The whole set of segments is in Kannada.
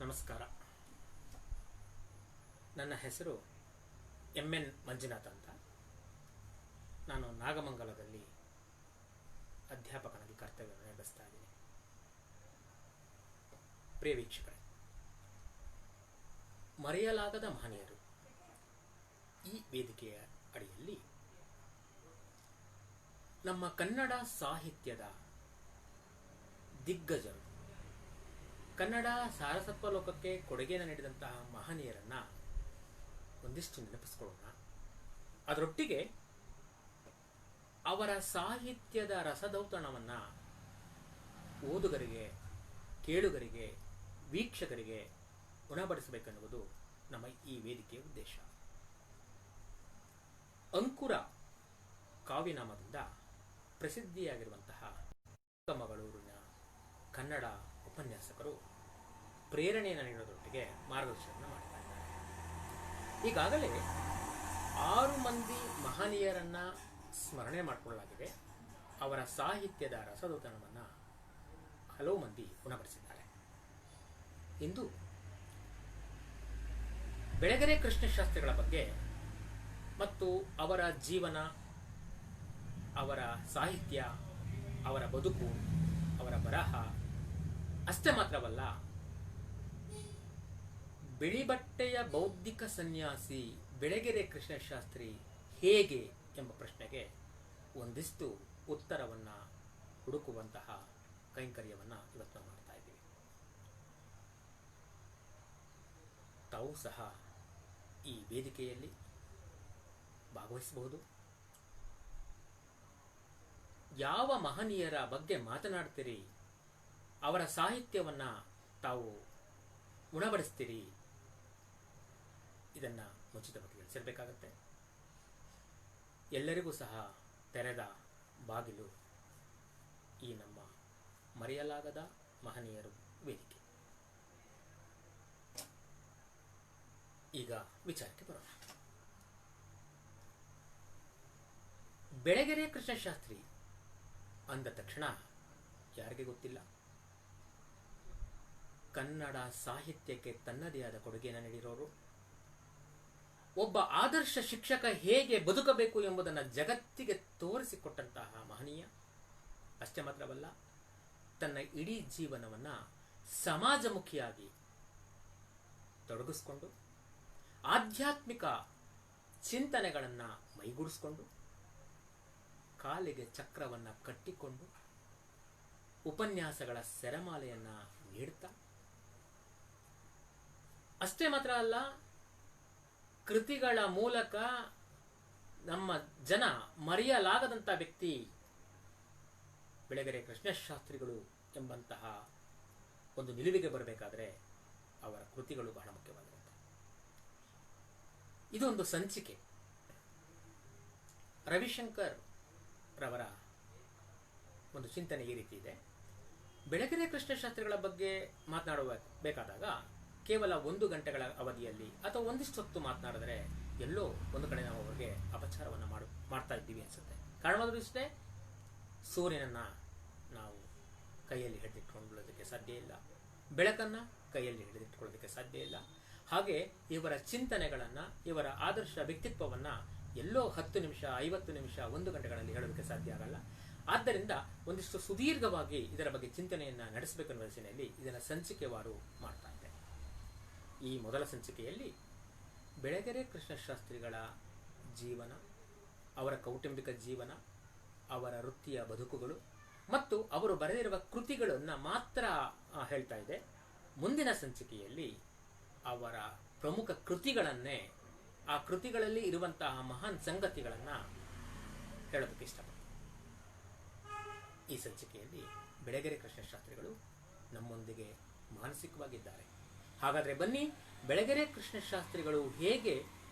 ನಮಸ್ಕಾರ. ನನ್ನ ಹೆಸರು MN ಮಂಜುನಾಥ್ ಅಂತ. ನಾನು ನಾಗಮಂಗಲದಲ್ಲಿ ಅಧ್ಯಾಪಕನಾಗಿ ಕರ್ತವ್ಯವನ್ನು ನಿರ್ವಹಿಸ್ತಾ ಇದ್ದೀನಿ. ಪ್ರಿಯ ವೀಕ್ಷಕರೇ, ಮರೆಯಲಾಗದ ಮಹನೀಯರು ಈ ವೇದಿಕೆಯ ಅಡಿಯಲ್ಲಿ ನಮ್ಮ ಕನ್ನಡ ಸಾಹಿತ್ಯದ ದಿಗ್ಗಜರು, ಕನ್ನಡ ಸಾರಸತ್ವ ಲೋಕಕ್ಕೆ ಕೊಡುಗೆಯನ್ನು ನೀಡಿದಂತಹ ಮಹನೀಯರನ್ನ ಒಂದಿಷ್ಟು ನೆನಪಿಸ್ಕೊಳ್ಳೋಣ. ಅದರೊಟ್ಟಿಗೆ ಅವರ ಸಾಹಿತ್ಯದ ರಸದೌತಣವನ್ನ ಓದುಗರಿಗೆ, ಕೇಳುಗರಿಗೆ, ವೀಕ್ಷಕರಿಗೆ ಉಣಬಡಿಸಬೇಕೆನ್ನುವುದು ನಮ್ಮ ಈ ವೇದಿಕೆಯ ಉದ್ದೇಶ. ಅಂಕುರ ಕಾವ್ಯನಾಮದಿಂದ ಪ್ರಸಿದ್ಧಿಯಾಗಿರುವಂತಹ ಚಿಕ್ಕಮಗಳೂರಿನ ಕನ್ನಡ ಉಪನ್ಯಾಸಕರು ಪ್ರೇರಣೆಯನ್ನು ನೀಡೋದರೊಟ್ಟಿಗೆ ಮಾರ್ಗದರ್ಶನ ಮಾಡ್ತಾ ಇದ್ದಾರೆ. ಈಗಾಗಲೇ 6 ಮಂದಿ ಮಹನೀಯರನ್ನ ಸ್ಮರಣೆ ಮಾಡಿಕೊಳ್ಳಲಾಗಿದೆ. ಅವರ ಸಾಹಿತ್ಯದ ರಸದೌತಣವನ್ನು ಹಲವು ಮಂದಿ ಉಣಬಡಿಸಿದ್ದಾರೆ. ಇಂದು ಬೆಳಗೆರೆ ಕೃಷ್ಣಶಾಸ್ತ್ರಿಗಳ ಬಗ್ಗೆ ಮತ್ತು ಅವರ ಜೀವನ, ಅವರ ಸಾಹಿತ್ಯ, ಅವರ ಬದುಕು, ಅವರ ಬರಹ ಅಷ್ಟೇ ಮಾತ್ರವಲ್ಲ, ಬಿಳಿಬಟ್ಟೆಯ ಬೌದ್ಧಿಕ ಸನ್ಯಾಸಿ ಬೆಳಗೆರೆ ಕೃಷ್ಣಶಾಸ್ತ್ರಿ ಹೇಗೆ ಎಂಬ ಪ್ರಶ್ನೆಗೆ ಒಂದಿಷ್ಟು ಉತ್ತರವನ್ನು ಹುಡುಕುವಂತಹ ಕೈಂಕರ್ಯವನ್ನು ಇವತ್ತು ನಾವು ಮಾಡ್ತಾ ಇದ್ದೀವಿ. ತಾವು ಸಹ ಈ ವೇದಿಕೆಯಲ್ಲಿ ಭಾಗವಹಿಸಬಹುದು. ಯಾವ ಮಹನೀಯರ ಬಗ್ಗೆ ಮಾತನಾಡ್ತೀರಿ, ಅವರ ಸಾಹಿತ್ಯವನ್ನ ತಾವು ಉಣಬಡಿಸ್ತೀರಿ, ಇದನ್ನ ಮುಂಚಿತವಾಗಿ ತಿಳಿಸಿರಬೇಕಾಗತ್ತೆ. ಎಲ್ಲರಿಗೂ ಸಹ ತೆರೆದ ಬಾಗಿಲು ಈ ನಮ್ಮ ಮರೆಯಲಾಗದ ಮಹನೀಯರು ವೇದಿಕೆ. ಈಗ ವಿಚಾರಕ್ಕೆ ಬರೋಣ. ಬೆಳಗೆರೆ ಕೃಷ್ಣಶಾಸ್ತ್ರಿ ಅಂದ ತಕ್ಷಣ ಯಾರಿಗೆ ಗೊತ್ತಿಲ್ಲ, ಕನ್ನಡ ಸಾಹಿತ್ಯಕ್ಕೆ ತನ್ನದೇ ಆದ ಕೊಡುಗೆಯನ್ನು ನೀಡಿರೋರು, ಒಬ್ಬ ಆದರ್ಶ ಶಿಕ್ಷಕ ಹೇಗೆ ಬದುಕಬೇಕು ಎಂಬುದನ್ನು ಜಗತ್ತಿಗೆ ತೋರಿಸಿಕೊಟ್ಟಂತಹ ಮಹನೀಯ. ಅಷ್ಟೇ ಮಾತ್ರವಲ್ಲ, ತನ್ನ ಇಡೀ ಜೀವನವನ್ನ ಸಮಾಜಮುಖಿಯಾಗಿ ತೊಡಗಿಸಿಕೊಂಡು ಆಧ್ಯಾತ್ಮಿಕ ಚಿಂತನೆಗಳನ್ನ ಮೈಗೂಡಿಸಿಕೊಂಡು ಕಾಲಿಗೆ ಚಕ್ರವನ್ನ ಕಟ್ಟಿಕೊಂಡು ಉಪನ್ಯಾಸಗಳ ಸೆರಮಾಲೆಯನ್ನ ನೀಡುತ್ತಾ, ಅಷ್ಟೇ ಮಾತ್ರ ಅಲ್ಲ, ಕೃತಿಗಳ ಮೂಲಕ ನಮ್ಮ ಜನ ಮರೆಯಲಾಗದಂತಹ ವ್ಯಕ್ತಿ ಬೆಳಗೆರೆ ಕೃಷ್ಣಶಾಸ್ತ್ರಿಗಳು ಎಂಬಂತಹ ಒಂದು ನಿಲುವಿಗೆ ಬರಬೇಕಾದ್ರೆ ಅವರ ಕೃತಿಗಳು ಬಹಳ ಮುಖ್ಯವಾಗಿರುತ್ತೆ. ಇದೊಂದು ಸಂಚಿಕೆ. ರವಿಶಂಕರ್ ರವರ ಒಂದು ಚಿಂತನೆ ಈ ರೀತಿ ಇದೆ. ಬೆಳಗೆರೆ ಕೃಷ್ಣಶಾಸ್ತ್ರಿಗಳ ಬಗ್ಗೆ ಮಾತನಾಡಬೇಕಾದಾಗ ಕೇವಲ 1 ಗಂಟೆಗಳ ಅವಧಿಯಲ್ಲಿ ಅಥವಾ ಒಂದಿಷ್ಟು ಹೊತ್ತು ಮಾತನಾಡಿದ್ರೆ ಎಲ್ಲೋ ಒಂದು ಕಡೆ ನಾವು ಅವರಿಗೆ ಅಪಚಾರವನ್ನು ಮಾಡ್ತಾ ಇದ್ದೀವಿ ಅನ್ಸುತ್ತೆ. ಕಾರಣವಾದರೂ ಇಷ್ಟೇ, ಸೂರ್ಯನನ್ನ ನಾವು ಕೈಯಲ್ಲಿ ಹಿಡಿದಿಟ್ಕೊಳ್ಳೋದಕ್ಕೆ ಸಾಧ್ಯ ಇಲ್ಲ, ಬೆಳಕನ್ನ ಕೈಯಲ್ಲಿ ಹಿಡಿದಿಟ್ಕೊಳ್ಳೋದಕ್ಕೆ ಸಾಧ್ಯ ಇಲ್ಲ. ಹಾಗೆ ಇವರ ಚಿಂತನೆಗಳನ್ನ, ಇವರ ಆದರ್ಶ ವ್ಯಕ್ತಿತ್ವವನ್ನ ಎಲ್ಲೋ 10 ನಿಮಿಷ, 50 ನಿಮಿಷ, 1 ಗಂಟೆಗಳಲ್ಲಿ ಹೇಳೋದಕ್ಕೆ ಸಾಧ್ಯ ಆಗಲ್ಲ. ಆದ್ದರಿಂದ ಒಂದಿಷ್ಟು ಸುದೀರ್ಘವಾಗಿ ಇದರ ಬಗ್ಗೆ ಚಿಂತನೆಯನ್ನ ನಡೆಸಬೇಕೆನ್ನುವ ಯೋಚನೆಯಲ್ಲಿ ಇದನ್ನ ಸಂಚಿಕೆವಾರು ಮಾಡ್ತಾ ಇದೆ. ಈ ಮೊದಲ ಸಂಚಿಕೆಯಲ್ಲಿ ಬೆಳಗೆರೆ ಕೃಷ್ಣಶಾಸ್ತ್ರಿಗಳ ಜೀವನ, ಅವರ ಕೌಟುಂಬಿಕ ಜೀವನ, ಅವರ ವೃತ್ತಿಯ ಬದುಕುಗಳು ಮತ್ತು ಅವರು ಬರೆದಿರುವ ಕೃತಿಗಳನ್ನು ಮಾತ್ರ ಹೇಳ್ತಾ ಇದೆ. ಮುಂದಿನ ಸಂಚಿಕೆಯಲ್ಲಿ ಅವರ ಪ್ರಮುಖ ಕೃತಿಗಳನ್ನೇ, ಆ ಕೃತಿಗಳಲ್ಲಿ ಇರುವಂತಹ ಮಹಾನ್ ಸಂಗತಿಗಳನ್ನು ಹೇಳೋದಕ್ಕೆ ಇಷ್ಟಪಡ್ತೀನಿ. ಈ ಸಂಚಿಕೆಯಲ್ಲಿ ಬೆಳಗೆರೆ ಕೃಷ್ಣಶಾಸ್ತ್ರಿಗಳು ನಮ್ಮೊಂದಿಗೆ ಮಾನಸಿಕವಾಗಿದ್ದಾರೆ. ಹಾಗಾದ್ರೆ ಬನ್ನಿ, ಬೆಳಗೆರೆ ಕೃಷ್ಣಶಾಸ್ತ್ರಿಗಳು ಹೇಗೆ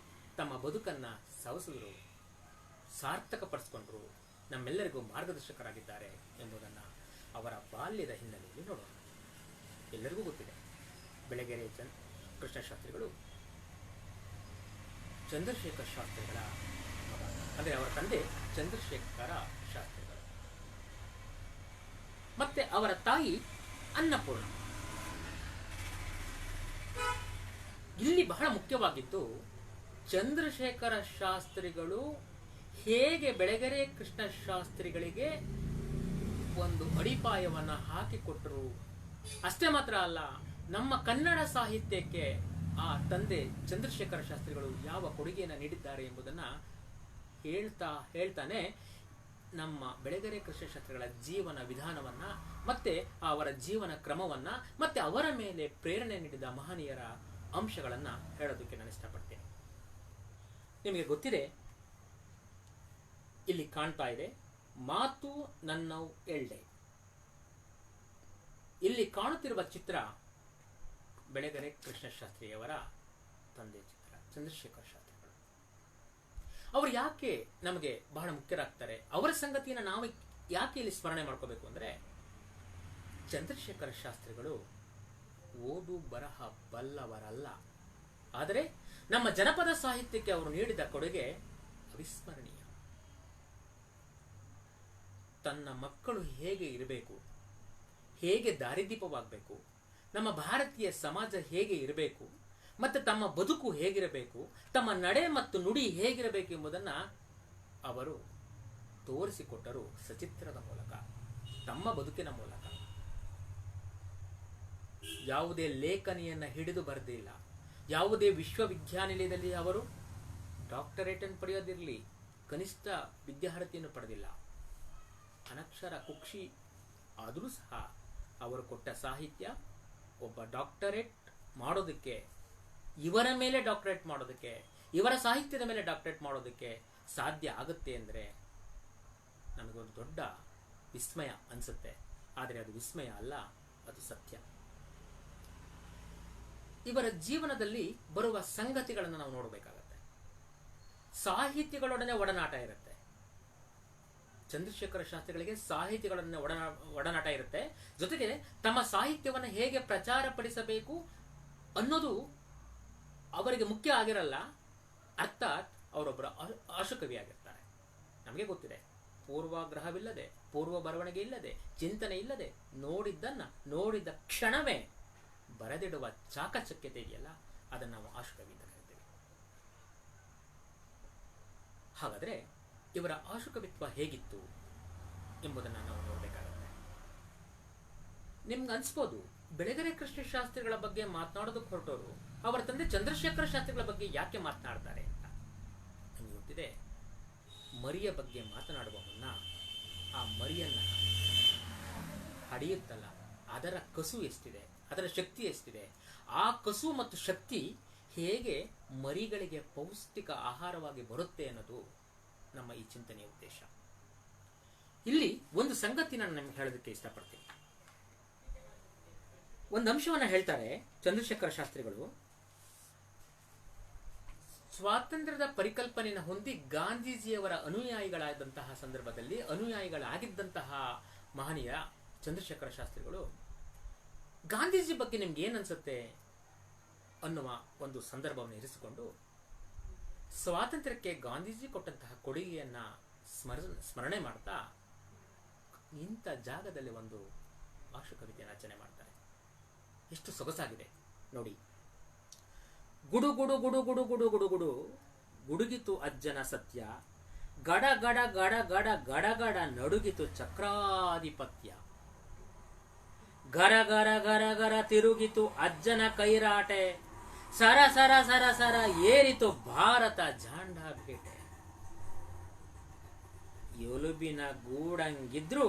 ತಮ್ಮ ಬದುಕನ್ನ ಸವಸಿದರು, ಸಾರ್ಥಕಪಡಿಸಿಕೊಂಡ್ರು, ನಮ್ಮೆಲ್ಲರಿಗೂ ಮಾರ್ಗದರ್ಶಕರಾಗಿದ್ದಾರೆ ಎಂಬುದನ್ನು ಅವರ ಬಾಲ್ಯದ ಹಿನ್ನೆಲೆಯಲ್ಲಿ ನೋಡೋಣ. ಎಲ್ಲರಿಗೂ ಗೊತ್ತಿದೆ, ಬೆಳಗೆರೆ ಕೃಷ್ಣಶಾಸ್ತ್ರಿಗಳು ಚಂದ್ರಶೇಖರ್ ಶಾಸ್ತ್ರಿಗಳ ಮಗ, ಅಂದರೆ ಅವರ ತಂದೆ ಚಂದ್ರಶೇಖರ ಶಾಸ್ತ್ರಿಗಳು, ಮತ್ತೆ ಅವರ ತಾಯಿ ಅನ್ನಪೂರ್ಣ. ಇಲ್ಲಿ ಬಹಳ ಮುಖ್ಯವಾಗಿದ್ದು ಚಂದ್ರಶೇಖರ ಶಾಸ್ತ್ರಿಗಳು ಹೇಗೆ ಬೆಳಗೆರೆ ಕೃಷ್ಣ ಶಾಸ್ತ್ರಿಗಳಿಗೆ ಒಂದು ಅಡಿಪಾಯವನ್ನು ಹಾಕಿಕೊಟ್ಟರು. ಅಷ್ಟೇ ಮಾತ್ರ ಅಲ್ಲ, ನಮ್ಮ ಕನ್ನಡ ಸಾಹಿತ್ಯಕ್ಕೆ ಆ ತಂದೆ ಚಂದ್ರಶೇಖರ ಶಾಸ್ತ್ರಿಗಳು ಯಾವ ಕೊಡುಗೆಯನ್ನು ನೀಡಿದ್ದಾರೆ ಎಂಬುದನ್ನು ಹೇಳ್ತಾನೆ ನಮ್ಮ ಬೆಳಗೆರೆ ಕೃಷ್ಣ ಶಾಸ್ತ್ರಿಗಳ ಜೀವನ ವಿಧಾನವನ್ನ, ಮತ್ತೆ ಅವರ ಜೀವನ ಕ್ರಮವನ್ನ, ಮತ್ತೆ ಅವರ ಮೇಲೆ ಪ್ರೇರಣೆ ನೀಡಿದ ಮಹನೀಯರ ಅಂಶಗಳನ್ನ ಹೇಳೋದಕ್ಕೆ ನಾನು ಇಷ್ಟಪಡ್ತೇನೆ. ನಿಮಗೆ ಗೊತ್ತಿದೆ, ಇಲ್ಲಿ ಕಾಣ್ತಾ ಇದೆ ಮಾತು ನನ್ನವು ಎಳ್ಳೆ. ಇಲ್ಲಿ ಕಾಣುತ್ತಿರುವ ಚಿತ್ರ ಬೆಳಗೆರೆ ಕೃಷ್ಣ ಶಾಸ್ತ್ರಿಯವರ ತಂದೆ ಚಿತ್ರ, ಚಂದ್ರಶೇಖರ ಶಾಸ್ತ್ರಿಗಳು. ಅವರು ಯಾಕೆ ನಮಗೆ ಬಹಳ ಮುಖ್ಯರಾಗ್ತಾರೆ, ಅವರ ಸಂಗತಿಯನ್ನು ನಾವು ಯಾಕೆ ಇಲ್ಲಿ ಸ್ಮರಣೆ ಮಾಡ್ಕೋಬೇಕು ಅಂದ್ರೆ, ಚಂದ್ರಶೇಖರ ಶಾಸ್ತ್ರಿಗಳು ಓದು ಬರಹ ಬಲ್ಲವರಲ್ಲ, ಆದರೆ ನಮ್ಮ ಜನಪದ ಸಾಹಿತ್ಯಕ್ಕೆ ಅವರು ನೀಡಿದ ಕೊಡುಗೆ ಅವಿಸ್ಮರಣೀಯ. ತನ್ನ ಮಕ್ಕಳು ಹೇಗೆ ಇರಬೇಕು, ಹೇಗೆ ದಾರಿದೀಪವಾಗಬೇಕು, ನಮ್ಮ ಭಾರತೀಯ ಸಮಾಜ ಹೇಗೆ ಇರಬೇಕು, ಮತ್ತು ತಮ್ಮ ಬದುಕು ಹೇಗಿರಬೇಕು, ತಮ್ಮ ನಡೆ ಮತ್ತು ನುಡಿ ಹೇಗಿರಬೇಕು ಎಂಬುದನ್ನು ಅವರು ತೋರಿಸಿಕೊಟ್ಟರು ಸಚಿತ್ರದ ಮೂಲಕ, ತಮ್ಮ ಬದುಕಿನ ಮೂಲಕ. ಯಾವುದೇ ಲೇಖನಿಯನ್ನು ಹಿಡಿದು ಬರೆದಿಲ್ಲ, ಯಾವುದೇ ವಿಶ್ವವಿದ್ಯಾನಿಲಯದಲ್ಲಿ ಅವರು ಡಾಕ್ಟರೇಟ್ ಅನ್ನು ಪಡೆಯೋದಿರಲಿ, ಕನಿಷ್ಠ ವಿದ್ಯಾರ್ಹತೆಯನ್ನು ಪಡೆದಿಲ್ಲ. ಅನಕ್ಷರ ಕುಕ್ಷಿ ಆದರೂ ಸಹ ಅವರು ಕೊಟ್ಟ ಸಾಹಿತ್ಯ ಒಬ್ಬ ಡಾಕ್ಟರೇಟ್ ಮಾಡೋದಕ್ಕೆ, ಇವರ ಮೇಲೆ ಡಾಕ್ಟರೇಟ್ ಮಾಡೋದಕ್ಕೆ, ಇವರ ಸಾಹಿತ್ಯದ ಮೇಲೆ ಡಾಕ್ಟರೇಟ್ ಮಾಡೋದಕ್ಕೆ ಸಾಧ್ಯ ಆಗುತ್ತೆ ಅಂದರೆ ನಮಗೊಂದು ದೊಡ್ಡ ವಿಸ್ಮಯ ಅನಿಸುತ್ತೆ. ಆದರೆ ಅದು ವಿಸ್ಮಯ ಅಲ್ಲ, ಅದು ಸತ್ಯ. ಇವರ ಜೀವನದಲ್ಲಿ ಬರುವ ಸಂಗತಿಗಳನ್ನು ನಾವು ನೋಡಬೇಕಾಗತ್ತೆ. ಸಾಹಿತ್ಯಗಳೊಡನೆ ಒಡನಾಟ ಇರುತ್ತೆ. ಚಂದ್ರಶೇಖರ ಶಾಸ್ತ್ರಿಗಳಿಗೆ ಸಾಹಿತ್ಯಗಳೊಡನೆ ಒಡನಾಟ ಇರುತ್ತೆ. ಜೊತೆಗೆ ತಮ್ಮ ಸಾಹಿತ್ಯವನ್ನು ಹೇಗೆ ಪ್ರಚಾರ ಪಡಿಸಬೇಕು ಅನ್ನೋದು ಅವರಿಗೆ ಮುಖ್ಯ ಆಗಿರಲ್ಲ. ಅರ್ಥಾತ್ ಅವರೊಬ್ಬರ ಆಶುಕವಿಯಾಗಿರ್ತಾರೆ. ನಮಗೆ ಗೊತ್ತಿದೆ, ಪೂರ್ವಾಗ್ರಹವಿಲ್ಲದೆ, ಪೂರ್ವ ಬರವಣಿಗೆ ಇಲ್ಲದೆ, ಚಿಂತನೆ ಇಲ್ಲದೆ ನೋಡಿದ್ದನ್ನ ನೋಡಿದ ಕ್ಷಣವೇ ಬರೆದಿಡುವ ಚಾಕಚಕ್ಯತೆ ಇದೆಯಲ್ಲ, ಅದನ್ನು ನಾವು ಆಶುಕವಿ ಅಂತ ಕರಿತೇವೆ. ಹಾಗಾದ್ರೆ ಇವರ ಆಶುಕವಿತ್ವ ಹೇಗಿತ್ತು ಎಂಬುದನ್ನು ನಾವು ನೋಡಬೇಕಾಗುತ್ತೆ. ನಿಮ್ಗೆ ಅನ್ಸ್ಬೋದು, ಬೆಳಗೆರೆ ಕೃಷ್ಣ ಶಾಸ್ತ್ರಿಗಳ ಬಗ್ಗೆ ಮಾತನಾಡೋದಕ್ಕೆ ಹೊರಟೋರು ಅವರ ತಂದೆ ಚಂದ್ರಶೇಖರ ಶಾಸ್ತ್ರಿಗಳ ಬಗ್ಗೆ ಯಾಕೆ ಮಾತನಾಡ್ತಾರೆ ಅಂತ. ನಿಮ್ಗೆ ಗೊತ್ತಿದೆ, ಮರಿಯ ಬಗ್ಗೆ ಮಾತನಾಡುವ ಮುನ್ನ ಆ ಮರಿಯನ್ನ ಹಡಿಯುತ್ತಲ್ಲ, ಅದರ ಕಸು ಎಷ್ಟಿದೆ, ಅದರ ಶಕ್ತಿ ಎಷ್ಟಿದೆ, ಆ ಕಸು ಮತ್ತು ಶಕ್ತಿ ಹೇಗೆ ಮರಿಗಳಿಗೆ ಪೌಷ್ಟಿಕ ಆಹಾರವಾಗಿ ಬರುತ್ತೆ ಅನ್ನೋದು ನಮ್ಮ ಈ ಚಿಂತನೆಯ ಉದ್ದೇಶ. ಇಲ್ಲಿ ಒಂದು ಸಂಗತಿ ನಾನು ನಿಮ್ಗೆ ಹೇಳೋದಕ್ಕೆ ಇಷ್ಟಪಡ್ತೀನಿ. ಒಂದು ಅಂಶವನ್ನು ಹೇಳ್ತಾರೆ ಚಂದ್ರಶೇಖರ ಶಾಸ್ತ್ರಿಗಳು. ಸ್ವಾತಂತ್ರ್ಯದ ಪರಿಕಲ್ಪನೆಯನ್ನು ಹೊಂದಿ ಗಾಂಧೀಜಿಯವರ ಅನುಯಾಯಿಗಳಾದಂತಹ ಸಂದರ್ಭದಲ್ಲಿ, ಅನುಯಾಯಿಗಳಾಗಿದ್ದಂತಹ ಮಹನೀಯ ಚಂದ್ರಶೇಖರ ಶಾಸ್ತ್ರಿಗಳು ಗಾಂಧೀಜಿ ಬಗ್ಗೆ ನಿಮ್ಗೆ ಏನ್ ಅನ್ಸುತ್ತೆ ಅನ್ನುವ ಒಂದು ಸಂದರ್ಭವನ್ನು ಇರಿಸಿಕೊಂಡು ಸ್ವಾತಂತ್ರ್ಯಕ್ಕೆ ಗಾಂಧೀಜಿ ಕೊಟ್ಟಂತಹ ಕೊಡುಗೆಯನ್ನ ಸ್ಮರಣೆ ಮಾಡ್ತಾ ಇಂಥ ಜಾಗದಲ್ಲಿ ಒಂದು ಆಶುಕವಿತೆಯನ್ನು ರಚನೆ ಮಾಡ್ತಾರೆ. ಎಷ್ಟು ಸೊಗಸಾಗಿದೆ ನೋಡಿ. ಗುಡು ಗುಡು ಗುಡು ಗುಡು ಗುಡು ಗುಡು ಗುಡು ಗುಡುಗಿತು ಅಜ್ಜನ ಸತ್ಯ, ಗಡ ಗಡ ಗಡ ಗಡ ಗಡ ಗಡ ನಡುಗಿತು ಚಕ್ರಾಧಿಪತ್ಯ, ಗರ ಗರ ಗರ ಗರ ತಿರುಗಿತು ಅಜ್ಜನ ಕೈರಾಟೆ, ಸರ ಸರ ಸರ ಸರ ಏರಿತು ಭಾರತ ಜಾಂಡ ಬೇಟೆ. ಎಲುಬಿನ ಗೂಡಂಗಿದ್ರು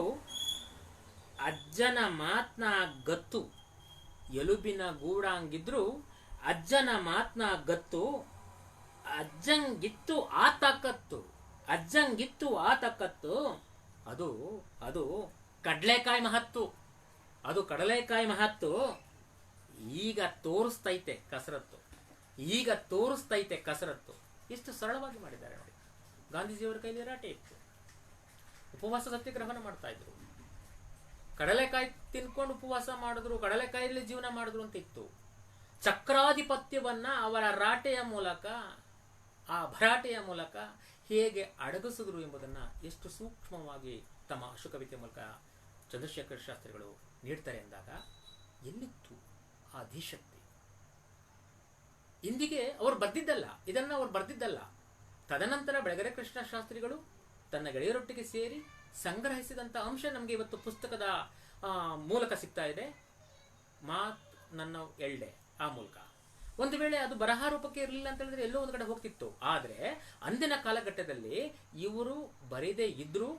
ಅಜ್ಜನ ಮಾತ್ನ ಗತ್ತು, ಎಲುಬಿನ ಗೂಡಂಗಿದ್ರು ಅಜ್ಜನ ಮಾತ್ನ ಗತ್ತು, ಅಜ್ಜಂಗಿತ್ತು ಆತಕತ್ತು, ಅಜ್ಜಂಗಿತ್ತು ಆತಕತ್ತು. ಅದು ಅದು ಕಡಲೆಕಾಯಿ ಮಹತ್ತು, ಅದು ಕಡಲೆಕಾಯಿ ಮಹತ್ತು. ಈಗ ತೋರಿಸ್ತೈತೆ ಕಸರತ್ತು, ಈಗ ತೋರಿಸ್ತೈತೆ ಕಸರತ್ತು. ಎಷ್ಟು ಸರಳವಾಗಿ ಮಾಡಿದ್ದಾರೆ ನೋಡಿ. ಗಾಂಧೀಜಿಯವರ ಕೈಲಿ ರಾಟೆ ಇತ್ತು, ಉಪವಾಸ ಸತ್ಯಾಗ್ರಹವನ್ನು ಮಾಡ್ತಾ ಇದ್ರು, ಕಡಲೆಕಾಯಿ ತಿನ್ಕೊಂಡು ಉಪವಾಸ ಮಾಡಿದ್ರು, ಕಡಲೆಕಾಯಲ್ಲಿ ಜೀವನ ಮಾಡಿದ್ರು ಅಂತ ಇತ್ತು. ಚಕ್ರಾಧಿಪತ್ಯವನ್ನ ಅವರ ರಾಟೆಯ ಮೂಲಕ, ಆ ಭರಾಟೆಯ ಮೂಲಕ ಹೇಗೆ ಅಡಗಿಸಿದ್ರು ಎಂಬುದನ್ನ ಎಷ್ಟು ಸೂಕ್ಷ್ಮವಾಗಿ ತಮ್ಮ ಅಶುಕವಿತೆ ಮೂಲಕ ಚಂದ್ರಶೇಖರ ಶಾಸ್ತ್ರಿಗಳು ನೀಡ್ತಾರೆ ಎಂದಾಗ ಎಲ್ಲಿತ್ತು ಆ ಧೀಶಕ್ತಿ, ಇಂದಿಗೆ ಅವ್ರು ಬರ್ದಿದ್ದಲ್ಲ, ಇದನ್ನ ಅವ್ರು ಬರ್ದಿದ್ದಲ್ಲ. ತದನಂತರ ಬೆಳಗೆರೆ ಕೃಷ್ಣ ಶಾಸ್ತ್ರಿಗಳು ತನ್ನ ಗೆಳೆಯರೊಟ್ಟಿಗೆ ಸೇರಿ ಸಂಗ್ರಹಿಸಿದಂಥ ಅಂಶ ನಮಗೆ ಇವತ್ತು ಪುಸ್ತಕದ ಮೂಲಕ ಸಿಗ್ತಾ ಇದೆ. ಮಾತ್ ನನ್ನ ಎಳ್ಳೆ ಆ ಮೂಲಕ. ಒಂದು ವೇಳೆ ಅದು ಬರಹ ರೂಪಕ್ಕೆ ಇರಲಿಲ್ಲ ಅಂತ ಹೇಳಿದ್ರೆ ಎಲ್ಲೋ ಒಂದು ಕಡೆ ಹೋಗ್ತಿತ್ತು. ಆದರೆ ಅಂದಿನ ಕಾಲಘಟ್ಟದಲ್ಲಿ ಇವರು ಬರೀದೇ ಇದ್ರೂ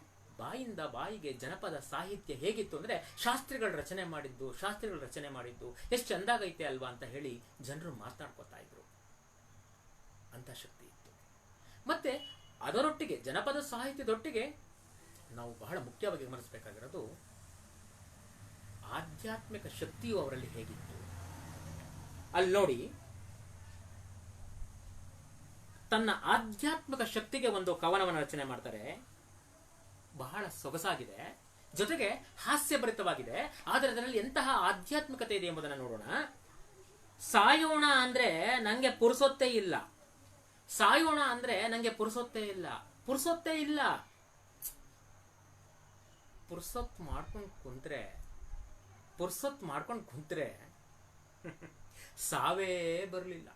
ಬಾಯಿಂದ ಬಾಯಿಗೆ ಜನಪದ ಸಾಹಿತ್ಯ ಹೇಗಿತ್ತು ಅಂದ್ರೆ ಶಾಸ್ತ್ರಿಗಳು ರಚನೆ ಮಾಡಿದ್ದು ಎಷ್ಟು ಚಂದಾಗೈತೆ ಅಲ್ವಾ ಅಂತ ಹೇಳಿ ಜನರು ಮಾತನಾಡ್ಕೊತಾ ಇದ್ರು. ಅಂತ ಶಕ್ತಿ ಇತ್ತು. ಮತ್ತೆ ಅದರೊಟ್ಟಿಗೆ ಜನಪದ ಸಾಹಿತ್ಯದೊಟ್ಟಿಗೆ ನಾವು ಬಹಳ ಮುಖ್ಯವಾಗಿ ಗಮನಿಸಬೇಕಾಗಿರೋದು ಆಧ್ಯಾತ್ಮಿಕ ಶಕ್ತಿಯು ಅವರಲ್ಲಿ ಹೇಗಿತ್ತು. ಅಲ್ಲಿ ನೋಡಿ, ತನ್ನ ಆಧ್ಯಾತ್ಮಿಕ ಶಕ್ತಿಗೆ ಒಂದು ಕವನವನ್ನು ರಚನೆ ಮಾಡ್ತಾರೆ. ಬಹಳ ಸೊಗಸಾಗಿದೆ, ಜೊತೆಗೆ ಹಾಸ್ಯಭರಿತವಾಗಿದೆ. ಆದರೆ ಅದರಲ್ಲಿ ಎಂತಹ ಆಧ್ಯಾತ್ಮಿಕತೆ ಇದೆ ಎಂಬುದನ್ನು ನೋಡೋಣ. ಸಾಯೋಣ ಅಂದ್ರೆ ನಂಗೆ ಪುರುಸೊತ್ತೇ ಇಲ್ಲ. ಸಾಯೋಣ ಅಂದ್ರೆ ನಂಗೆ ಪುರುಸೊತ್ತೇ ಇಲ್ಲ. ಪುರುಸೊತ್ತೇ ಇಲ್ಲ. ಪುರ್ಸೊತ್ ಮಾಡ್ಕೊಂಡು ಕುಂತ್ರೆ ಸಾವೇ ಬರಲಿಲ್ಲ.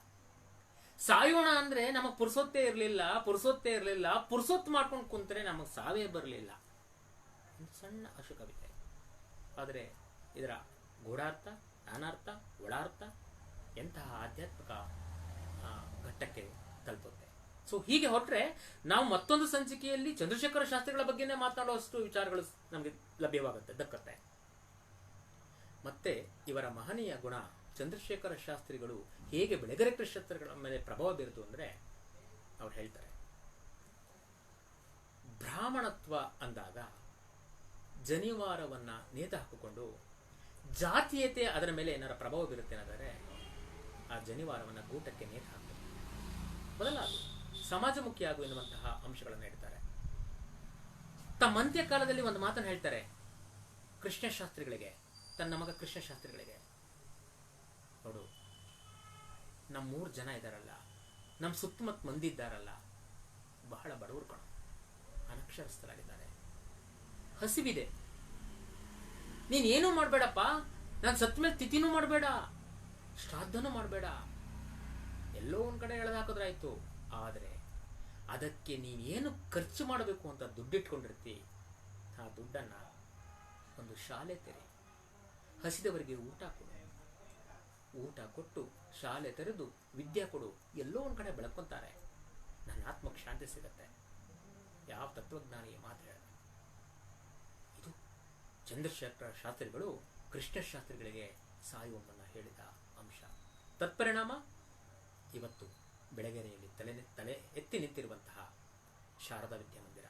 ಸಾಯೋಣ ಅಂದ್ರೆ ನಮಗ್ ಪುರ್ಸೊತ್ತೇ ಇರಲಿಲ್ಲ. ಪುರ್ಸೊತ್ ಮಾಡ್ಕೊಂಡು ಕುಂತ್ರೆ ನಮಗ್ ಸಾವೇ ಬರಲಿಲ್ಲ. ಸಣ್ಣ ಅಶುಕವಿದೆ. ಆದರೆ ಇದರ ಗೂಢಾರ್ಥ, ನಾನಾರ್ಥ, ಒಳಾರ್ಥ ಎಂತಹ ಆಧ್ಯಾತ್ಮಿಕ ಘಟ್ಟಕ್ಕೆ ತಲುಪುತ್ತೆ. ಸೊ ಹೀಗೆ ಹೊರಟ್ರೆ ನಾವು ಮತ್ತೊಂದು ಸಂಚಿಕೆಯಲ್ಲಿ ಚಂದ್ರಶೇಖರ ಶಾಸ್ತ್ರಿಗಳ ಬಗ್ಗೆನೇ ಮಾತನಾಡುವಷ್ಟು ವಿಚಾರಗಳು ನಮಗೆ ದಕ್ಕತ್ತೆ. ಮತ್ತೆ ಇವರ ಮಹನೀಯ ಗುಣ, ಚಂದ್ರಶೇಖರ ಶಾಸ್ತ್ರಿಗಳು ಹೇಗೆ ಬೆಳಗೆರೆ ಕೃಷ್ಣಗಳ ಮೇಲೆ ಪ್ರಭಾವ ಬೀರಿತು ಅಂದ್ರೆ ಅವ್ರು ಹೇಳ್ತಾರೆ, ಬ್ರಾಹ್ಮಣತ್ವ ಅಂದಾಗ ಜನಿವಾರವನ್ನ ನೇತ ಹಾಕಿಕೊಂಡು ಜಾತೀಯತೆ ಅದರ ಮೇಲೆ ಏನಾರ ಪ್ರಭಾವ ಬೀರುತ್ತೆ ಅನ್ನೋದಾದ್ರೆ ಆ ಜನಿವಾರವನ್ನ ಗೂಟಕ್ಕೆ ನೇತ ಹಾಕಬೇಕು. ಬದಲಾಗಿ ಸಮಾಜಮುಖಿ ಆಗು ಎನ್ನುವಂತಹ ಅಂಶಗಳನ್ನು ಹೇಳ್ತಾರೆ. ತಮ್ಮ ಅಂತ್ಯಕಾಲದಲ್ಲಿ ಒಂದು ಮಾತನ್ನು ಹೇಳ್ತಾರೆ ಕೃಷ್ಣಶಾಸ್ತ್ರಿಗಳಿಗೆ, ತನ್ನ ಮಗ ಕೃಷ್ಣಶಾಸ್ತ್ರಿಗಳಿಗೆ, ನೋಡು, ನಮ್ಮ 3 ಜನ ಇದ್ದಾರಲ್ಲ, ನಮ್ಮ ಸುತ್ತಮುತ್ತ ಮಂದಿ ಇದ್ದಾರಲ್ಲ, ಬಹಳ ಬಡವರು ಕಣ, ಅನಕ್ಷರಸ್ಥರಾಗಿದ್ದಾರೆ, ಹಸಿವಿದೆ. ನೀನೇನೂ ಮಾಡಬೇಡಪ್ಪ, ನಾನು ಸತ್ತ ಮೇಲೆ ತಿಥಿನೂ ಮಾಡಬೇಡ, ಶ್ರಾದ್ದನೂ ಮಾಡಬೇಡ, ಎಲ್ಲೋ ಒಂದ್ ಕಡೆ ಎಳೆದಾಕಿದ್ರಾಯ್ತು. ಆದರೆ ಅದಕ್ಕೆ ನೀನೇನು ಖರ್ಚು ಮಾಡಬೇಕು ಅಂತ ದುಡ್ಡಿಟ್ಕೊಂಡಿರ್ತಿ, ಆ ದುಡ್ಡನ್ನ ಒಂದು ಶಾಲೆ ತೆರೆ, ಹಸಿದವರಿಗೆ ಊಟ ಕೊಡು, ಊಟ ಕೊಟ್ಟು ಶಾಲೆ ತೆರೆದು ವಿದ್ಯೆ ಕೊಡು, ಎಲ್ಲೋ ಒಂದ್ ಕಡೆ ಬೆಳಕೊಂತಾರೆ, ನನ್ನ ಆತ್ಮಕ್ಕೆ ಶಾಂತಿ ಸಿಗತ್ತೆ. ಯಾವ ತತ್ವಜ್ಞಾನಿಯ ಮಾತು ಹೇಳಿದೆ. ಇದು ಚಂದ್ರಶೇಖರ ಶಾಸ್ತ್ರಿಗಳು ಕೃಷ್ಣಶಾಸ್ತ್ರಿಗಳಿಗೆ ಸಾಯುವನ್ನ ಹೇಳಿದ ಅಂಶ. ತತ್ಪರಿಣಾಮ ಇವತ್ತು ಬೆಳಗೆರೆಯಲ್ಲಿ ತಲೆ ಎತ್ತಿ ನಿಂತಿರುವಂತಹ ಶಾರದಾ ವಿದ್ಯಾಮಂದಿರ.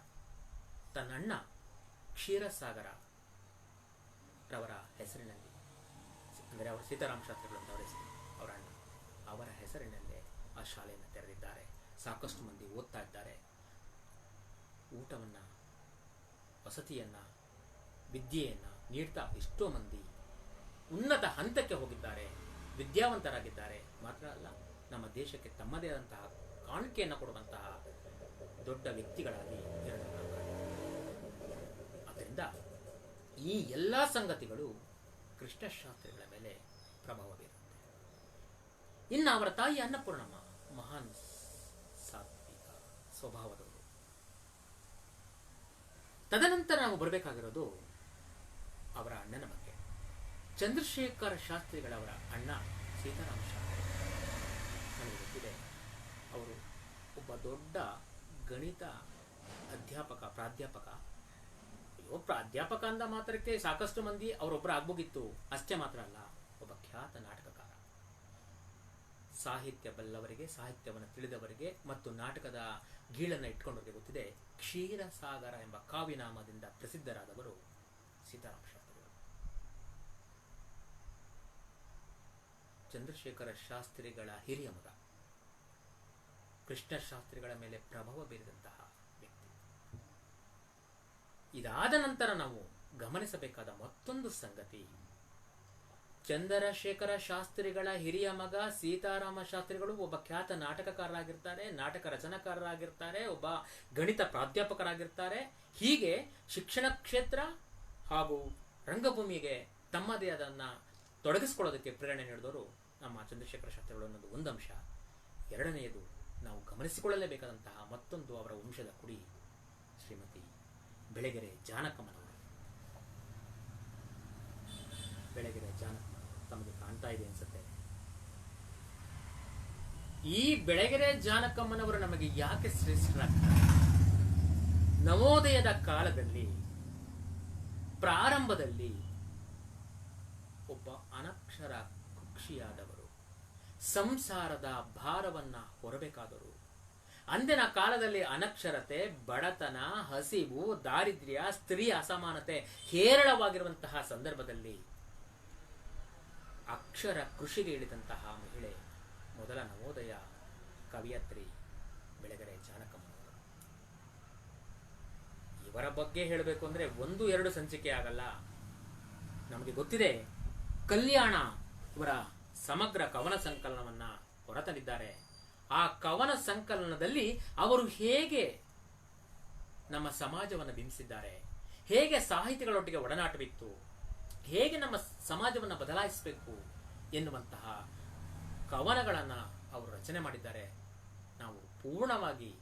ತನ್ನ ಅಣ್ಣ ಕ್ಷೀರಸಾಗರ ರವರ ಹೆಸರಿನಲ್ಲಿ, ಅಂದರೆ ಅವರು ಸೀತಾರಾಮ ಶಾಸ್ತ್ರಿಗಳು ಅಂತ ಅವರ ಹೆಸರು, ಅವರ ಅಣ್ಣ, ಅವರ ಹೆಸರಿನಲ್ಲೇ ಆ ಶಾಲೆಯನ್ನು ತೆರೆದಿದ್ದಾರೆ. ಸಾಕಷ್ಟು ಮಂದಿ ಓದ್ತಾ ಇದ್ದಾರೆ. ಊಟವನ್ನು, ವಸತಿಯನ್ನು, ವಿದ್ಯೆಯನ್ನು ನೀಡ್ತಾ ಎಷ್ಟೋ ಮಂದಿ ಉನ್ನತ ಹಂತಕ್ಕೆ ಹೋಗಿದ್ದಾರೆ, ವಿದ್ಯಾವಂತರಾಗಿದ್ದಾರೆ. ಮಾತ್ರ ಅಲ್ಲ, ನಮ್ಮ ದೇಶಕ್ಕೆ ತಮ್ಮದೇ ಆದಂತಹ ಕಾಣಿಕೆಯನ್ನು ಕೊಡುವಂತಹ ದೊಡ್ಡ ವ್ಯಕ್ತಿಗಳಾಗಿ ಇರಲಿದ್ದಾರೆ. ಆದ್ದರಿಂದ ಈ ಎಲ್ಲ ಸಂಗತಿಗಳು ಕೃಷ್ಣಶಾಸ್ತ್ರಿಗಳ ಮೇಲೆ ಪ್ರಭಾವ ಬೀರುತ್ತೆ. ಇನ್ನು ಅವರ ತಾಯಿ ಅನ್ನಪೂರ್ಣಮ್ಮ ಮಹಾನ್ ಸಾತ್ವಿಕ ಸ್ವಭಾವದವರು. ತದನಂತರ ನಾವು ಬರಬೇಕಾಗಿರೋದು ಅವರ ಅಣ್ಣನ ಬಗ್ಗೆ. ಚಂದ್ರಶೇಖರ ಶಾಸ್ತ್ರಿಗಳವರ ಅಣ್ಣ ಸೀತಾರಾಮ ಶಾಸ್ತ್ರಿ, ನನಗೆ ಗೊತ್ತಿದೆ, ಅವರು ಒಬ್ಬ ದೊಡ್ಡ ಗಣಿತ ಪ್ರಾಧ್ಯಾಪಕ. ಪ್ರಾಧ್ಯಾಪಕ ಅಂದ ಮಾತ್ರಕ್ಕೆ ಸಾಕಷ್ಟು ಮಂದಿ ಅವರೊಬ್ಬರು ಆಗ್ಬೋಗಿತ್ತು. ಅಷ್ಟೇ ಮಾತ್ರ ಅಲ್ಲ, ಒಬ್ಬ ಖ್ಯಾತ ನಾಟಕಕಾರ. ಸಾಹಿತ್ಯ ಬಲ್ಲವರಿಗೆ, ಸಾಹಿತ್ಯವನ್ನು ತಿಳಿದವರಿಗೆ ಮತ್ತು ನಾಟಕದ ಗೀಳನ್ನು ಇಟ್ಕೊಂಡವರಿಗೆ ಗೊತ್ತಿದೆ, ಕ್ಷೀರಸಾಗರ ಎಂಬ ಕಾವ್ಯನಾಮದಿಂದ ಪ್ರಸಿದ್ಧರಾದವರು ಸೀತಾರಾಮ ಶಾಸ್ತ್ರಿಗಳು. ಚಂದ್ರಶೇಖರ ಶಾಸ್ತ್ರಿಗಳ ಹಿರಿಯ ಮಗ, ಕೃಷ್ಣಶಾಸ್ತ್ರಿಗಳ ಮೇಲೆ ಪ್ರಭಾವ ಬೀರಿದಂತಹ ವ್ಯಕ್ತಿ. ಇದಾದ ನಂತರ ನಾವು ಗಮನಿಸಬೇಕಾದ ಮತ್ತೊಂದು ಸಂಗತಿ, ಚಂದ್ರಶೇಖರ ಶಾಸ್ತ್ರಿಗಳ ಹಿರಿಯ ಮಗ ಸೀತಾರಾಮ ಶಾಸ್ತ್ರಿಗಳು ಒಬ್ಬ ಖ್ಯಾತ ನಾಟಕಕಾರರಾಗಿರ್ತಾರೆ, ನಾಟಕ ರಚನಾಕಾರರಾಗಿರ್ತಾರೆ, ಒಬ್ಬ ಗಣಿತ ಪ್ರಾಧ್ಯಾಪಕರಾಗಿರ್ತಾರೆ. ಹೀಗೆ ಶಿಕ್ಷಣ ಕ್ಷೇತ್ರ ಹಾಗೂ ರಂಗಭೂಮಿಗೆ ತಮ್ಮದೇ ಅದನ್ನ ತೊಡಗಿಸ್ಕೊಳ್ಳೋದಕ್ಕೆ ಪ್ರೇರಣೆ ನೀಡಿದವರು ನಮ್ಮ ಚಂದ್ರಶೇಖರ ಶಾಸ್ತ್ರಿಗಳು ಅನ್ನೋದು ಒಂದು ಅಂಶ. ಎರಡನೆಯದು, ನಾವು ಗಮನಿಸಿಕೊಳ್ಳಲೇಬೇಕಾದಂತಹ ಮತ್ತೊಂದು ಅವರ ವಂಶದ ಕುಡಿ ಶ್ರೀಮತಿ ಬೆಳಗೆರೆ ಜಾನಕಮ್ಮನವರು. ಬೆಳಗೆರೆ ಜಾನಕಮ್ಮನವರು ತಮಗೆ ಕಾಣ್ತಾ ಇದೆ ಅನ್ಸುತ್ತೆ. ಈ ಬೆಳಗೆರೆ ಜಾನಕಮ್ಮನವರು ನಮಗೆ ಯಾಕೆ ಶ್ರೇಷ್ಠರಾಗ್ತಾರೆ? ನವೋದಯದ ಕಾಲದಲ್ಲಿ ಪ್ರಾರಂಭದಲ್ಲಿ ಒಬ್ಬ ಅನಕ್ಷರ ಕುಕ್ಷಿಯಾದವರು, ಸಂಸಾರದ ಭಾರವನ್ನ ಹೊರಬೇಕಾದರು. ಅಂದಿನ ಕಾಲದಲ್ಲಿ ಅನಕ್ಷರತೆ, ಬಡತನ, ಹಸಿವು, ದಾರಿದ್ರ್ಯ, ಸ್ತ್ರೀ ಅಸಮಾನತೆ ಹೇರಳವಾಗಿರುವಂತಹ ಸಂದರ್ಭದಲ್ಲಿ ಅಕ್ಷರ ಕೃಷಿಗೆ ಇಳಿದಂತಹ ಮಹಿಳೆ ಮೊದಲ ನವೋದಯ ಕವಿಯತ್ರಿ ಬೆಳಗೆರೆ ಜಾನಕಮ್ಮನವರು. ಇವರ ಬಗ್ಗೆ ಹೇಳಬೇಕು ಅಂದ್ರೆ 1-2 ಸಂಚಿಕೆ ಆಗಲ್ಲ. ನಮಗೆ ಗೊತ್ತಿದೆ, ಕಲ್ಯಾಣ ಇವರ ಸಮಗ್ರ ಕವನ ಸಂಕಲನವನ್ನ ಹೊರತಂದಿದ್ದಾರೆ. ಆ ಕವನ ಸಂಕಲನದಲ್ಲಿ ಅವರು ಹೇಗೆ ನಮ್ಮ ಸಮಾಜವನ್ನು ಬಿಂಬಿಸಿದ್ದಾರೆ, ಹೇಗೆ ಸಾಹಿತಿಗಳೊಟ್ಟಿಗೆ ಒಡನಾಟವಿತ್ತು, ಹೇಗೆ ನಮ್ಮ ಸಮಾಜವನ್ನು ಬದಲಾಯಿಸಬೇಕು ಎನ್ನುವಂತಹ ಕವನಗಳನ್ನು ಅವರು ರಚನೆ ಮಾಡಿದ್ದಾರೆ. ನಾವು ಪೂರ್ಣವಾಗಿ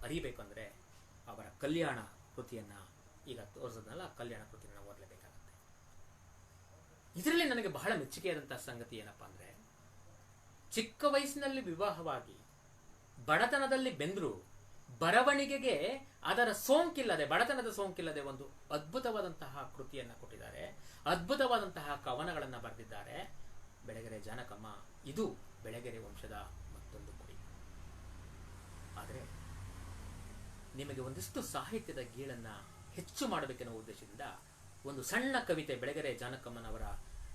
ಅರಿಯಬೇಕಂದ್ರೆ ಅವರ ಕಲ್ಯಾಣ ಕೃತಿಯನ್ನ, ಈಗ ತೋರಿಸೋದಲ್ಲ, ಕಲ್ಯಾಣ ಕೃತಿಯನ್ನು ಓದಲೇಬೇಕಾಗುತ್ತೆ. ಇದರಲ್ಲಿ ನನಗೆ ಬಹಳ ಮೆಚ್ಚುಗೆಯಾದಂತಹ ಸಂಗತಿ ಏನಪ್ಪಾ ಅಂದ್ರೆ, ಚಿಕ್ಕ ವಯಸ್ಸಿನಲ್ಲಿ ವಿವಾಹವಾಗಿ ಬಡತನದಲ್ಲಿ ಬೆಂದ್ರು ಬರವಣಿಗೆಗೆ ಅದರ ಸೋಂಕಿಲ್ಲದೆ, ಬಡತನದ ಸೋಂಕಿಲ್ಲದೆ ಒಂದು ಅದ್ಭುತವಾದಂತಹ ಕೃತಿಯನ್ನ ಕೊಟ್ಟಿದ್ದಾರೆ. ಅದ್ಭುತವಾದಂತಹ ಕವನಗಳನ್ನು ಬರೆದಿದ್ದಾರೆ ಬೆಳಗೆರೆ ಜಾನಕಮ್ಮ. ಇದು ಬೆಳಗೆರೆ ವಂಶದ ಮತ್ತೊಂದು ಕುಡಿ. ಆದರೆ ನಿಮಗೆ ಒಂದಿಷ್ಟು ಸಾಹಿತ್ಯದ ಗೀಳನ್ನ ಹೆಚ್ಚು ಮಾಡಬೇಕೆನ್ನುವ ಉದ್ದೇಶದಿಂದ ಒಂದು ಸಣ್ಣ ಕವಿತೆ, ಬೆಳಗೆರೆ ಜಾನಕಮ್ಮನವರ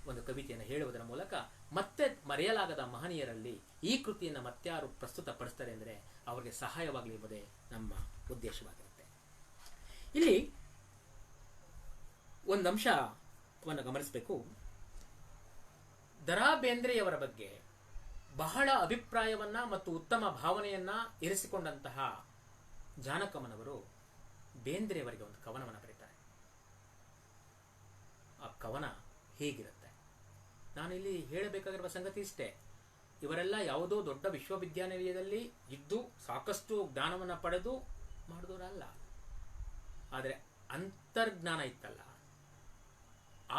ಒಂದು ಕವಿತೆಯನ್ನು ಹೇಳುವುದರ ಮೂಲಕ ಮತ್ತೆ ಮರೆಯಲಾಗದ ಮಹನೀಯರಲ್ಲಿ ಈ ಕೃತಿಯನ್ನು ಮತ್ತಾರು ಪ್ರಸ್ತುತಪಡಿಸ್ತಾರೆ ಅಂದರೆ ಅವರಿಗೆ ಸಹಾಯವಾಗಲಿ ಎಂಬುದೇ ನಮ್ಮ ಉದ್ದೇಶವಾಗಿರುತ್ತೆ. ಇಲ್ಲಿ ಒಂದು ಅಂಶವನ್ನು ಗಮನಿಸಬೇಕು. ದ.ರಾ ಬೇಂದ್ರೆಯವರ ಬಗ್ಗೆ ಬಹಳ ಅಭಿಪ್ರಾಯವನ್ನ ಮತ್ತು ಉತ್ತಮ ಭಾವನೆಯನ್ನ ಇರಿಸಿಕೊಂಡಂತಹ ಜಾನಕಮ್ಮನವರು ಬೇಂದ್ರೆಯವರಿಗೆ ಒಂದು ಕವನವನ್ನು ಬರೀತಾರೆ. ಆ ಕವನ ಹೇಗಿರುತ್ತೆ? ನಾನಿಲ್ಲಿ ಹೇಳಬೇಕಾಗಿರುವ ಸಂಗತಿ ಇಷ್ಟೇ, ಇವರೆಲ್ಲ ಯಾವುದೋ ದೊಡ್ಡ ವಿಶ್ವವಿದ್ಯಾನಿಲಯದಲ್ಲಿ ಇದ್ದು ಸಾಕಷ್ಟು ಜ್ಞಾನವನ್ನು ಪಡೆದು ಮಾಡಿದವರಲ್ಲ. ಆದರೆ ಅಂತರ್ಜ್ಞಾನ ಇತ್ತಲ್ಲ,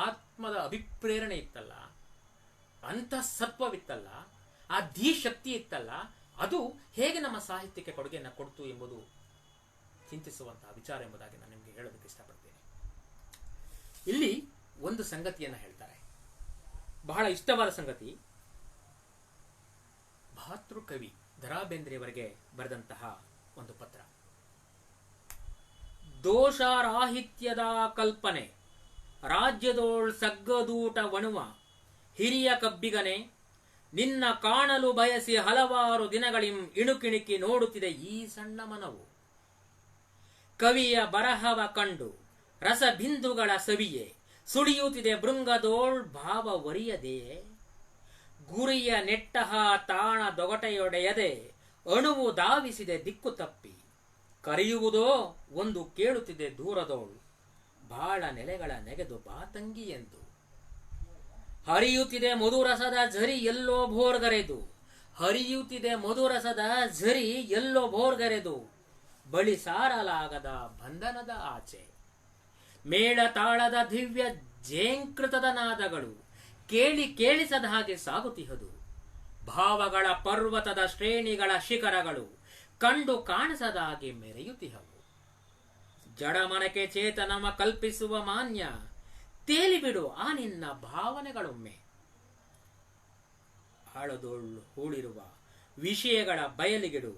ಆತ್ಮದ ಅಭಿಪ್ರೇರಣೆ ಇತ್ತಲ್ಲ, ಅಂತಃಸತ್ವವಿತ್ತಲ್ಲ, ಆ ಧೀಶಕ್ತಿ ಇತ್ತಲ್ಲ, ಅದು ಹೇಗೆ ನಮ್ಮ ಸಾಹಿತ್ಯಕ್ಕೆ ಕೊಡುಗೆಯನ್ನು ಕೊಡ್ತು ಎಂಬುದು ಚಿಂತಿಸುವಂತಹ ವಿಚಾರ ಎಂಬುದಾಗಿ ನಾನು ನಿಮಗೆ ಹೇಳೋದಕ್ಕೆ ಇಷ್ಟಪಡ್ತೇನೆ. ಇಲ್ಲಿ ಒಂದು ಸಂಗತಿಯನ್ನು ಹೇಳ್ತಾರೆ, ಬಹಳ ಇಷ್ಟವಾದ ಸಂಗತಿ. ಭಾತೃಕವಿ ದ.ರಾ ಬೇಂದ್ರೆಯವರಿಗೆ ಬರೆದಂತಹ ಒಂದು ಪತ್ರ. ದೋಷರಾಹಿತ್ಯದ ಕಲ್ಪನೆ ರಾಜ್ಯದೋಳ್ ಸಗ್ಗದೂಟ ವಣುವ ಹಿರಿಯ ಕಬ್ಬಿಗನೆ, ನಿನ್ನ ಕಾಣಲು ಬಯಸಿ ಹಲವಾರು ದಿನಗಳಿಂ ಇಣುಕಿಣಿಕಿ ನೋಡುತ್ತಿದೆ ಈ ಸಣ್ಣ ಮನವು. ಕವಿಯ ಬರಹವ ಕಂಡು ರಸಬಿಂದುಗಳ ಸವಿಯೇ ಸುಳಿಯುತ್ತಿದೆ ಭೃಂಗದೋಳ್ ಭಾವ ಒರಿಯದೆಯೇ. ಗುರಿಯ ನೆಟ್ಟಹ ತಾಣ ದೊಗಟೆಯೊಡೆಯದೆ ಅಣುವು ಧಾವಿಸಿದೆ ದಿಕ್ಕು ತಪ್ಪಿ. ಕರೆಯುವುದೋ ಒಂದು ಕೇಳುತ್ತಿದೆ ದೂರದೋಳು, ಬಾಳ ನೆಲೆಗಳ ನೆಗೆದು ಬಾತಂಗಿ ಎಂದು. ಹರಿಯುತ್ತಿದೆ ಮಧುರಸದ ಝರಿ ಎಲ್ಲೋ ಭೋರ್ಗರೆದು, ಹರಿಯುತ್ತಿದೆ ಮಧುರಸದ ಝರಿ ಎಲ್ಲೋ ಭೋರ್ಗರೆದು, ಬಳಿ ಸಾರಲಾಗದ ಬಂಧನದ ಆಚೆ. ಮೇಳ ತಾಳದ ದಿವ್ಯ ಜೇಂಕೃತದ ನಾದಗಳು ಕೇಳಿ ಕೇಳಿಸದ ಹಾಗೆ ಸಾಗುತ್ತಿಹದು. ಭಾವಗಳ ಪರ್ವತದ ಶ್ರೇಣಿಗಳ ಶಿಖರಗಳು ಕಂಡು ಕಾಣಿಸದ ಹಾಗೆ ಮೆರೆಯುತ್ತಿಹವು. ಜಡಮನಕ್ಕೆ ಚೇತನವ ಕಲ್ಪಿಸುವ ಮಾನ್ಯ, ತೇಲಿಬಿಡು ಆ ನಿನ್ನ ಭಾವನೆಗಳೊಮ್ಮೆ. ಆಳದೊಳ್ಳು ಹೂಳಿರುವ ವಿಷಯಗಳ ಬಯಲಿಗಿಡು,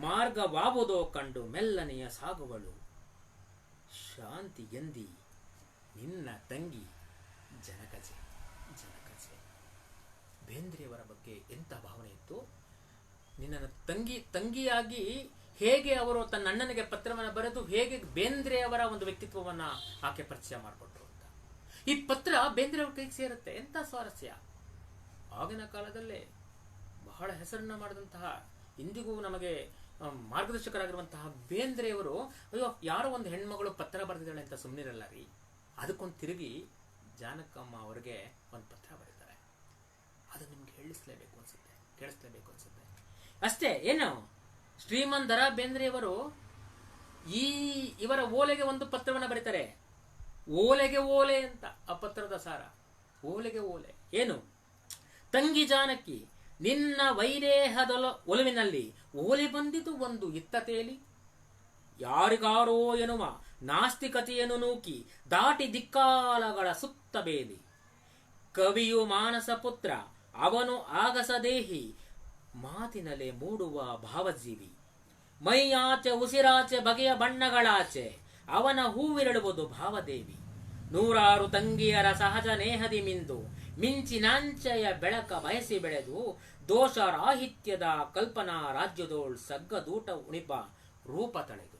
ಮಾರ್ಗವಾವುದೋ ಕಂಡು ಮೆಲ್ಲನೆಯ ಸಾಗುವಳು. ಶಾಂತಿ ಎಂದಿ ನಿನ್ನ ತಂಗಿ ಜನಕಜೆ ಜನಕಜೆ. ಬೇಂದ್ರೆಯವರ ಬಗ್ಗೆ ಎಂಥ ಭಾವನೆ ಇತ್ತು. ನಿನ್ನನ್ನು ತಂಗಿಯಾಗಿ ಹೇಗೆ ಅವರು ತನ್ನ ಅಣ್ಣನಿಗೆ ಪತ್ರವನ್ನು ಬರೆದು ಹೇಗೆ ಬೇಂದ್ರೆಯವರ ಒಂದು ವ್ಯಕ್ತಿತ್ವವನ್ನು ಆಕೆ ಪರಿಚಯ ಮಾಡಿಕೊಟ್ರು ಅಂತ. ಈ ಪತ್ರ ಬೇಂದ್ರೆಯವ್ರ ಕೈಗೆ ಸೇರುತ್ತೆ. ಎಂಥ ಸ್ವಾರಸ್ಯ! ಆಗಿನ ಕಾಲದಲ್ಲೇ ಬಹಳ ಹೆಸರನ್ನ ಮಾಡಿದಂತಹ, ಇಂದಿಗೂ ನಮಗೆ ಮಾರ್ಗದರ್ಶಕರಾಗಿರುವಂತಹ ಬೇಂದ್ರೆಯವರು, ಅಯ್ಯೋ ಯಾರೋ ಒಂದು ಹೆಣ್ಮಗಳು ಪತ್ರ ಬರೆದಿದ್ದಾಳೆ ಅಂತ ಸುಮ್ಮನಿರಲ್ಲ ರೀ, ಅದಕ್ಕೊಂದು ತಿರುಗಿ ಜಾನಕಮ್ಮ ಅವರಿಗೆ ಒಂದು ಪತ್ರ ಬರೀತಾರೆ. ಅದು ನಿಮ್ಗೆ ಕೇಳಿಸ್ಲೇಬೇಕು ಅನ್ಸುತ್ತೆ. ಅಷ್ಟೇ. ಏನು ಶ್ರೀಮಂತ ದ ರಾ ಬೇಂದ್ರೆಯವರು ಇವರ ಓಲೆಗೆ ಒಂದು ಪತ್ರವನ್ನು ಬರೀತಾರೆ. ಓಲೆಗೆ ಓಲೆ ಅಂತ ಆ ಪತ್ರದ ಸಾರ. ಓಲೆಗೆ ಓಲೆ ಏನು? ತಂಗಿ ಜಾನಕಿ, ನಿನ್ನ ವೈದೇಹದೊಲ ಒಲುವಿನಲ್ಲಿ ಓಲೆ ಬಂದಿತು ಒಂದು ಇತ್ತತೇಲಿ. ಯಾರಿಗಾರೋ ಎನ್ನುವ ನಾಸ್ತಿಕತೆಯನ್ನು ನೂಕಿ ದಾಟಿ ದಿಕ್ಕಾಲಗಳ ಸುತ್ತ ಬೇಲಿ. ಕವಿಯು ಮಾನಸ ಪುತ್ರ, ಅವನು ಆಗಸ ದೇಹಿ, ಮಾತಿನಲೆ ಮೂಡುವ ಭಾವಜೀವಿ. ಮೈಯಾಚೆ ಉಸಿರಾಚೆ ಬಗೆಯ ಬಣ್ಣಗಳಾಚೆ, ಅವನ ಹೂವಿರಳುವುದು ಭಾವದೇವಿ. ನೂರಾರು ತಂಗಿಯರ ಸಹಜ ನೇಹದಿ ಮಿಂದು, ಮಿಂಚಿನಾಂಚೆಯ ಬೆಳಕ ಬಯಸಿ ಬೆಳೆದು, ದೋಷ ರಾಹಿತ್ಯದ ಕಲ್ಪನಾ ರಾಜ್ಯದೋಳ್ ಸಗ್ಗದೂಟ ಉಣಿಪ ರೂಪ ತಳೆದು.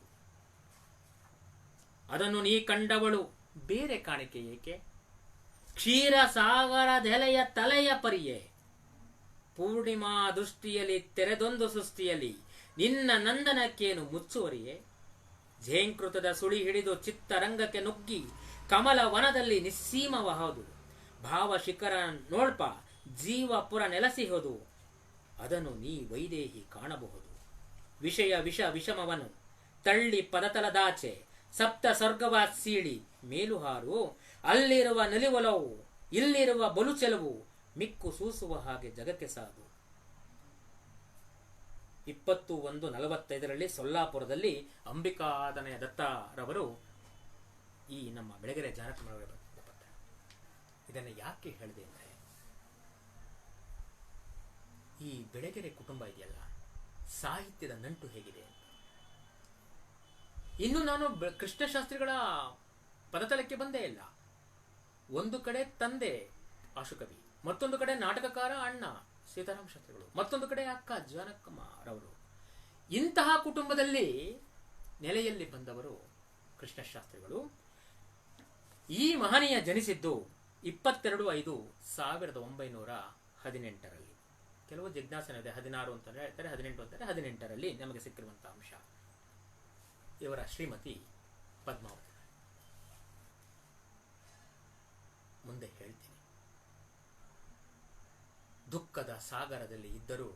ಅದನ್ನು ನೀ ಕಂಡವಳು ಬೇರೆ ಕಾಣಿಕೆ ಏಕೆ? ಕ್ಷೀರ ಸಾಗರದೆಲೆಯ ತಲೆಯ ಪರಿಯೇ. ಪೂರ್ಣಿಮಾ ದೃಷ್ಟಿಯಲ್ಲಿ ತೆರೆದೊಂದು ಸೃಷ್ಟಿಯಲ್ಲಿ, ನಿನ್ನ ನಂದನಕ್ಕೇನು ಮುಚ್ಚುವರಿಯೇ? ಝೇಂಕೃತದ ಸುಳಿ ಹಿಡಿದು ಚಿತ್ತರಂಗಕ್ಕೆ ನುಗ್ಗಿ, ಕಮಲ ವನದಲ್ಲಿ ನಿಸ್ಸೀಮವಹದು. ಭಾವ ಶಿಖರ ನೋಳ್ಪ ಜೀವಪುರ ನೆಲಸಿಹುದು, ಅದನ್ನು ನೀ ವೈದೇಹಿ ಕಾಣಬಹುದು. ವಿಷಯ ವಿಷಮವನು ತಳ್ಳಿ ಪದತಲದಾಚೆ, ಸಪ್ತ ಸ್ವರ್ಗವ ಸೀಳಿ ಮೇಲುಹಾರು. ಅಲ್ಲಿರುವ ನಲಿವೊಲವು ಇಲ್ಲಿರುವ ಬಲು ಚೆಲುವು, ಮಿಕ್ಕು ಸೂಸುವ ಹಾಗೆ ಜಗಕ್ಕೆ ಸಾಧು. 21:45 ಸೊಲ್ಲಾಪುರದಲ್ಲಿ ಅಂಬಿಕಾದನೆಯ ದತ್ತರವರು ಈ ನಮ್ಮ ಬೆಳಗೆರೆ ಜಾನಕಮ್ಮನವರ ಪತ್ರ. ಇದನ್ನು ಯಾಕೆ ಹೇಳಿದೆ ಅಂದರೆ, ಈ ಬೆಳಗೆರೆ ಕುಟುಂಬ ಇದೆಯಲ್ಲ, ಸಾಹಿತ್ಯದ ನಂಟು ಹೇಗಿದೆ ಅಂತ. ಇನ್ನು ನಾನು ಕೃಷ್ಣಶಾಸ್ತ್ರಿಗಳ ಪದತಲಕ್ಕೆ ಬಂದೇ ಇಲ್ಲ. ಒಂದು ಕಡೆ ತಂದೆ ಆಶುಕವಿ, ಮತ್ತೊಂದು ಕಡೆ ನಾಟಕಕಾರ ಅಣ್ಣ ಸೀತಾರಾಮ ಶಾಸ್ತ್ರಿಗಳು, ಮತ್ತೊಂದು ಕಡೆ ಅಕ್ಕ ಜಾನಕಮ್ಮರವರು. ಇಂತಹ ಕುಟುಂಬದಲ್ಲಿ ನೆಲೆಯಲ್ಲಿ ಬಂದವರು ಕೃಷ್ಣಶಾಸ್ತ್ರಿಗಳು. ಈ ಮಹನೀಯ ಜನಿಸಿದ್ದು 22/5/1918. ಕೆಲವು ಜಿಜ್ಞಾಸನೆ ಇದೆ, 16 ಅಂತ ಹೇಳ್ತಾರೆ, 18 ಅಂತಾರೆ. 18ರಲ್ಲಿ ನಮಗೆ ಸಿಕ್ಕಿರುವಂತಹ ಅಂಶ. ಇವರ ಶ್ರೀಮತಿ ಪದ್ಮಾವತಿ. ಮುಂದೆ ಹೇಳ್ತೀನಿ. ದುಃಖದ ಸಾಗರದಲ್ಲಿ ಇದ್ದರೂ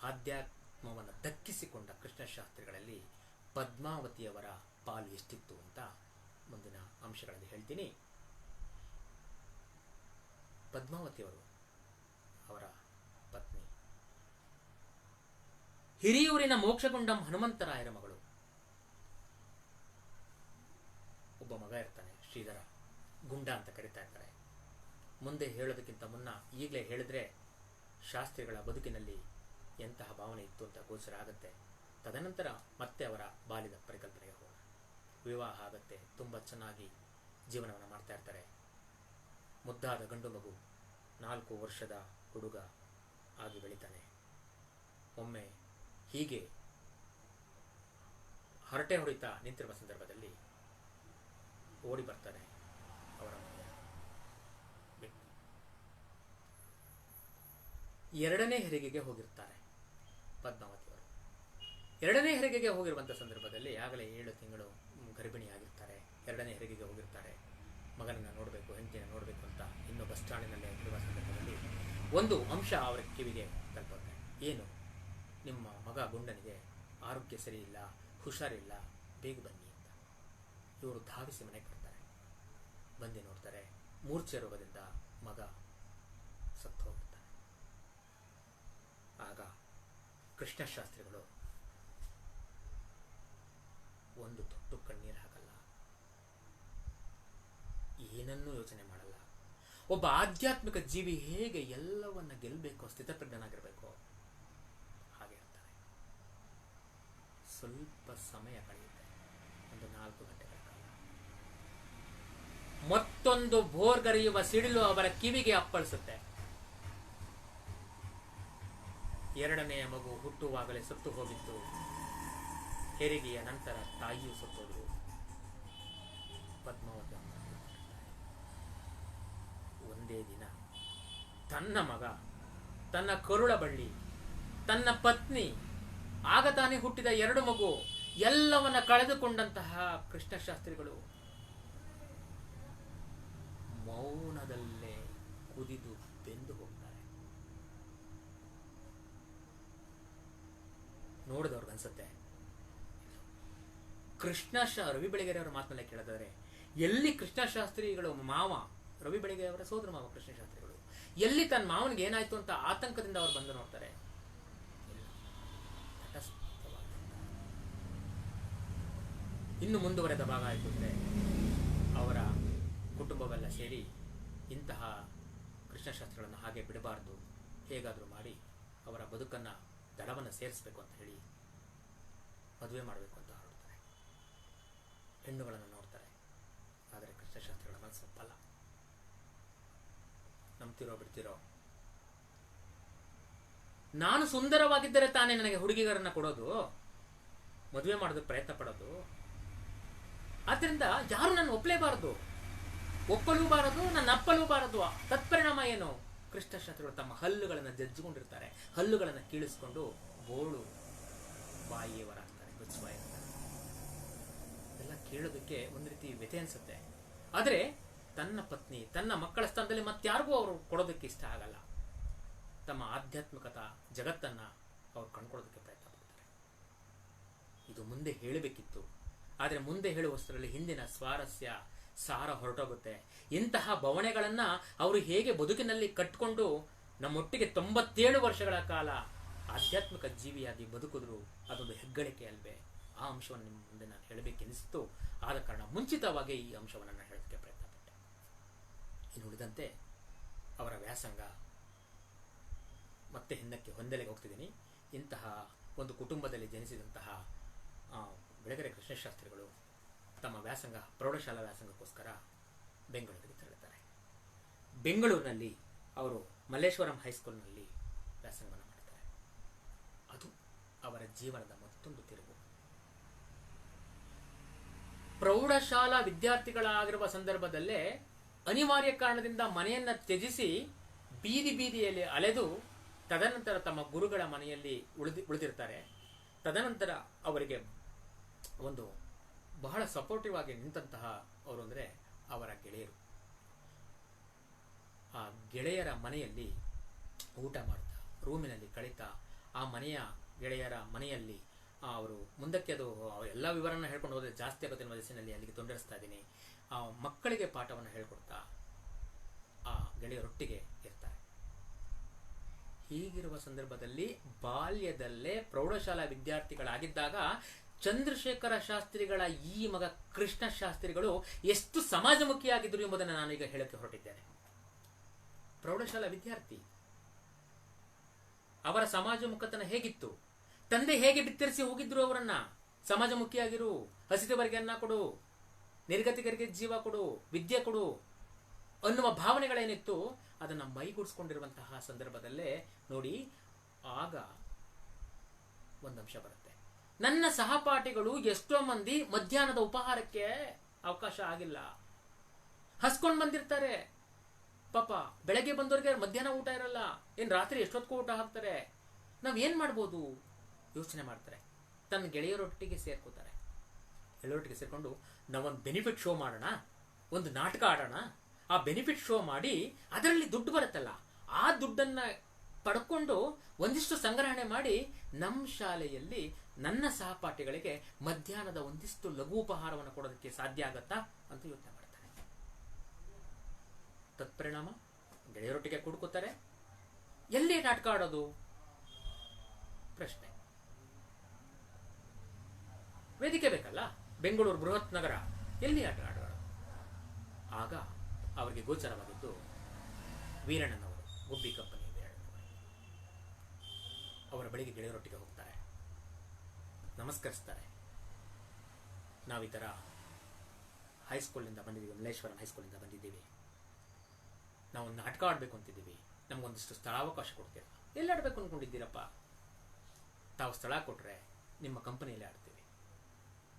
ಆಧ್ಯಾತ್ಮವನ್ನು ದಕ್ಕಿಸಿಕೊಂಡ ಕೃಷ್ಣಶಾಸ್ತ್ರಿಗಳಲ್ಲಿ ಪದ್ಮಾವತಿಯವರ ಪಾಲು ಎಷ್ಟಿತ್ತು ಅಂತ ಮುಂದಿನ ಅಂಶಗಳಲ್ಲಿ ಹೇಳ್ತೀನಿ. ಪದ್ಮಾವತಿಯವರು, ಅವರ ಪತ್ನಿ, ಹಿರಿಯೂರಿನ ಮೋಕ್ಷಗುಂಡಂ ಹನುಮಂತರಾಯರ ಮಗಳು. ಒಬ್ಬ ಮಗ ಇರ್ತಾನೆ, ಶ್ರೀಧರ, ಗುಂಡ ಅಂತ ಕರೀತಾ ಇರ್ತಾರೆ. ಮುಂದೆ ಹೇಳೋದಕ್ಕಿಂತ ಮುನ್ನ ಈಗಲೇ ಹೇಳಿದ್ರೆ ಶಾಸ್ತ್ರಿಗಳ ಬದುಕಿನಲ್ಲಿ ಎಂತಹ ಭಾವನೆ ಇತ್ತು ಅಂತ ಗೋಚರ ಆಗುತ್ತೆ. ತದನಂತರ ಮತ್ತೆ ಅವರ ಬಾಲ್ಯದ ಪರಿಕಲ್ಪನೆಗೆ ಹೋಗೋಣ. ವಿವಾಹ ಆಗುತ್ತೆ, ತುಂಬ ಚೆನ್ನಾಗಿ ಜೀವನವನ್ನು ಮಾಡ್ತಾ ಇರ್ತಾರೆ. ಮುದ್ದಾದ ಗಂಡು ಮಗು, 4 ವರ್ಷದ ಹುಡುಗ ಆಗಿ ಬೆಳಿತಾನೆ. ಒಮ್ಮೆ ಹೀಗೆ ಹರಟೆ ಹೊಡಿತಾ ನಿಂತಿರುವ ಸಂದರ್ಭದಲ್ಲಿ ಓಡಿ ಬರ್ತಾನೆ ಅವರ ಮನೆಯ ವ್ಯಕ್ತಿ. 2ನೇ ಹೆರಿಗೆಗೆ ಹೋಗಿರ್ತಾರೆ ಪದ್ಮಾವತಿಯವರು. 2ನೇ ಹೆರಿಗೆಗೆ ಹೋಗಿರುವಂಥ ಸಂದರ್ಭದಲ್ಲಿ ಆಗಲೇ 7 ತಿಂಗಳು ಗರ್ಭಿಣಿಯಾಗಿರ್ತಾರೆ. 2ನೇ ಹೆರಿಗೆಗೆ ಹೋಗಿರ್ತಾರೆ. ಮಗನನ್ನು ನೋಡಬೇಕು, ಹೆಂಡತಿಯನ್ನು ನೋಡಬೇಕು ಅಂತ ಇನ್ನೂ ಬಸ್ ಸ್ಟ್ಯಾಂಡಿನಲ್ಲೇ ಇರುವ ಸಂದರ್ಭದಲ್ಲಿ ಒಂದು ಅಂಶ ಅವರ ಕಿವಿಗೆ ತಲುಪುತ್ತೆ. ಏನು? ನಿಮ್ಮ ಮಗ ಗುಂಡನಿಗೆ ಆರೋಗ್ಯ ಸರಿ ಇಲ್ಲ, ಹುಷಾರಿಲ್ಲ, ಬೇಗ ಬನ್ನಿ ಅಂತ. ಇವರು ಧಾವಿಸಿ ಮನೆಗೆ ಬರ್ತಾರೆ. ಬಂದು ನೋಡ್ತಾರೆ, ಮೂರ್ಛೆ ರೋಗದಿಂದ ಮಗ ಸತ್ತು ಹೋಗ್ತಾನೆ. ಆಗ ಕೃಷ್ಣಶಾಸ್ತ್ರಿಗಳು ಒಂದು ತೊಟ್ಟು ಕಣ್ಣೀರು ಹಾಕಲ್ಲ, ಏನನ್ನೂ ಯೋಚನೆ ಮಾಡಲ್ಲ. ಒಬ್ಬ ಆಧ್ಯಾತ್ಮಿಕ ಜೀವಿ ಹೇಗೆ ಎಲ್ಲವನ್ನ ಗೆಲ್ಲಬೇಕು, ಸ್ಥಿತಪ್ರಜ್ಞನಾಗಿರಬೇಕು, ಹಾಗೆ ಇರ್ತಾರೆ. ಸ್ವಲ್ಪ ಸಮಯ ಕಳೆಯುತ್ತೆ, ಒಂದು 4 ಗಂಟೆಗಳ ಕಾಲ. ಮತ್ತೊಂದು ಭೋರ್ಗರೆಯುವ ಸಿಡಿಲು ಅವರ ಕಿವಿಗೆ ಅಪ್ಪಳಿಸುತ್ತೆ. 2ನೇ ಮಗು ಹುಟ್ಟುವಾಗಲೇ ಸತ್ತು ಹೋಗಿತ್ತು. ಹೆರಿಗೆಯ ನಂತರ ತಾಯಿಯೂ ಸತ್ತೋದ್ರು. ಪದ್ಮಾವತಿ ಒಂದೇ ದಿನ ತನ್ನ ಮಗ, ತನ್ನ ಕರುಳ ಬಳ್ಳಿ, ತನ್ನ ಪತ್ನಿ, ಆಗ ತಾನೇ ಹುಟ್ಟಿದ 2 ಮಗು ಎಲ್ಲವನ್ನ ಕಳೆದುಕೊಂಡಂತಹ ಕೃಷ್ಣಶಾಸ್ತ್ರಿಗಳು ಮೌನದಲ್ಲೇ ಕುದಿದು ಬೆಂದು ಹೋಗ್ತಾರೆ. ನೋಡಿದವ್ರಿಗೆ ಅನ್ಸುತ್ತೆ. ರವಿ ಬೆಳಗೆರೆ ಅವರ ಮಾತನ್ನೆಲ್ಲ ಕೇಳಿದರೆ, ಎಲ್ಲಿ ಕೃಷ್ಣಶಾಸ್ತ್ರಿಗಳು ಮಾವ, ರವಿ ಬೆಳಗೆರೆ ಅವರ ಸೋದರ ಮಾವ ಕೃಷ್ಣಶಾಸ್ತ್ರಿಗಳು, ಎಲ್ಲಿ ತನ್ನ ಮಾವನಿಗೆ ಏನಾಯ್ತು ಅಂತ ಆತಂಕದಿಂದ ಅವರು ಬಂದು ನೋಡ್ತಾರೆ. ಇನ್ನು ಮುಂದುವರೆದ ಭಾಗ ಆಯಿತು ಅಂದರೆ, ಅವರ ಕುಟುಂಬವೆಲ್ಲ ಸೇರಿ ಇಂತಹ ಕೃಷ್ಣಶಾಸ್ತ್ರಿಗಳನ್ನು ಹಾಗೆ ಬಿಡಬಾರ್ದು, ಹೇಗಾದರೂ ಮಾಡಿ ಅವರ ಬದುಕನ್ನು ದಡವನ್ನು ಸೇರಿಸಬೇಕು ಅಂತ ಹೇಳಿ ಮದುವೆ ಮಾಡಬೇಕು ಅಂತ ಹೊರಡ್ತಾರೆ. ಹೆಣ್ಣುಗಳನ್ನು ನೋಡ್ತಾರೆ. ಆದರೆ ಕೃಷ್ಣಶಾಸ್ತ್ರಿಗಳ ಮನಸ್ಸು ಒಪ್ಪಲ್ಲ. ನಂಬ್ತಿರೋ ಬಿಡ್ತಿರೋ, ನಾನು ಸುಂದರವಾಗಿದ್ದರೆ ತಾನೇ ನನಗೆ ಹುಡುಗಿಗರನ್ನ ಕೊಡೋದು, ಮದುವೆ ಮಾಡೋದಕ್ಕೆ ಪ್ರಯತ್ನ ಪಡೋದು. ಆದ್ದರಿಂದ ಯಾರು ನನ್ನ ಒಪ್ಪಲೇಬಾರದು, ಒಪ್ಪಲೂಬಾರದು, ನನ್ನ ಅಪ್ಪಲೂಬಾರದು. ತತ್ಪರಿಣಾಮ ಏನು? ಕೃಷ್ಣಶಾಸ್ತ್ರಿಗಳು ತಮ್ಮ ಹಲ್ಲುಗಳನ್ನು ಜಜ್ಜಿಕೊಂಡಿರ್ತಾರೆ. ಹಲ್ಲುಗಳನ್ನು ಕೀಳಿಸ್ಕೊಂಡು ಬೋಳು ಬಾಯಿಯವರಾಗ್ತಾರೆ, ಬುಚ್ಚಬಾಯಿರ್ತಾರೆ. ಎಲ್ಲ ಕೇಳೋದಕ್ಕೆ ಒಂದು ರೀತಿ ವ್ಯಥೆ ಅನ್ಸುತ್ತೆ. ಆದರೆ ತನ್ನ ಪತ್ನಿ, ತನ್ನ ಮಕ್ಕಳ ಸ್ಥಾನದಲ್ಲಿ ಮತ್ತಾರಿಗೂ ಅವರು ಕೊಡೋದಕ್ಕೆ ಇಷ್ಟ ಆಗಲ್ಲ. ತಮ್ಮ ಆಧ್ಯಾತ್ಮಿಕತಾ ಜಗತ್ತನ್ನ ಅವ್ರು ಕಂಡುಕೊಳ್ಳೋದಕ್ಕೆ ಪ್ರಯತ್ನ ಪಡ್ತಾರೆ. ಇದು ಮುಂದೆ ಹೇಳಬೇಕಿತ್ತು, ಆದರೆ ಮುಂದೆ ಹೇಳುವಷ್ಟರಲ್ಲಿ ಹಿಂದಿನ ಸ್ವಾರಸ್ಯ ಸಾರ ಹೊರಟೋಗುತ್ತೆ. ಇಂತಹ ಬವಣೆಗಳನ್ನ ಅವರು ಹೇಗೆ ಬದುಕಿನಲ್ಲಿ ಕಟ್ಕೊಂಡು ನಮ್ಮೊಟ್ಟಿಗೆ 97 ವರ್ಷಗಳ ಕಾಲ ಆಧ್ಯಾತ್ಮಿಕ ಜೀವಿಯಾಗಿ ಬದುಕಿದ್ರು, ಅದೊಂದು ಹೆಗ್ಗಳಿಕೆ ಅಲ್ವೇ? ಆ ಅಂಶವನ್ನು ನಿಮ್ಮ ಮುಂದೆ ನಾನು ಹೇಳಬೇಕೆನಿಸಿತು. ಆದ ಕಾರಣ ಮುಂಚಿತವಾಗಿ ಈ ಅಂಶವನ್ನು ನಾನು ಹೇಳೋದಕ್ಕೆ ಪ್ರಯತ್ನ ಪಟ್ಟೆ. ಇನ್ನು ಉಳಿದಂತೆ ಅವರ ವ್ಯಾಸಂಗ ಮತ್ತೆ ಹಿಂದಕ್ಕೆ ಹೊಂದಲೆಗೆ ಹೋಗ್ತಿದ್ದೀನಿ. ಇಂತಹ ಒಂದು ಕುಟುಂಬದಲ್ಲಿ ಜನಿಸಿದಂತಹ ಬೆಳಗೆರೆ ಕೃಷ್ಣಶಾಸ್ತ್ರಿಗಳು ತಮ್ಮ ವ್ಯಾಸಂಗ, ಪ್ರೌಢಶಾಲಾ ವ್ಯಾಸಂಗಕ್ಕೋಸ್ಕರ ಬೆಂಗಳೂರಿಗೆ ತೆರಳುತ್ತಾರೆ. ಬೆಂಗಳೂರಿನಲ್ಲಿ ಅವರು ಮಲ್ಲೇಶ್ವರಂ ಹೈಸ್ಕೂಲ್ನಲ್ಲಿ ವ್ಯಾಸಂಗವನ್ನು ಮಾಡ್ತಾರೆ. ಅದು ಅವರ ಜೀವನದ ಮತ್ತೊಂದು ತಿರುವು. ಪ್ರೌಢಶಾಲಾ ವಿದ್ಯಾರ್ಥಿಗಳಾಗಿರುವ ಸಂದರ್ಭದಲ್ಲೇ ಅನಿವಾರ್ಯ ಕಾರಣದಿಂದ ಮನೆಯನ್ನ ತ್ಯಜಿಸಿ ಬೀದಿ ಬೀದಿಯಲ್ಲಿ ಅಲೆದು ತದನಂತರ ತಮ್ಮ ಗುರುಗಳ ಮನೆಯಲ್ಲಿ ಉಳಿದಿರ್ತಾರೆ. ತದನಂತರ ಅವರಿಗೆ ಒಂದು ಬಹಳ ಸಪೋರ್ಟಿವ್ ಆಗಿ ನಿಂತಹ ಅವರು ಅಂದರೆ ಅವರ ಗೆಳೆಯರು. ಆ ಗೆಳೆಯರ ಮನೆಯಲ್ಲಿ ಊಟ ಮಾಡ್ತಾ, ರೂಮಿನಲ್ಲಿ ಕಳೀತಾ, ಆ ಮನೆಯ ಗೆಳೆಯರ ಮನೆಯಲ್ಲಿ ಅವರು ಮುಂದಕ್ಕೆ ಅದು ಎಲ್ಲ ವಿವರನ ಹೇಳ್ಕೊಂಡು ಹೋದರೆ ಜಾಸ್ತಿ ಆಗುತ್ತೆ ಅನ್ನೋ ವಯಸ್ಸಿನಲ್ಲಿ ಅಲ್ಲಿಗೆ ತೊಂದರೆಸ್ತಾ ಇದ್ದೀನಿ. ಆ ಮಕ್ಕಳಿಗೆ ಪಾಠವನ್ನು ಹೇಳ್ಕೊಡ್ತಾ ಆ ಗೆಳೆಯರೊಟ್ಟಿಗೆ ಇರ್ತಾರೆ. ಹೀಗಿರುವ ಸಂದರ್ಭದಲ್ಲಿ ಬಾಲ್ಯದಲ್ಲೇ ಪ್ರೌಢಶಾಲಾ ವಿದ್ಯಾರ್ಥಿಗಳಾಗಿದ್ದಾಗ ಚಂದ್ರಶೇಖರ ಶಾಸ್ತ್ರಿಗಳ ಈ ಮಗ ಕೃಷ್ಣ ಶಾಸ್ತ್ರಿಗಳು ಎಷ್ಟು ಸಮಾಜಮುಖಿಯಾಗಿದ್ದರು ಎಂಬುದನ್ನು ನಾನೀಗ ಹೇಳಕ್ಕೆ ಹೊರಟಿದ್ದೇನೆ. ಪ್ರೌಢಶಾಲಾ ವಿದ್ಯಾರ್ಥಿ, ಅವರ ಸಮಾಜಮುಖತನ ಹೇಗಿತ್ತು? ತಂದೆ ಹೇಗೆ ಬಿತ್ತರಿಸಿ ಹೋಗಿದ್ರು ಅವರನ್ನ, ಸಮಾಜಮುಖಿಯಾಗಿರು, ಹಸಿದವರಿಗೆ ಅನ್ನ ಕೊಡು, ನಿರ್ಗತಿಕರಿಗೆ ಜೀವ ಕೊಡು, ವಿದ್ಯೆ ಕೊಡು ಅನ್ನುವ ಭಾವನೆಗಳೇನಿತ್ತು ಅದನ್ನ ಮೈಗೂಡಿಸ್ಕೊಂಡಿರುವಂತಹ ಸಂದರ್ಭದಲ್ಲೇ ನೋಡಿ, ಆಗ ಒಂದಂಶ ಬರುತ್ತೆ. ನನ್ನ ಸಹಪಾಠಿಗಳು ಎಷ್ಟೋ ಮಂದಿ ಮಧ್ಯಾಹ್ನದ ಉಪಹಾರಕ್ಕೆ ಅವಕಾಶ ಆಗಿಲ್ಲ, ಹಸ್ಕೊಂಡ್ ಬಂದಿರ್ತಾರೆ. ಪಾಪ ಬೆಳಗ್ಗೆ ಬಂದವ್ರಿಗೆ ಮಧ್ಯಾಹ್ನ ಊಟ ಇರಲ್ಲ, ಏನ್ ರಾತ್ರಿ ಎಷ್ಟೊತ್ತಿಗೂ ಊಟ ಹಾಕ್ತಾರೆ. ನಾವೇನ್ ಮಾಡ್ಬೋದು ಯೋಚನೆ ಮಾಡ್ತಾರೆ. ತನ್ನ ಗೆಳೆಯರೊಟ್ಟಿಗೆ ಸೇರ್ಕೋತಾರೆ. ಗೆಳೆಯರೊಟ್ಟಿಗೆ ಸೇರ್ಕೊಂಡು ನಾವೊಂದು ಬೆನಿಫಿಟ್ ಶೋ ಮಾಡೋಣ, ಒಂದು ನಾಟಕ ಆಡೋಣ, ಆ ಬೆನಿಫಿಟ್ ಶೋ ಮಾಡಿ ಅದರಲ್ಲಿ ದುಡ್ಡು ಬರುತ್ತಲ್ಲ, ಆ ದುಡ್ಡನ್ನ ಪಡ್ಕೊಂಡು ಒಂದಿಷ್ಟು ಸಂಗ್ರಹಣೆ ಮಾಡಿ ನಮ್ಮ ಶಾಲೆಯಲ್ಲಿ ನನ್ನ ಸಹಪಾಠಿಗಳಿಗೆ ಮಧ್ಯಾಹ್ನದ ಒಂದಿಷ್ಟು ಲಘು ಉಪಹಾರವನ್ನು ಕೊಡೋದಕ್ಕೆ ಸಾಧ್ಯ ಆಗತ್ತಾ ಅಂತ ಯೋಚನೆ ಮಾಡ್ತಾರೆ. ತತ್ಪರಿಣಾಮ ಗೆಳೆಯರೊಟ್ಟಿಗೆ ಕೂಡ್ಕೋತಾರೆ. ಎಲ್ಲಿ ನಾಟಕ ಆಡೋದು? ಪ್ರಶ್ನೆ. ವೇದಿಕೆ ಬೇಕಲ್ಲ, ಬೆಂಗಳೂರು ಬೃಹತ್ ನಗರ, ಎಲ್ಲಿ ಆಟ ಆಡೋಣ? ಆಗ ಅವರಿಗೆ ಗೋಚರವಾಗಿದ್ದು ವೀರಣ್ಣನವರು, ಗುಬ್ಬಿ ಕಂಪನಿ ವೀರಣ್ಣನವರು. ಅವರ ಬಳಿಗೆ ಗೆಳೆಯರೊಟ್ಟಿಗೆ ಹೋಗ್ತಾರೆ, ನಮಸ್ಕರಿಸ್ತಾರೆ. ನಾವು ಈ ಥರ ಹೈಸ್ಕೂಲಿಂದ ಬಂದಿದ್ದೀವಿ, ಮಲ್ಲೇಶ್ವರಂ ಹೈಸ್ಕೂಲಿಂದ ಬಂದಿದ್ದೀವಿ, ನಾವೊಂದು ನಾಟಕ ಆಡಬೇಕು ಅಂತಿದ್ದೀವಿ, ನಮಗೊಂದಿಷ್ಟು ಸ್ಥಳಾವಕಾಶ ಕೊಡ್ತೀರಾ? ಎಲ್ಲಿ ಆಡಬೇಕು ಅಂದ್ಕೊಂಡಿದ್ದೀರಪ್ಪ? ತಾವು ಸ್ಥಳ ಕೊಟ್ಟರೆ ನಿಮ್ಮ ಕಂಪನಿಯಲ್ಲಿ ಆಡ್ತೀವಿ.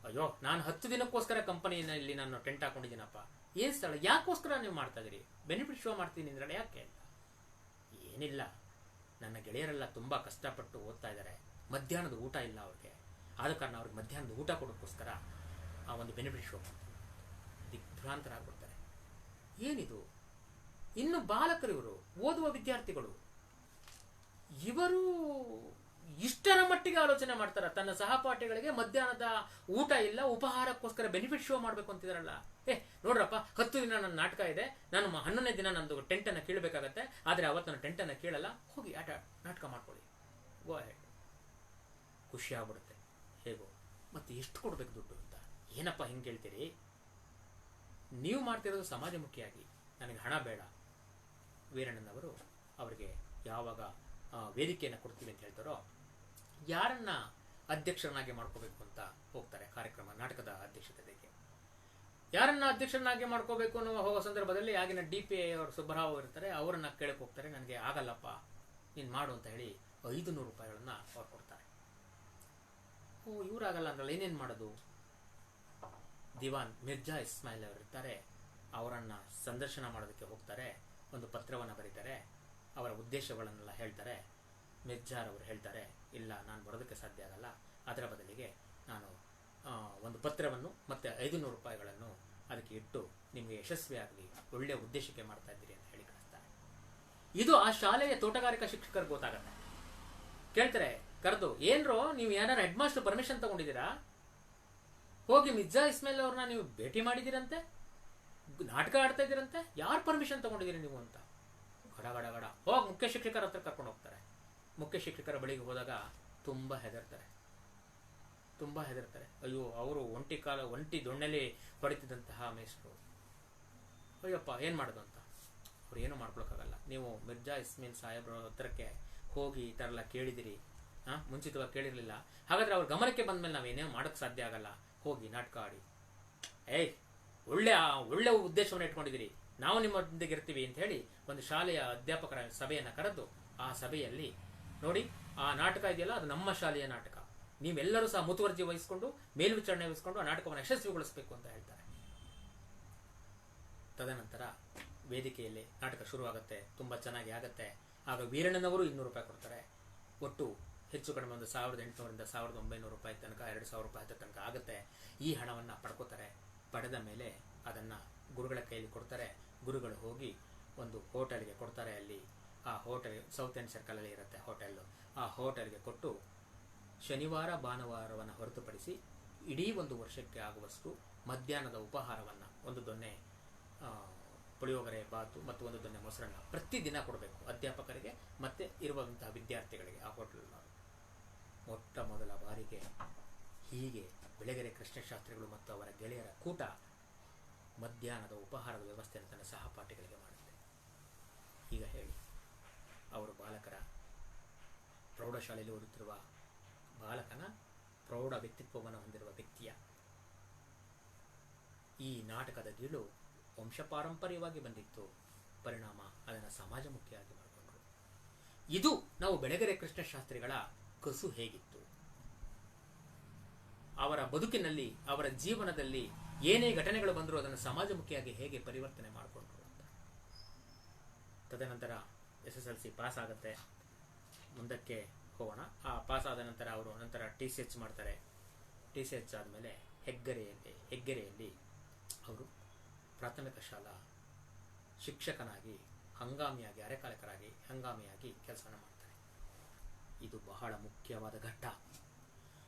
ಅಯ್ಯೋ, ನಾನು 10 ದಿನಕ್ಕೋಸ್ಕರ ಕಂಪನಿಯಲ್ಲಿ ನಾನು ಟೆಂಟ್ ಹಾಕೊಂಡಿದ್ದೀನಪ್ಪ. ಏನು ಸ್ಥಳ? ಯಾಕೋಸ್ಕರ ನೀವು ಮಾಡ್ತಾ ಇದೀರಿ? ಬೆನಿಫಿಟ್ ಶೋ ಮಾಡ್ತೀನಿ ಅಂದ್ರೆ ಯಾಕೆ? ಏನಿಲ್ಲ, ನನ್ನ ಗೆಳೆಯರೆಲ್ಲ ತುಂಬ ಕಷ್ಟಪಟ್ಟು ಓದ್ತಾ ಇದ್ದಾರೆ, ಮಧ್ಯಾಹ್ನದ ಊಟ ಇಲ್ಲ ಅವ್ರಿಗೆ, ಆದ ಕಾರಣ ಅವ್ರಿಗೆ ಮಧ್ಯಾಹ್ನದ ಊಟ ಕೊಡೋಕ್ಕೋಸ್ಕರ ಆ ಒಂದು ಬೆನಿಫಿಟ್ ಶೋ ಮಾಡ್ತೀನಿ. ದಿಗ್ಭ್ರಾಂತರ ಆಗ್ಬಿಡ್ತಾರೆ. ಏನಿದು? ಇನ್ನು ಬಾಲಕರು, ಇವರು ಓದುವ ವಿದ್ಯಾರ್ಥಿಗಳು, ಇವರು ಇಷ್ಟರ ಮಟ್ಟಿಗೆ ಆಲೋಚನೆ ಮಾಡ್ತಾರೆ. ತನ್ನ ಸಹಪಾಠಿಗಳಿಗೆ ಮಧ್ಯಾಹ್ನದ ಊಟ ಇಲ್ಲ, ಉಪಹಾರಕ್ಕೋಸ್ಕರ ಬೆನಿಫಿಟ್ ಶೋ ಮಾಡ್ಬೇಕು ಅಂತಿದಾರಲ್ಲ. ನೋಡ್ರಪ್ಪ, 10 ದಿನ ನನ್ನ ನಾಟಕ ಇದೆ, ನಾನು 11ನೇ ದಿನ ನಂದು ಟೆಂಟ್ ಅನ್ನ ಕೀಳಬೇಕಾಗತ್ತೆ, ಆದ್ರೆ ಅವತ್ತು ನಾನು ಟೆಂಟ್ ಅನ್ನ ಕೀಳಲ್ಲ, ಹೋಗಿ ನಾಟಕ ಮಾಡ್ಕೊಳ್ಳಿ, ಗೋ ಅಹೆಡ್. ಖುಷಿ ಆಗ್ಬಿಡುತ್ತೆ. ಹೇಗೋ ಮತ್ತೆ ಎಷ್ಟು ಕೊಡ್ಬೇಕು ದುಡ್ಡು ಅಂತ. ಏನಪ್ಪ ಹಿಂಗೆ ಹೇಳ್ತೀರಿ? ನೀವು ಮಾಡ್ತಿರೋದು ಸಮಾಜಮುಖಿಯಾಗಿ, ನನಗೆ ಹಣ ಬೇಡ. ವೀರಣ್ಣನವರು ಅವರಿಗೆ ಯಾವಾಗ ವೇದಿಕೆಯನ್ನು ಕೊಡ್ತೀವಿ ಅಂತ ಹೇಳ್ತಾರೋ, ಯಾರನ್ನ ಅಧ್ಯಕ್ಷರನ್ನಾಗಿ ಮಾಡ್ಕೋಬೇಕು ಅಂತ ಹೋಗ್ತಾರೆ ಕಾರ್ಯಕ್ರಮ, ನಾಟಕದ ಅಧ್ಯಕ್ಷತೆಗೆ ಯಾರನ್ನ ಅಧ್ಯಕ್ಷರನ್ನಾಗಿ ಮಾಡ್ಕೋಬೇಕು ಅನ್ನೋ ಹೋಗೋ ಸಂದರ್ಭದಲ್ಲಿ ಆಗಿನ DPI ಅವರು ಸುಬ್ಬರಾವ್ ಇರ್ತಾರೆ, ಅವರನ್ನ ಕೇಳಕ್ಕೆ ಹೋಗ್ತಾರೆ. ನನಗೆ ಆಗಲ್ಲಪ್ಪ, ನೀನು ಮಾಡು ಅಂತ ಹೇಳಿ 500 ರೂಪಾಯಿಗಳನ್ನ ಅವ್ರು ಕೊಡ್ತಾರೆ. ಇವರಾಗಲ್ಲ ಅಂದ್ರಲ್ಲ, ಏನೇನು ಮಾಡೋದು? ದಿವಾನ್ ಮಿರ್ಜಾ ಇಸ್ಮಾಯಿಲ್ ಅವರು ಇರ್ತಾರೆ, ಅವರನ್ನ ಸಂದರ್ಶನ ಮಾಡೋದಕ್ಕೆ ಹೋಗ್ತಾರೆ. ಒಂದು ಪತ್ರವನ್ನು ಬರೀತಾರೆ, ಅವರ ಉದ್ದೇಶಗಳನ್ನೆಲ್ಲ ಹೇಳ್ತಾರೆ. ಮಿರ್ಜಾರವರು ಹೇಳ್ತಾರೆ, ಇಲ್ಲ, ನಾನು ಬರೋದಕ್ಕೆ ಸಾಧ್ಯ ಆಗಲ್ಲ, ಅದರ ಬದಲಿಗೆ ನಾನು ಒಂದು ಪತ್ರವನ್ನು ಮತ್ತೆ 500 ರೂಪಾಯಿಗಳನ್ನು ಅದಕ್ಕೆ ಇಟ್ಟು ನಿಮಗೆ ಯಶಸ್ವಿಯಾಗಲಿ, ಒಳ್ಳೆಯ ಉದ್ದೇಶಕ್ಕೆ ಮಾಡ್ತಾ ಇದ್ದೀರಿ ಅಂತ ಹೇಳಿ ಕಳಿಸ್ತಾರೆ. ಇದು ಆ ಶಾಲೆಯ ತೋಟಗಾರಿಕಾ ಶಿಕ್ಷಕರಿಗೆ ಗೊತ್ತಾಗತ್ತೆ. ಕೇಳ್ತಾರೆ ಕರೆದು, ಏನ್ರೋ ನೀವು ಏನಾರು ಹೆಡ್ ಮಾಸ್ಟರ್ ಪರ್ಮಿಷನ್ ತಗೊಂಡಿದ್ದೀರಾ? ಹೋಗಿ ಮಿರ್ಜಾ ಇಸ್ಮಾಯಿಲ್ ಅವ್ರನ್ನ ನೀವು ಭೇಟಿ ಮಾಡಿದ್ದೀರಂತೆ, ನಾಟಕ ಆಡ್ತಾ ಇದ್ದೀರಂತೆ, ಯಾರು ಪರ್ಮಿಷನ್ ತಗೊಂಡಿದ್ದೀರಿ ನೀವು ಅಂತ ಗಡ ಗಡ ಗಡ ಹೋಗಿ ಮುಖ್ಯ ಶಿಕ್ಷಕರ ಹತ್ರ ಕರ್ಕೊಂಡು ಹೋಗ್ತಾರೆ. ಮುಖ್ಯ ಶಿಕ್ಷಕರ ಬಳಿಗೆ ಹೋದಾಗ ತುಂಬಾ ಹೆದರ್ತಾರೆ. ಅಯ್ಯೋ, ಅವರು ಒಂಟಿ ದೊಣ್ಣೆಲಿ ಹೊಡಿತಿದ್ದಂತಹ ಮೇಷ್ಟ್ರು. ಅಯ್ಯಪ್ಪ, ಏನ್ ಮಾಡೋದು ಅಂತ. ಅವ್ರು ಏನು ಮಾಡ್ಕೊಳಕ್ಕಾಗಲ್ಲ. ನೀವು ಮಿರ್ಜಾ ಇಸ್ಮಾಯಿಲ್ ಸಾಹೇಬ್ರ ಹತ್ರಕ್ಕೆ ಹೋಗಿ ಈ ಥರ ಎಲ್ಲ ಕೇಳಿದಿರಿ, ಮುಂಚಿತವಾಗಿ ಕೇಳಿರ್ಲಿಲ್ಲ, ಹಾಗಾದ್ರೆ ಅವ್ರ ಗಮನಕ್ಕೆ ಬಂದ್ಮೇಲೆ ನಾವೇನೇನು ಮಾಡೋಕ್ಕೆ ಸಾಧ್ಯ ಆಗಲ್ಲ, ಹೋಗಿ ನಾಟಕ ಆಡಿ. ಒಳ್ಳೆ ಉದ್ದೇಶವನ್ನು ಇಟ್ಕೊಂಡಿದ್ದೀರಿ, ನಾವು ನಿಮ್ಮೊಂದಿಗೆ ಇರ್ತೀವಿ ಅಂತ ಹೇಳಿ ಒಂದು ಶಾಲೆಯ ಅಧ್ಯಾಪಕರ ಸಭೆಯನ್ನು ಕರೆದು, ಆ ಸಭೆಯಲ್ಲಿ ನೋಡಿ, ಆ ನಾಟಕ ಇದೆಯಲ್ಲ, ಅದು ನಮ್ಮ ಶಾಲೆಯ ನಾಟಕ, ನೀವೆಲ್ಲರೂ ಸಹ ಮುತುವರ್ಜಿ ವಹಿಸಿಕೊಂಡು ಮೇಲ್ವಿಚಾರಣೆ ವಹಿಸಿಕೊಂಡು ಆ ನಾಟಕವನ್ನು ಯಶಸ್ವಿಗೊಳಿಸಬೇಕು ಅಂತ ಹೇಳ್ತಾರೆ. ತದನಂತರ ವೇದಿಕೆಯಲ್ಲಿ ನಾಟಕ ಶುರುವಾಗುತ್ತೆ, ತುಂಬಾ ಚೆನ್ನಾಗಿ ಆಗುತ್ತೆ. ಆಗ ವೀರಣ್ಣನವರು 200 ರೂಪಾಯಿ ಕೊಡ್ತಾರೆ. ಒಟ್ಟು ಹೆಚ್ಚು ಕಡಿಮೆ ಒಂದು 1800ರಿಂದ 1900 ರೂಪಾಯಿ ತನಕ, 2000 ರೂಪಾಯಿ ತನಕ ಆಗುತ್ತೆ. ಈ ಹಣವನ್ನು ಪಡ್ಕೋತಾರೆ. ಪಡೆದ ಮೇಲೆ ಅದನ್ನ ಗುರುಗಳ ಕೈಯಲ್ಲಿ ಕೊಡ್ತಾರೆ. ಗುರುಗಳು ಹೋಗಿ ಒಂದು ಹೋಟೆಲ್ಗೆ ಕೊಡ್ತಾರೆ. ಅಲ್ಲಿ ಆ ಹೋಟೆಲ್ ಸೌತ್ ಎಂಡ್ ಸರ್ಕಲ್ ಅಲ್ಲಿ ಇರುತ್ತೆ ಹೋಟೆಲ್. ಆ ಹೋಟೆಲ್ಗೆ ಕೊಟ್ಟು ಶನಿವಾರ ಭಾನುವಾರವನ್ನು ಹೊರತುಪಡಿಸಿ ಇಡೀ ಒಂದು ವರ್ಷಕ್ಕೆ ಆಗುವಷ್ಟು ಮಧ್ಯಾಹ್ನದ ಉಪಹಾರವನ್ನು, ಒಂದು ದೊನ್ನೆ ಪುಳಿಯೋಗರೆ ಬಾತು ಮತ್ತು ಒಂದು ದೊನ್ನೆ ಮೊಸರನ್ನ ಪ್ರತಿದಿನ ಕೊಡಬೇಕು ಅಧ್ಯಾಪಕರಿಗೆ ಮತ್ತೆ ಇರುವಂತಹ ವಿದ್ಯಾರ್ಥಿಗಳಿಗೆ. ಆ ಹೋಟೆಲ್ ಮೊಟ್ಟ ಮೊದಲ ಬಾರಿಗೆ ಹೀಗೆ ಬೆಳಗೆರೆ ಕೃಷ್ಣಶಾಸ್ತ್ರಿಗಳು ಮತ್ತು ಅವರ ಗೆಳೆಯರ ಕೂಟ ಮಧ್ಯಾಹ್ನದ ಉಪಹಾರದ ವ್ಯವಸ್ಥೆಯನ್ನು ತನ್ನ ಸಹಪಾಠಿಗಳಿಗೆ ಮಾಡುತ್ತೆ. ಈಗ ಹೇಳಿ, ಅವರು ಬಾಲಕರ ಪ್ರೌಢಶಾಲೆಯಲ್ಲಿ ಓದುತ್ತಿರುವ ಬಾಲಕನ ಪ್ರೌಢ ವ್ಯಕ್ತಿತ್ವವನ್ನು ಹೊಂದಿರುವ ವ್ಯಕ್ತಿಯ ಈ ನಾಟಕದ ಗೀಳು ವಂಶಪಾರಂಪರ್ಯವಾಗಿ ಬಂದಿತ್ತು. ಪರಿಣಾಮ ಅದನ್ನು ಸಮಾಜಮುಖಿಯಾಗಿ ಮಾಡಿಕೊಂಡ್ರು. ಇದು ನಾವು ಬೆಳಗೆರೆ ಕೃಷ್ಣಶಾಸ್ತ್ರಿಗಳ ಕಸು ಹೇಗಿತ್ತು, ಅವರ ಬದುಕಿನಲ್ಲಿ, ಅವರ ಜೀವನದಲ್ಲಿ ಏನೇ ಘಟನೆಗಳು ಬಂದರೂ ಅದನ್ನು ಸಮಾಜಮುಖಿಯಾಗಿ ಹೇಗೆ ಪರಿವರ್ತನೆ ಮಾಡಿಕೊಂಡ್ರು ಅಂತ. ತದನಂತರ SSLC ಪಾಸ್ ಆಗುತ್ತೆ. ಮುಂದಕ್ಕೆ ಹೋಗೋಣ. ಆ ಪಾಸ್ ಆದ ನಂತರ ಅವರು ನಂತರ TCH ಮಾಡ್ತಾರೆ. TCH ಆದಮೇಲೆ ಹೆಗ್ಗೆರೆಯಲ್ಲಿ ಅವರು ಪ್ರಾಥಮಿಕ ಶಾಲಾ ಶಿಕ್ಷಕನಾಗಿ ಅರೆಕಾಲಿಕರಾಗಿ ಹಂಗಾಮಿಯಾಗಿ ಕೆಲಸನ ಮಾಡ್ತಾರೆ. ಇದು ಬಹಳ ಮುಖ್ಯವಾದ ಘಟ್ಟ.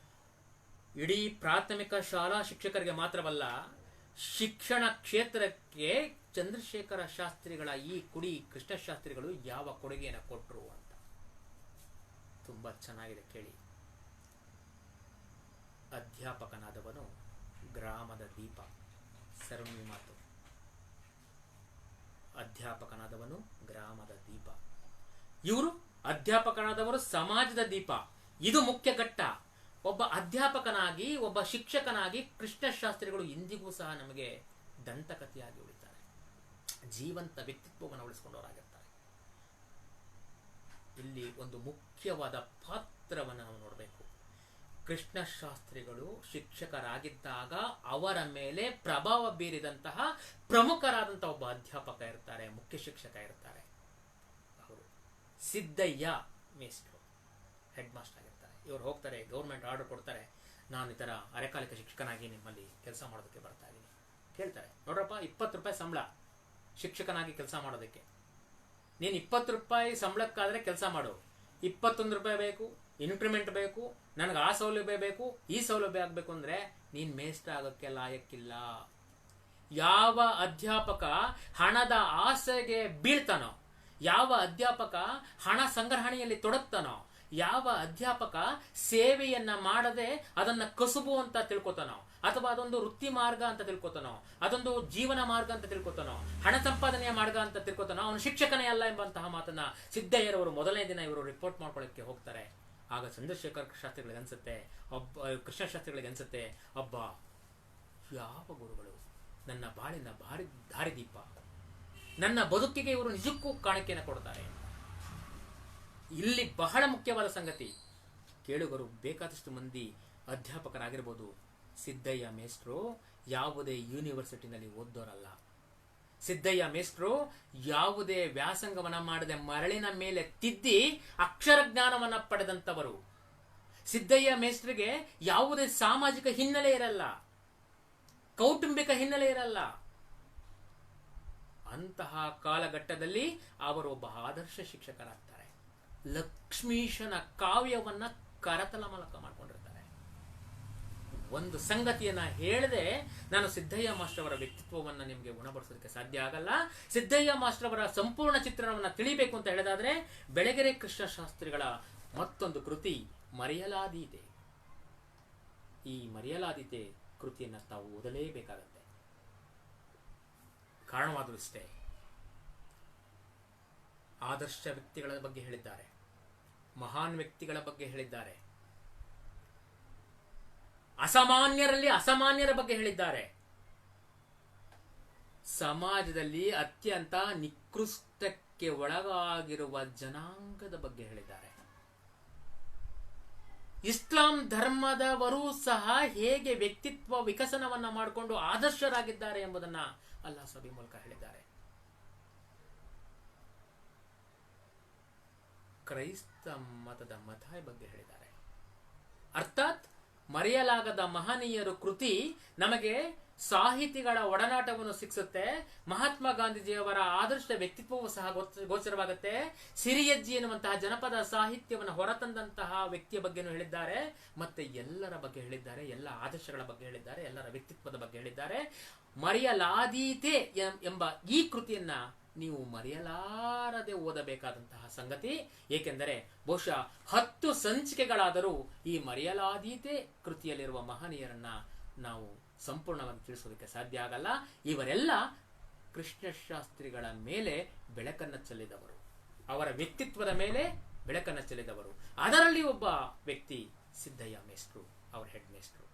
ಇಡೀ ಪ್ರಾಥಮಿಕ ಶಾಲಾ ಶಿಕ್ಷಕರಿಗೆ ಮಾತ್ರವಲ್ಲ, ಶಿಕ್ಷಣ ಕ್ಷೇತ್ರಕ್ಕೆ ಚಂದ್ರಶೇಖರ ಶಾಸ್ತ್ರಿಗಳ ಈ ಕುಡಿ ಕೃಷ್ಣಶಾಸ್ತ್ರಿಗಳು ಯಾವ ಕೊಡುಗೆಯನ್ನು ಕೊಟ್ಟರು ಅಂತ ತುಂಬಾ ಚೆನ್ನಾಗಿದೆ ಕೇಳಿ. ಅಧ್ಯಾಪಕನಾದವನು ಗ್ರಾಮದ ದೀಪ. ಸರಣಿ ಮಾತು. ಅಧ್ಯಾಪಕನಾದವನು ಗ್ರಾಮದ ದೀಪ. ಇವರು ಅಧ್ಯಾಪಕನಾದವರು ಸಮಾಜದ ದೀಪ. ಇದು ಮುಖ್ಯ ಘಟ್ಟ. ಒಬ್ಬ ಅಧ್ಯಾಪಕನಾಗಿ, ಒಬ್ಬ ಶಿಕ್ಷಕನಾಗಿ ಕೃಷ್ಣಶಾಸ್ತ್ರಿಗಳು ಇಂದಿಗೂ ಸಹ ನಮಗೆ ದಂತಕಥೆಯಾಗಿ ಉಳಿತಾರೆ. ಜೀವಂತ ವ್ಯಕ್ತಿತ್ವವನ್ನು ಉಳಿಸಿಕೊಂಡವರಾಗಿರ್ತಾರೆ. ಇಲ್ಲಿ ಒಂದು ಮುಖ್ಯವಾದ ಪಾತ್ರವನ್ನು ನಾವು ನೋಡಬೇಕು. ಕೃಷ್ಣಶಾಸ್ತ್ರಿಗಳು ಶಿಕ್ಷಕರಾಗಿದ್ದಾಗ ಅವರ ಮೇಲೆ ಪ್ರಭಾವ ಬೀರಿದಂತಹ ಪ್ರಮುಖರಾದಂತಹ ಒಬ್ಬ ಅಧ್ಯಾಪಕ ಇರ್ತಾರೆ, ಮುಖ್ಯ ಶಿಕ್ಷಕ ಇರ್ತಾರೆ. ಅವರು ಸಿದ್ದಯ್ಯ ಮೇಸ್ಟ್ರು, ಹೆಡ್ ಮಾಸ್ಟರ್ ಆಗಿರ್ತಾರೆ. ಇವರು ಹೋಗ್ತಾರೆ, ಗೌರ್ಮೆಂಟ್ ಆರ್ಡರ್ ಕೊಡ್ತಾರೆ, ನಾನು ಈ ಥರ ಅರೆಕಾಲಿಕ ಶಿಕ್ಷಕನಾಗಿ ನಿಮ್ಮಲ್ಲಿ ಕೆಲಸ ಮಾಡೋದಕ್ಕೆ ಬರ್ತಾ ಇದ್ದೀನಿ. ಕೇಳ್ತಾರೆ, ನೋಡ್ರಪ್ಪ 20 ರೂಪಾಯಿ ಸಂಬಳ ಶಿಕ್ಷಕನಾಗಿ ಕೆಲಸ ಮಾಡೋದಕ್ಕೆ. ನೀನು 20 ರೂಪಾಯಿ ಸಂಬಳಕ್ಕಾದ್ರೆ ಕೆಲಸ ಮಾಡು. 21 ರೂಪಾಯಿ ಬೇಕು, ಇನ್ಕ್ರಿಮೆಂಟ್ ಬೇಕು, ನನಗೆ ಆ ಸೌಲಭ್ಯ ಬೇಕು, ಈ ಸೌಲಭ್ಯ ಆಗಬೇಕು ಅಂದರೆ ನೀನು ಮೇಷ್ಟ್ರ ಆಗೋಕ್ಕೆ ಲಾಯಕ್ಕಿಲ್ಲ. ಯಾವ ಅಧ್ಯಾಪಕ ಹಣದ ಆಸೆಗೆ ಬೀಳ್ತಾನೋ, ಯಾವ ಅಧ್ಯಾಪಕ ಹಣ ಸಂಗ್ರಹಣೆಯಲ್ಲಿ ತೊಡಗ್ತಾನೋ, ಯಾವ ಅಧ್ಯಾಪಕ ಸೇವೆಯನ್ನ ಮಾಡದೆ ಅದನ್ನ ಕಸುಬು ಅಂತ ತಿಳ್ಕೊತಾನೋ, ಅಥವಾ ಅದೊಂದು ವೃತ್ತಿ ಮಾರ್ಗ ಅಂತ ತಿಳ್ಕೊತಾನೋ, ಅದೊಂದು ಜೀವನ ಮಾರ್ಗ ಅಂತ ತಿಳ್ಕೊತಾನೋ, ಹಣ ಸಂಪಾದನೆಯ ಮಾರ್ಗ ಅಂತ ತಿಳ್ಕೊತಾನೋ, ಅವನು ಶಿಕ್ಷಕನೇ ಅಲ್ಲ ಎಂಬಂತಹ ಮಾತನ್ನ ಸಿದ್ದಯ್ಯರವರು ಮೊದಲನೇ ದಿನ ಇವರು ರಿಪೋರ್ಟ್ ಮಾಡ್ಕೊಳ್ಳೋಕ್ಕೆ ಹೋಗ್ತಾರೆ. ಆಗ ಚಂದ್ರಶೇಖರ್ ಶಾಸ್ತ್ರಿಗಳಿಗೆ ಅನ್ಸುತ್ತೆ, ಕೃಷ್ಣ ಶಾಸ್ತ್ರಿಗಳಿಗೆ ಅನ್ಸುತ್ತೆ, ಅಬ್ಬ ಯಾವ ಗುರುಗಳು, ನನ್ನ ಬಾಳಿನ ದಾರಿದೀಪ, ನನ್ನ ಬದುಕಿಗೆ ಇವರು ನಿಜಕ್ಕೂ ಕಾಣಿಕೆಯನ್ನು ಕೊಡ್ತಾರೆ. ಇಲ್ಲಿ ಬಹಳ ಮುಖ್ಯವಾದ ಸಂಗತಿ, ಕೇಳುಗರು ಬೇಕಾದಷ್ಟು ಮಂದಿ ಅಧ್ಯಾಪಕರಾಗಿರ್ಬೋದು, ಸಿದ್ದಯ್ಯ ಮೇಷ್ಟ್ರು ಯಾವುದೇ ಯೂನಿವರ್ಸಿಟಿನಲ್ಲಿ ಓದೋರಲ್ಲ. ಸಿದ್ದಯ್ಯ ಮೇಷ್ಟ್ರು ಯಾವುದೇ ವ್ಯಾಸಂಗವನ್ನ ಮಾಡದೆ ಮರಳಿನ ಮೇಲೆ ತಿದ್ದಿ ಅಕ್ಷರ ಜ್ಞಾನವನ್ನ ಪಡೆದಂತವರು. ಸಿದ್ದಯ್ಯ ಮೇಷ್ಟ್ರಿಗೆ ಯಾವುದೇ ಸಾಮಾಜಿಕ ಹಿನ್ನೆಲೆ ಇರಲ್ಲ, ಕೌಟುಂಬಿಕ ಹಿನ್ನೆಲೆ ಇರಲ್ಲ. ಅಂತಹ ಕಾಲಘಟ್ಟದಲ್ಲಿ ಅವರು ಒಬ್ಬ ಆದರ್ಶ ಶಿಕ್ಷಕರಾಗ್ತಾರೆ. ಲಕ್ಷ್ಮೀಶನ ಕಾವ್ಯವನ್ನ ಕರತಲ ಮೂಲಕ ಮಾಡ್ಕೊಂಡಿರ್ತಾರೆ. ಒಂದು ಸಂಗತಿಯನ್ನ ಹೇಳದೆ ನಾನು ಸಿದ್ದಯ್ಯ ಮಾಸ್ಟರ್ ಅವರ ವ್ಯಕ್ತಿತ್ವವನ್ನು ನಿಮಗೆ ಗುಣಪಡಿಸೋದಕ್ಕೆ ಸಾಧ್ಯ ಆಗಲ್ಲ. ಸಿದ್ದಯ್ಯ ಮಾಸ್ಟರ್ ಅವರ ಸಂಪೂರ್ಣ ಚಿತ್ರಣವನ್ನು ತಿಳಿಬೇಕು ಅಂತ ಹೇಳಿದಾದ್ರೆ ಬೆಳಗೆರೆ ಕೃಷ್ಣ ಶಾಸ್ತ್ರಿಗಳ ಮತ್ತೊಂದು ಕೃತಿ ಮರೆಯಲಾದೀತೆ. ಈ ಮರೆಯಲಾದೀತೆ ಕೃತಿಯನ್ನ ತಾವು ಓದಲೇಬೇಕಾಗತ್ತೆ. ಕಾರಣವಾದರೂ ಇಷ್ಟೇ, ಆದರ್ಶ ವ್ಯಕ್ತಿಗಳ ಬಗ್ಗೆ ಹೇಳಿದ್ದಾರೆ, ಮಹಾನ್ ವ್ಯಕ್ತಿಗಳ ಬಗ್ಗೆ ಹೇಳಿದ್ದಾರೆ, ಅಸಾಮಾನ್ಯರಲ್ಲಿ ಅಸಾಮಾನ್ಯರ ಬಗ್ಗೆ ಹೇಳಿದ್ದಾರೆ, ಸಮಾಜದಲ್ಲಿ ಅತ್ಯಂತ ನಿಕೃಷ್ಟಕ್ಕೆ ಒಳಗಾಗಿರುವ ಜನಾಂಗದ ಬಗ್ಗೆ ಹೇಳಿದ್ದಾರೆ. ಇಸ್ಲಾಂ ಧರ್ಮದವರು ಸಹ ಹೇಗೆ ವ್ಯಕ್ತಿತ್ವ ವಿಕಸನವನ್ನ ಮಾಡಿಕೊಂಡು ಆದರ್ಶರಾಗಿದ್ದಾರೆ ಎಂಬುದನ್ನ ಅಲ್ಲಾಹ್ ಸಭೆ ಮೂಲಕ ಹೇಳಿದ್ದಾರೆ. ಕ್ರೈಸ್ತ ಮತದ ಮತಾಯ್ ಬಗ್ಗೆ ಹೇಳಿದ್ದಾರೆ. ಅರ್ಥಾತ್ ಮರೆಯಲಾಗದ ಮಹನೀಯರು ಕೃತಿ ನಮಗೆ ಸಾಹಿತಿಗಳ ಒಡನಾಟವನ್ನು ಸಿಕ್ಸುತ್ತೆ. ಮಹಾತ್ಮ ಗಾಂಧೀಜಿಯವರ ಆದರ್ಶ ವ್ಯಕ್ತಿತ್ವವೂ ಸಹ ಗೋಚರವಾಗುತ್ತೆ. ಸಿರಿಯಜ್ಜಿ ಎನ್ನುವಂತಹ ಜನಪದ ಸಾಹಿತ್ಯವನ್ನು ಹೊರತಂದಂತಹ ವ್ಯಕ್ತಿಯ ಬಗ್ಗೆನೂ ಹೇಳಿದ್ದಾರೆ, ಮತ್ತೆ ಎಲ್ಲರ ಬಗ್ಗೆ ಹೇಳಿದ್ದಾರೆ, ಎಲ್ಲ ಆದರ್ಶಗಳ ಬಗ್ಗೆ ಹೇಳಿದ್ದಾರೆ, ಎಲ್ಲರ ವ್ಯಕ್ತಿತ್ವದ ಬಗ್ಗೆ ಹೇಳಿದ್ದಾರೆ. ಮರೆಯಲಾದೀತೆ ಎಂಬ ಈ ಕೃತಿಯನ್ನ ನೀವು ಮರೆಯಲಾರದೆ ಓದಬೇಕಾದಂತಹ ಸಂಗತಿ. ಏಕೆಂದರೆ ಬಹುಶಃ 10 ಸಂಚಿಕೆಗಳಾದರೂ ಈ ಮರೆಯಲಾದೀತೆ ಕೃತಿಯಲ್ಲಿರುವ ಮಹನೀಯರನ್ನ ನಾವು ಸಂಪೂರ್ಣವಾಗಿ ತಿಳಿಸೋದಕ್ಕೆ ಸಾಧ್ಯ ಆಗಲ್ಲ. ಇವರೆಲ್ಲ ಕೃಷ್ಣಶಾಸ್ತ್ರಿಗಳ ಮೇಲೆ ಬೆಳಕನ್ನು ಚೆಲ್ಲಿದವರು, ಅವರ ವ್ಯಕ್ತಿತ್ವದ ಮೇಲೆ ಬೆಳಕನ್ನು ಚೆಲ್ಲಿದವರು. ಅದರಲ್ಲಿ ಒಬ್ಬ ವ್ಯಕ್ತಿ ಸಿದ್ದಯ್ಯ ಮೇಷ್ಟ್ರು, ಅವರ ಹೆಡ್ ಮೇಷ್ಟ್ರು.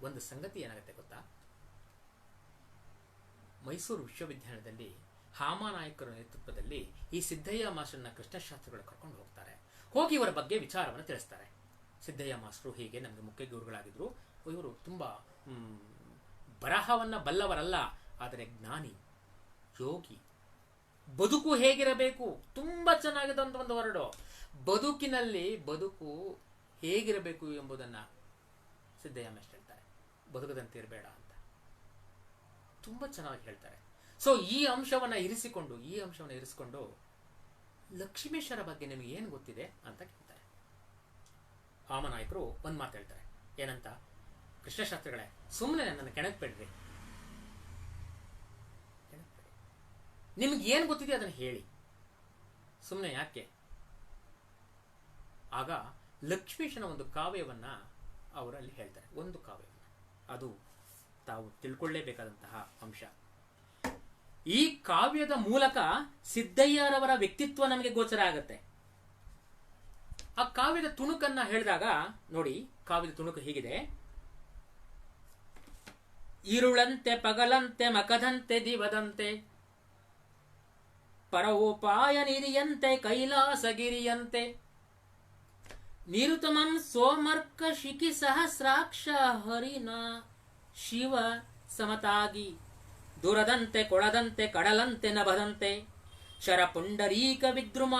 ಒಂದು ಸಂಗತಿ ಏನಾಗುತ್ತೆ ಗೊತ್ತಾ, ಮೈಸೂರು ವಿಶ್ವವಿದ್ಯಾಲಯದಲ್ಲಿ ಹಾಮಾನಾಯಕರ ನೇತೃತ್ವದಲ್ಲಿ ಈ ಸಿದ್ದಯ್ಯ ಮಾಸ್ಟರ್ನ ಕೃಷ್ಣಶಾಸ್ತ್ರಿಗಳು ಕರ್ಕೊಂಡು ಹೋಗ್ತಾರೆ. ಹೋಗಿ ಇವರ ಬಗ್ಗೆ ವಿಚಾರವನ್ನು ತಿಳಿಸ್ತಾರೆ. ಸಿದ್ದಯ್ಯ ಮಾಸ್ಟರು ಹೀಗೆ ನಮಗೆ ಮುಖ್ಯ ಗುರುಗಳಾಗಿದ್ರು, ಇವರು ತುಂಬಾ ಬರಹವನ್ನ ಬಲ್ಲವರಲ್ಲ, ಆದರೆ ಜ್ಞಾನಿ, ಯೋಗಿ, ಬದುಕು ಹೇಗಿರಬೇಕು ತುಂಬಾ ಚೆನ್ನಾಗಿದ್ದಂತ ಒಂದು ವರ್ಡು. ಬದುಕಿನಲ್ಲಿ ಬದುಕು ಹೇಗಿರಬೇಕು ಎಂಬುದನ್ನ ಸಿದ್ದಯ್ಯ ಮಾಸ್ಟರ್ ಹೇಳ್ತಾರೆ. ಬದುಕದಂತೆ ಇರಬೇಡ ಅಂತ ತುಂಬಾ ಚೆನ್ನಾಗಿ ಹೇಳ್ತಾರೆ. ಸೊ ಈ ಅಂಶವನ್ನ ಇರಿಸಿಕೊಂಡು ಲಕ್ಷ್ಮೇಶ್ವರ ಬಗ್ಗೆ ನಿಮಗೆ ಏನು ಗೊತ್ತಿದೆ ಅಂತ ಕೇಳ್ತಾರೆ. ಹಾಮನಾಯಕರು ಒಂದ್ ಮಾತು ಹೇಳ್ತಾರೆ, ಏನಂತ, ಕೃಷ್ಣಶಾಸ್ತ್ರಿಗಳೇ ಸುಮ್ಮನೆ ನನ್ನ ಕೆಣಕ್ಬೇಡ್ರಿ, ನಿಮ್ಗೆ ಏನು ಗೊತ್ತಿದೆ ಅದನ್ನು ಹೇಳಿ, ಸುಮ್ಮನೆ ಯಾಕೆ. ಆಗ ಲಕ್ಷ್ಮೀಶನ ಒಂದು ಕಾವ್ಯವನ್ನ ಅವರಲ್ಲಿ ಹೇಳ್ತಾರೆ, ಒಂದು ಕಾವ್ಯವನ್ನ, ಅದು ತಾವು ತಿಳ್ಕೊಳ್ಳೇಬೇಕಾದಂತಹ ಅಂಶ. ಈ ಕಾವ್ಯದ ಮೂಲಕ ಸಿದ್ದಯ್ಯರವರ ವ್ಯಕ್ತಿತ್ವ ನಮಗೆ ಗೋಚರ ಆಗತ್ತೆ. ಆ ಕಾವ್ಯದ ತುಣುಕನ್ನ ಹೇಳಿದಾಗ ನೋಡಿ, ಕಾವ್ಯದ ತುಣುಕು ಹೀಗಿದೆ: ಇರುಳಂತೆ ಪಗಲಂತೆ ಮಕದಂತೆ ದಿವದಂತೆ ಪರವೋಪಾಯ ನಿಧಿಯಂತೆ ಕೈಲಾಸಗಿರಿಯಂತೆ ನಿರುತಮಂ ಸೋಮರ್ಕ ಶಿಖಿ ಸಹಸ್ರಾಕ್ಷ ಹರಿನ ಶಿವ ಸಮತಾಗಿ ದುರದಂತೆ ಕೊಳದಂತೆ ಕಡಲಂತೆ ನಭದಂತೆ ಶರಪುಂಡರೀಕ ವಿದ್ರುಮ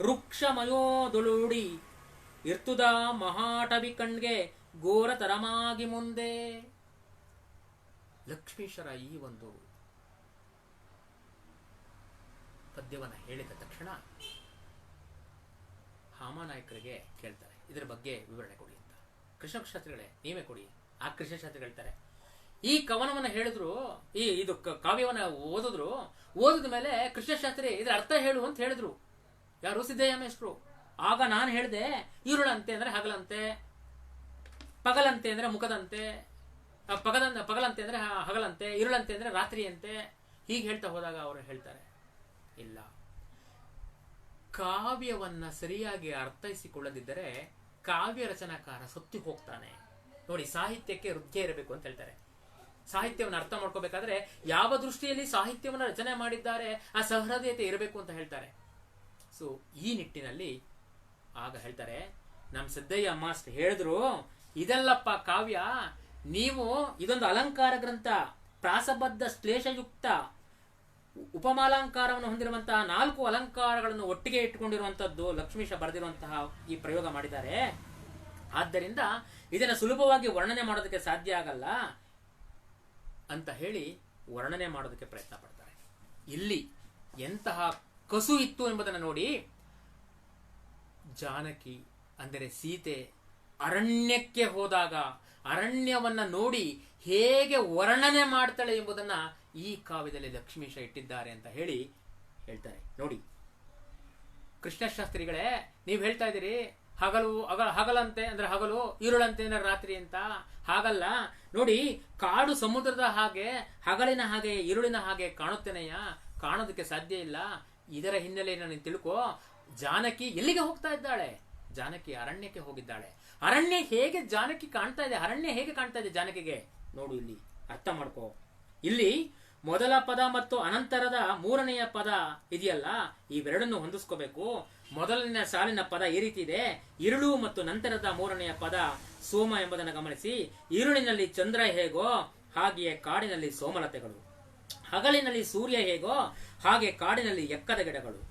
ವೃಕ್ಷಮಯೋದುಳುಡಿ ಇರ್ತುದ ಮಹಾಟವಿ ಕಣ್ಗೆ ಘೋರ ತರಮಾಗಿ ಮುಂದೆ. ಲಕ್ಷ್ಮೀಶ್ವರ ಈ ಒಂದು ಪದ್ಯವನ್ನು ಹೇಳಿದ ತಕ್ಷಣ ಹಾಮಾನಾಯಕರಿಗೆ ಕೇಳ್ತಾರೆ, ಇದರ ಬಗ್ಗೆ ವಿವರಣೆ ಕೊಡಿ ಅಂತ. ಕೃಷ್ಣಶಾಸ್ತ್ರಿಗಳೇ ನೀವೇ ಕೊಡಿ. ಆ ಕೃಷ್ಣಶಾಸ್ತ್ರಿ ಹೇಳ್ತಾರೆ, ಈ ಕವನವನ್ನು ಹೇಳಿದ್ರು, ಇದು ಕಾವ್ಯವನ್ನ ಓದಿದ ಮೇಲೆ ಕೃಷ್ಣಶಾಸ್ತ್ರಿ ಇದರ ಅರ್ಥ ಹೇಳು ಅಂತ ಹೇಳಿದ್ರು. ಯಾರು? ಸಿದ್ದಯ್ಯ ಮೇಷ್ಟ್ರು. ಆಗ ನಾನು ಹೇಳಿದೆ, ಈರುಳಂತೆ ಅಂದ್ರೆ ಹಗಲಂತೆ, ಪಗಲಂತೆ ಅಂದ್ರೆ ಮುಖದಂತೆ, ಪಗಲಂತೆ ಅಂದ್ರೆ ಹಗಲಂತೆ, ಇರುಳಂತೆ ಅಂದ್ರೆ ರಾತ್ರಿಯಂತೆ. ಹೀಗೆ ಹೇಳ್ತಾ ಹೋದಾಗ ಅವರು ಹೇಳ್ತಾರೆ, ಇಲ್ಲ, ಕಾವ್ಯವನ್ನ ಸರಿಯಾಗಿ ಅರ್ಥೈಸಿಕೊಳ್ಳದಿದ್ದರೆ ಕಾವ್ಯ ರಚನಾಕಾರ ಸತ್ತು ಹೋಗ್ತಾನೆ. ನೋಡಿ, ಸಾಹಿತ್ಯಕ್ಕೆ ಹೃದಯ ಇರಬೇಕು ಅಂತ ಹೇಳ್ತಾರೆ. ಸಾಹಿತ್ಯವನ್ನು ಅರ್ಥ ಮಾಡ್ಕೋಬೇಕಾದ್ರೆ ಯಾವ ದೃಷ್ಟಿಯಲ್ಲಿ ಸಾಹಿತ್ಯವನ್ನು ರಚನೆ ಮಾಡಿದ್ದಾರೆ ಆ ಸಹೃದಯತೆ ಇರಬೇಕು ಅಂತ ಹೇಳ್ತಾರೆ. ಸೊ ಈ ನಿಟ್ಟಿನಲ್ಲಿ ಆಗ ಹೇಳ್ತಾರೆ, ನಮ್ಮ ಸಿದ್ದಯ್ಯ ಮಾಸ್ಟರ್ ಹೇಳಿದ್ರು, ಇದೆಲ್ಲಪ್ಪ ಕಾವ್ಯ, ನೀವು ಇದೊಂದು ಅಲಂಕಾರ ಗ್ರಂಥ, ಪ್ರಾಸಬದ್ಧ ಶ್ಲೇಷಯುಕ್ತ ಉಪಮಾಲಂಕಾರವನ್ನು ಹೊಂದಿರುವಂತಹ 4 ಅಲಂಕಾರಗಳನ್ನು ಒಟ್ಟಿಗೆ ಇಟ್ಟುಕೊಂಡಿರುವಂತದ್ದು ಲಕ್ಷ್ಮೀಶ ಬರೆದಿರುವಂತಹ ಈ ಪ್ರಯೋಗ ಮಾಡಿದ್ದಾರೆ. ಆದ್ದರಿಂದ ಇದನ್ನು ಸುಲಭವಾಗಿ ವರ್ಣನೆ ಮಾಡೋದಕ್ಕೆ ಸಾಧ್ಯ ಆಗಲ್ಲ ಅಂತ ಹೇಳಿ ವರ್ಣನೆ ಮಾಡೋದಕ್ಕೆ ಪ್ರಯತ್ನ ಪಡ್ತಾರೆ. ಇಲ್ಲಿ ಎಂತಹ ಕಸು ಇತ್ತು ಎಂಬುದನ್ನು ನೋಡಿ. ಜಾನಕಿ ಅಂದರೆ ಸೀತೆ ಅರಣ್ಯಕ್ಕೆ ಹೋದಾಗ ಅರಣ್ಯವನ್ನ ನೋಡಿ ಹೇಗೆ ವರ್ಣನೆ ಮಾಡ್ತಾಳೆ ಎಂಬುದನ್ನ ಈ ಕಾವ್ಯದಲ್ಲಿ ಲಕ್ಷ್ಮೀಶ ಇಟ್ಟಿದ್ದಾರೆ ಅಂತ ಹೇಳಿ ಹೇಳ್ತಾರೆ. ನೋಡಿ, ಕೃಷ್ಣಶಾಸ್ತ್ರಿಗಳೇ, ನೀವು ಹೇಳ್ತಾ ಇದ್ದೀರಿ ಹಗಲಂತೆ ಅಂದ್ರೆ ಹಗಲು, ಈರುಳಂತೆ ಅಂದ್ರೆ ರಾತ್ರಿ ಅಂತ. ಹಾಗಲ್ಲ ನೋಡಿ, ಕಾಡು ಸಮುದ್ರದ ಹಾಗೆ, ಹಗಲಿನ ಹಾಗೆ, ಈರುಳಿನ ಹಾಗೆ ಕಾಣುತ್ತೇನೆಯ? ಕಾಣೋದಕ್ಕೆ ಸಾಧ್ಯ ಇಲ್ಲ. ಇದರ ಹಿನ್ನೆಲೆಯನ್ನು ನೀನು ತಿಳ್ಕೋ. ಜಾನಕಿ ಎಲ್ಲಿಗೆ ಹೋಗ್ತಾ ಇದ್ದಾಳೆ? ಜಾನಕಿ ಅರಣ್ಯಕ್ಕೆ ಹೋಗಿದ್ದಾಳೆ. ಅರಣ್ಯ ಹೇಗೆ ಜಾನಕಿ ಕಾಣ್ತಾ ಇದೆ? ಅರಣ್ಯ ಹೇಗೆ ಕಾಣ್ತಾ ಇದೆ ಜಾನಕಿಗೆ? ನೋಡು, ಇಲ್ಲಿ ಅರ್ಥ ಮಾಡ್ಕೋ. ಇಲ್ಲಿ ಮೊದಲ ಪದ ಮತ್ತು ಅನಂತರದ 3ನೆಯ ಪದ ಇದೆಯಲ್ಲ, ಇವೆರಡನ್ನು ಹೊಂದಿಸ್ಕೋಬೇಕು. ಮೊದಲನೇ ಸಾಲಿನ ಪದ ಈ ರೀತಿ ಇದೆ, ಇರುಳು, ಮತ್ತು ನಂತರದ 3ನೆಯ ಪದ ಸೋಮ ಎಂಬುದನ್ನು ಗಮನಿಸಿ. ಈರುಳಿನಲ್ಲಿ ಚಂದ್ರ ಹೇಗೋ ಹಾಗೆಯೇ ಕಾಡಿನಲ್ಲಿ ಸೋಮಲತೆಗಳು, ಹಗಲಿನಲ್ಲಿ ಸೂರ್ಯ ಹೇಗೋ ಹಾಗೆ ಕಾಡಿನಲ್ಲಿ ಎಕ್ಕದ ಗಿಡಗಳು,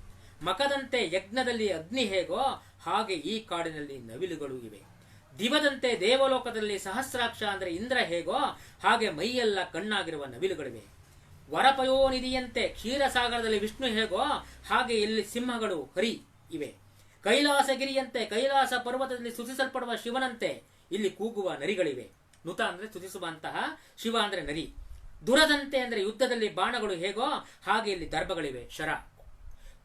ಮಕದಂತೆ ಯಜ್ಞದಲ್ಲಿ ಅಗ್ನಿ ಹೇಗೋ ಹಾಗೆ ಈ ಕಾಡಿನಲ್ಲಿ ನವಿಲುಗಳು ಇವೆ, ದಿವದಂತೆ ದೇವಲೋಕದಲ್ಲಿ ಸಹಸ್ರಾಕ್ಷ ಅಂದ್ರೆ ಇಂದ್ರ ಹೇಗೋ ಹಾಗೆ ಮೈಯೆಲ್ಲ ಕಣ್ಣಾಗಿರುವ ನವಿಲುಗಳಿವೆ, ವರಪಯೋನಿಧಿಯಂತೆ ಕ್ಷೀರಸಾಗರದಲ್ಲಿ ವಿಷ್ಣು ಹೇಗೋ ಹಾಗೆ ಇಲ್ಲಿ ಸಿಂಹಗಳು ಹರಿ ಇವೆ, ಕೈಲಾಸಗಿರಿಯಂತೆ ಕೈಲಾಸ ಪರ್ವತದಲ್ಲಿ ಸ್ತುತಿಸಲ್ಪಡುವ ಶಿವನಂತೆ ಇಲ್ಲಿ ಕೂಗುವ ನರಿಗಳಿವೆ. ನುತ ಅಂದ್ರೆ ಸ್ತುತಿಸುವಂತಹ, ಶಿವ ಅಂದ್ರೆ ನರಿ. ದುರದಂತೆ ಅಂದ್ರೆ ಯುದ್ಧದಲ್ಲಿ ಬಾಣಗಳು ಹೇಗೋ ಹಾಗೆ ಇಲ್ಲಿ ದರ್ಭಗಳಿವೆ, ಶರ.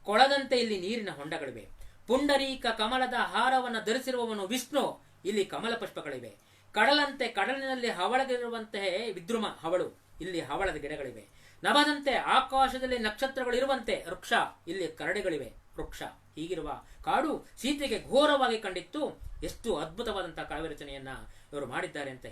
ಕೊಳದಂತೆ ಇಲ್ಲಿ ನೀರಿನ ಹೊಂಡಗಳಿವೆ. ಪುಂಡರೀಕ ಕಮಲದ ಹಾರವನ್ನು ಧರಿಸಿರುವವನು ವಿಷ್ಣು, ಇಲ್ಲಿ ಕಮಲ ಪುಷ್ಪಗಳಿವೆ. ಕಡಲಂತೆ ಕಡಲಿನಲ್ಲಿ ಹವಳಗಿರುವಂತಹ ವಿದ್ರುಮ ಹವಳು, ಇಲ್ಲಿ ಹವಳದ ಗಿಡಗಳಿವೆ. ನಭದಂತೆ ಆಕಾಶದಲ್ಲಿ ನಕ್ಷತ್ರಗಳು ಇರುವಂತೆ ವೃಕ್ಷ, ಇಲ್ಲಿ ಕರಡಿಗಳಿವೆ, ವೃಕ್ಷ. ಹೀಗಿರುವ ಕಾಡು ಸೀತೆಗೆ ಘೋರವಾಗಿ ಕಂಡಿತ್ತು. ಎಷ್ಟು ಅದ್ಭುತವಾದಂತಹ ಕಾವ್ಯ ರಚನೆಯನ್ನ ಇವರು ಮಾಡಿದ್ದಾರೆ ಅಂತ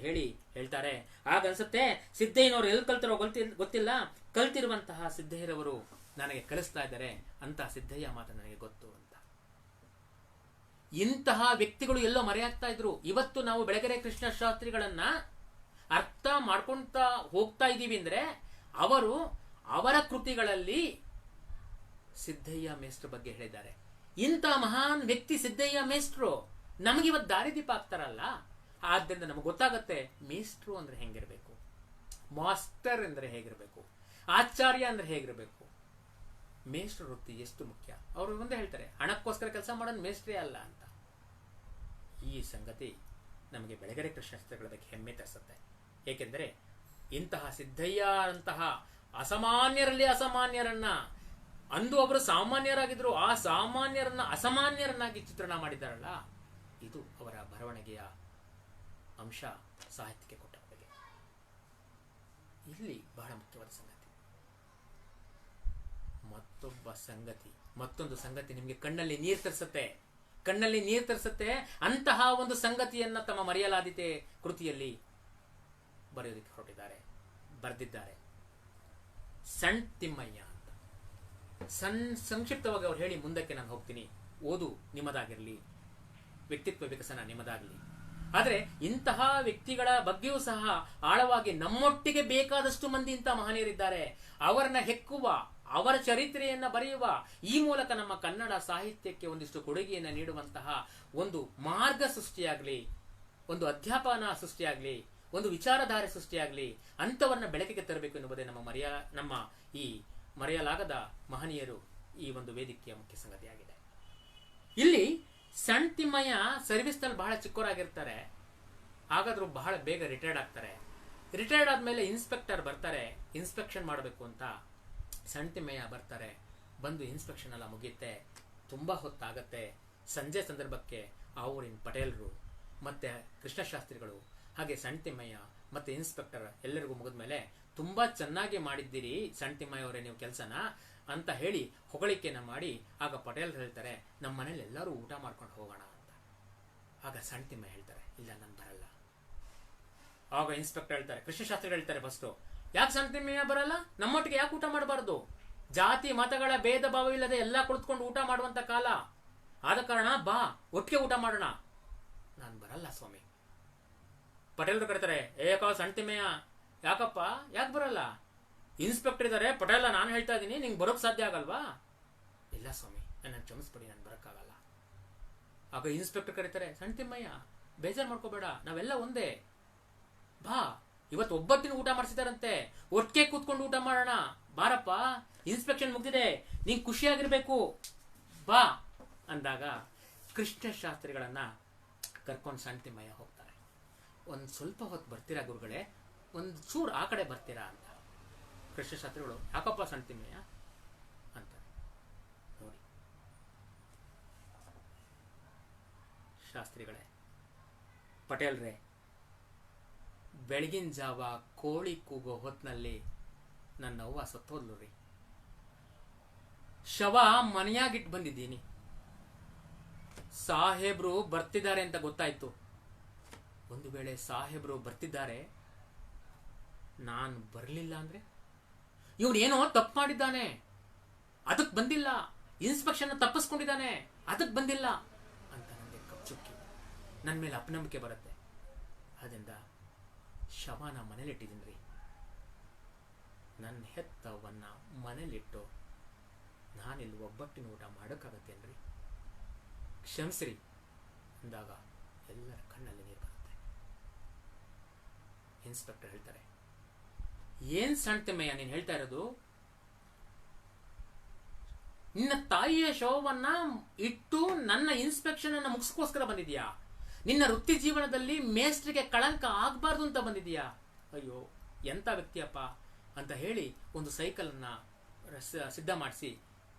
ಹೇಳ್ತಾರೆ. ಆಗನ್ಸುತ್ತೆ ಸಿದ್ದಯ್ಯನವರು ಎಲ್ಲಿ ಕಲ್ತಿರೋ ಗೊತ್ತಿಲ್ಲ, ಕಲ್ತಿರುವಂತಹ ಸಿದ್ದಯ್ಯರವರು ನನಗೆ ಕಲಿಸ್ತಾ ಇದ್ದಾರೆ, ಅಂತಹ ಸಿದ್ದಯ್ಯ ಮಾತು ನನಗೆ ಗೊತ್ತು ಅಂತ. ಇಂತಹ ವ್ಯಕ್ತಿಗಳು ಎಲ್ಲೋ ಮರೆಯಾಗ್ತಾ ಇದ್ರು. ಇವತ್ತು ನಾವು ಬೆಳಗೆರೆ ಕೃಷ್ಣ ಶಾಸ್ತ್ರಿಗಳನ್ನ ಅರ್ಥ ಮಾಡ್ಕೊಂತ ಹೋಗ್ತಾ ಇದ್ದೀವಿ ಅಂದ್ರೆ ಅವರು ಅವರ ಕೃತಿಗಳಲ್ಲಿ ಸಿದ್ದಯ್ಯ ಮೇಷ್ಟ್ರ ಬಗ್ಗೆ ಹೇಳಿದ್ದಾರೆ. ಇಂಥ ಮಹಾನ್ ವ್ಯಕ್ತಿ ಸಿದ್ದಯ್ಯ ಮೇಷ್ಟ್ರು ನಮಗಿವತ್ತು ದಾರಿದೀಪ ಆಗ್ತಾರಲ್ಲ. ಆದ್ದರಿಂದ ನಮಗೆ ಗೊತ್ತಾಗತ್ತೆ ಮೇಷ್ಟ್ರು ಅಂದ್ರೆ ಹೆಂಗಿರ್ಬೇಕು, ಮಾಸ್ಟರ್ ಅಂದ್ರೆ ಹೇಗಿರ್ಬೇಕು, ಆಚಾರ್ಯ ಅಂದ್ರೆ ಹೇಗಿರ್ಬೇಕು, ಮೇಷ್ಟ್ರ ವೃತ್ತಿ ಎಷ್ಟು ಮುಖ್ಯ. ಅವರು ಒಂದೇ ಹೇಳ್ತಾರೆ, ಹಣಕ್ಕೋಸ್ಕರ ಕೆಲಸ ಮಾಡೋದು ಮೇಷ್ಟ್ರೇ ಅಲ್ಲ ಅಂತ. ಈ ಸಂಗತಿ ನಮಗೆ ಬೆಳಗೆರೆ ಕೃಷ್ಣಶಾಸ್ತ್ರಿಗಳ ಬಗ್ಗೆ ಹೆಮ್ಮೆ ತರಿಸುತ್ತೆ. ಏಕೆಂದರೆ ಇಂತಹ ಸಿದ್ದಯ್ಯ ಅಂತಹ ಅಸಾಮಾನ್ಯರಲ್ಲಿ ಅಸಾಮಾನ್ಯರನ್ನ, ಅಂದು ಅವರು ಸಾಮಾನ್ಯರಾಗಿದ್ರು, ಆ ಸಾಮಾನ್ಯರನ್ನ ಅಸಾಮಾನ್ಯರನ್ನಾಗಿ ಚಿತ್ರಣ ಮಾಡಿದ್ದಾರಲ್ಲ, ಇದು ಅವರ ಬರವಣಿಗೆಯ ಅಂಶ, ಸಾಹಿತ್ಯಕ್ಕೆ ಕೊಟ್ಟ ಕೊಡುಗೆ. ಇಲ್ಲಿ ಬಹಳ ಮುಖ್ಯವಾದ ಸಂಗತಿ. ಮತ್ತೊಂದು ಸಂಗತಿ ನಿಮಗೆ ಕಣ್ಣಲ್ಲಿ ನೀರು ತರಿಸುತ್ತೆ. ಅಂತಹ ಒಂದು ಸಂಗತಿಯನ್ನ ತಮ್ಮ ಮರೆಯಲಾದೀತೆ ಕೃತಿಯಲ್ಲಿ ಬರೆಯೋದಕ್ಕೆ ಬರೆದಿದ್ದಾರೆ. ಸಣ್ ತಿಮ್ಮಯ್ಯ ಅಂತ ಸಂಕ್ಷಿಪ್ತವಾಗಿ ಅವ್ರು ಹೇಳಿ ಮುಂದಕ್ಕೆ ನಾನು ಹೋಗ್ತೀನಿ. ಓದು ನಿಮ್ಮದಾಗಿರಲಿ, ವ್ಯಕ್ತಿತ್ವ ವಿಕಸನ ನಿಮ್ಮದಾಗಲಿ. ಆದರೆ ಇಂತಹ ವ್ಯಕ್ತಿಗಳ ಬಗ್ಗೆಯೂ ಸಹ ಆಳವಾಗಿ ನಮ್ಮೊಟ್ಟಿಗೆ ಬೇಕಾದಷ್ಟು ಮಂದಿ ಇಂತಹ ಮಹನೀಯರಿದ್ದಾರೆ. ಅವರನ್ನ ಹೆಕ್ಕುವ, ಅವರ ಚರಿತ್ರೆಯನ್ನ ಬರೆಯುವ, ಈ ಮೂಲಕ ನಮ್ಮ ಕನ್ನಡ ಸಾಹಿತ್ಯಕ್ಕೆ ಒಂದಿಷ್ಟು ಕೊಡುಗೆಯನ್ನು ನೀಡುವಂತಹ ಒಂದು ಮಾರ್ಗ ಸೃಷ್ಟಿಯಾಗಲಿ, ಒಂದು ಅಧ್ಯಾಪನ ಸೃಷ್ಟಿಯಾಗಲಿ, ಒಂದು ವಿಚಾರಧಾರೆ ಸೃಷ್ಟಿಯಾಗಲಿ, ಅಂಥವರನ್ನ ಬೆಳಕಿಗೆ ತರಬೇಕು ಎನ್ನುವುದೇ ನಮ್ಮ ಈ ಮರೆಯಲಾಗದ ಮಹನೀಯರು ಈ ಒಂದು ವೇದಿಕೆಯ ಮುಖ್ಯ ಸಂಗತಿಯಾಗಿದೆ. ಇಲ್ಲಿ ಸಣ್ಣ ತಿಮ್ಮಯ್ಯ ಸರ್ವಿಸ್ನಲ್ಲಿ ಬಹಳ ಚಿಕ್ಕವರಾಗಿರ್ತಾರೆ, ಹಾಗಾದ್ರೂ ಬಹಳ ಬೇಗ ರಿಟೈರ್ಡ್ ಆಗ್ತಾರೆ. ರಿಟೈರ್ಡ್ ಆದಮೇಲೆ ಇನ್ಸ್ಪೆಕ್ಟರ್ ಬರ್ತಾರೆ, ಇನ್ಸ್ಪೆಕ್ಷನ್ ಮಾಡಬೇಕು ಅಂತ. ಸಣ್ಣ ತಿಮ್ಮಯ್ಯ ಬರ್ತಾರೆ, ಬಂದು ಇನ್ಸ್ಪೆಕ್ಷನ್ ಎಲ್ಲ ಮುಗಿಯುತ್ತೆ, ತುಂಬ ಹೊತ್ತಾಗತ್ತೆ. ಸಂಜೆ ಸಂದರ್ಭಕ್ಕೆ ಆ ಊರಿನ ಪಟೇಲರು ಮತ್ತು ಕೃಷ್ಣಶಾಸ್ತ್ರಿಗಳು ಹಾಗೆ ಸಣ್ಣ ತಿಮ್ಮಯ್ಯ ಮತ್ತು ಇನ್ಸ್ಪೆಕ್ಟರ್ ಎಲ್ಲರಿಗೂ ಮುಗಿದ್ಮೇಲೆ ತುಂಬ ಚೆನ್ನಾಗಿ ಮಾಡಿದ್ದೀರಿ ಸಣ್ಣ ತಿಮ್ಮಯ್ಯ ಅವರೇ ನೀವು ಕೆಲಸನ ಅಂತ ಹೇಳಿ ಹೊಗಳಿಕೆನ ಮಾಡಿ ಆಗ ಪಟೇಲರು ಹೇಳ್ತಾರೆ, ನಮ್ಮ ಮನೇಲಿ ಎಲ್ಲರೂ ಊಟ ಮಾಡ್ಕೊಂಡು ಹೋಗೋಣ ಅಂತ. ಆಗ ಸಣ್ಣ ತಿಮ್ಮಯ್ಯ ಹೇಳ್ತಾರೆ, ಇಲ್ಲ ನಾನು ಬರಲ್ಲ. ಆಗ ಇನ್ಸ್ಪೆಕ್ಟರ್ ಹೇಳ್ತಾರೆ, ಕೃಷ್ಣಶಾಸ್ತ್ರಿಗಳು ಹೇಳ್ತಾರೆ ಫಸ್ಟು, ಯಾಕೆ ಸಣ್ಣ ತಿಮ್ಮಯ್ಯ ಬರಲ್ಲ? ನಮ್ಮೊಟ್ಟಿಗೆ ಯಾಕೆ ಊಟ ಮಾಡಬಾರ್ದು? ಜಾತಿ ಮತಗಳ ಭೇದ ಭಾವ ಇಲ್ಲದೆ ಎಲ್ಲ ಕುಳಿತುಕೊಂಡು ಊಟ ಮಾಡುವಂತ ಕಾಲ, ಆದ ಕಾರಣ ಬಾ ಒಟ್ಟಿಗೆ ಊಟ ಮಾಡೋಣ. ನಾನು ಬರಲ್ಲ ಸ್ವಾಮಿ. ಪಟೇಲರು ಕರೀತಾರೆ, ಏಕೋ ಸಣ್ಣ ತಿಮ್ಮಯ್ಯ ಯಾಕಪ್ಪ ಯಾಕೆ ಬರಲ್ಲ? ಇನ್ಸ್ಪೆಕ್ಟರ್ ಇದ್ದಾರೆ, ಪಟೇಲ ನಾನು ಹೇಳ್ತಾ ಇದ್ದೀನಿ, ನಿಂಗೆ ಬರೋಕ್ ಸಾಧ್ಯ ಆಗಲ್ವಾ? ಇಲ್ಲ ಸ್ವಾಮಿ, ನನ್ನ ಕ್ಷಮಿಸ್ಬಿಡಿ, ನಾನು ಬರೋಕ್ಕಾಗಲ್ಲ. ಆಗ ಇನ್ಸ್ಪೆಕ್ಟರ್ ಕರೀತಾರೆ, ಸಣ್ಣ ತಿಮ್ಮಯ್ಯ ಬೇಜಾರು ಮಾಡ್ಕೋಬೇಡ, ನಾವೆಲ್ಲ ಒಂದೇ, ಬಾ ಇವತ್ತು ಒಬ್ಬಟ್ಟಿನ ಊಟ ಮಾಡಿಸಿದಾರಂತೆ, ಒಟ್ಟಿಗೆ ಕೂತ್ಕೊಂಡು ಊಟ ಮಾಡೋಣ, ಬಾರಪ್ಪ, ಇನ್ಸ್ಪೆಕ್ಷನ್ ಮುಗ್ದಿದೆ, ನೀನ್ ಖುಷಿಯಾಗಿರ್ಬೇಕು, ಬಾ ಅಂದಾಗ ಕೃಷ್ಣಶಾಸ್ತ್ರಿಗಳನ್ನ ಕರ್ಕೊಂಡು ಸಣ್ಣ ತಿಮ್ಮಯ್ಯ ಹೋಗ್ತಾರೆ. ಒಂದು ಸ್ವಲ್ಪ ಹೊತ್ತು ಬರ್ತೀರಾ ಗುರುಗಳೇ, ಒಂದು ಚೂರು ಆ ಕಡೆ ಬರ್ತೀರಾ ಅಂತ. ಕೃಷ್ಣಶಾಸ್ತ್ರಿಗಳು, ಯಾಕಪ್ಪ ಸಣ್ಣ ತಿಮ್ಮಯ್ಯ ಅಂತ. ನೋಡಿ ಶಾಸ್ತ್ರಿಗಳೇ, ಪಟೇಲ್ರೇ, ಬೆಳಗಿನ ಜಾವ ಕೋಳಿ ಕೂಗೋ ಹೊತ್ತಿನಲ್ಲಿ ನನ್ನ ಅವ್ವ ಸತ್ತೋದ್ಲು ರೀ. ಶವ ಮನೆಯಾಗಿಟ್ಟು ಬಂದಿದ್ದೀನಿ. ಸಾಹೇಬ್ರು ಬರ್ತಿದ್ದಾರೆ ಅಂತ ಗೊತ್ತಾಯ್ತು. ಒಂದು ವೇಳೆ ಸಾಹೇಬ್ರು ಬರ್ತಿದ್ದಾರೆ, ನಾನು ಬರಲಿಲ್ಲ ಅಂದ್ರೆ ಇವನೇನೋ ತಪ್ಪು ಮಾಡಿದ್ದಾನೆ, ಅದಕ್ಕೆ ಬಂದಿಲ್ಲ, ಇನ್ಸ್ಪೆಕ್ಷನ್ ತಪ್ಪಿಸ್ಕೊಂಡಿದ್ದಾನೆ, ಅದಕ್ಕೆ ಬಂದಿಲ್ಲ ಅಂತ ನನಗೆ ಕಪ್ಚುಕ್ಕಿ ನನ್ನ ಮೇಲೆ ಅಪನಂಬಿಕೆ ಬರುತ್ತೆ. ಅದರಿಂದ ಶವನ ಮನೇಲಿಟ್ಟಿದ್ದೀನಿ ರೀ. ನನ್ನ ಹೆತ್ತವನ್ನ ಮನೇಲಿಟ್ಟು ನಾನಿಲ್ಲಿ ಒಬ್ಬಟ್ಟಿನ ಊಟ ಮಾಡೋಕ್ಕಾಗತ್ತೇನ್ರಿ? ಕ್ಷಮಿಸ್ರಿ ಅಂದಾಗ ಎಲ್ಲರ ಕಣ್ಣಲ್ಲಿ ನೀರು ಬರುತ್ತೆ. ಇನ್ಸ್ಪೆಕ್ಟರ್ ಹೇಳ್ತಾರೆ, ಏನ್ ಸಣ್ಣ ತಿಮ್ಮಯ್ಯ ನೀನು ಹೇಳ್ತಾ ಇರೋದು? ನಿನ್ನ ತಾಯಿಯ ಶವವನ್ನ ಇಟ್ಟು ನನ್ನ ಇನ್ಸ್ಪೆಕ್ಷನ್ ಅನ್ನ ಮುಗಿಸ್ಕೋಸ್ಕರ ಬಂದಿದ್ಯಾ? ನಿನ್ನ ವೃತ್ತಿ ಜೀವನದಲ್ಲಿ ಮೇಸ್ಟ್ರಿಗೆ ಕಳಂಕ ಆಗ್ಬಾರ್ದು ಅಂತ ಬಂದಿದ್ಯಾ? ಅಯ್ಯೋ ಎಂತ ವ್ಯಕ್ತಿಯಪ್ಪ ಅಂತ ಹೇಳಿ ಒಂದು ಸೈಕಲ್ ಅನ್ನ ಸಿದ್ಧ ಮಾಡಿಸಿ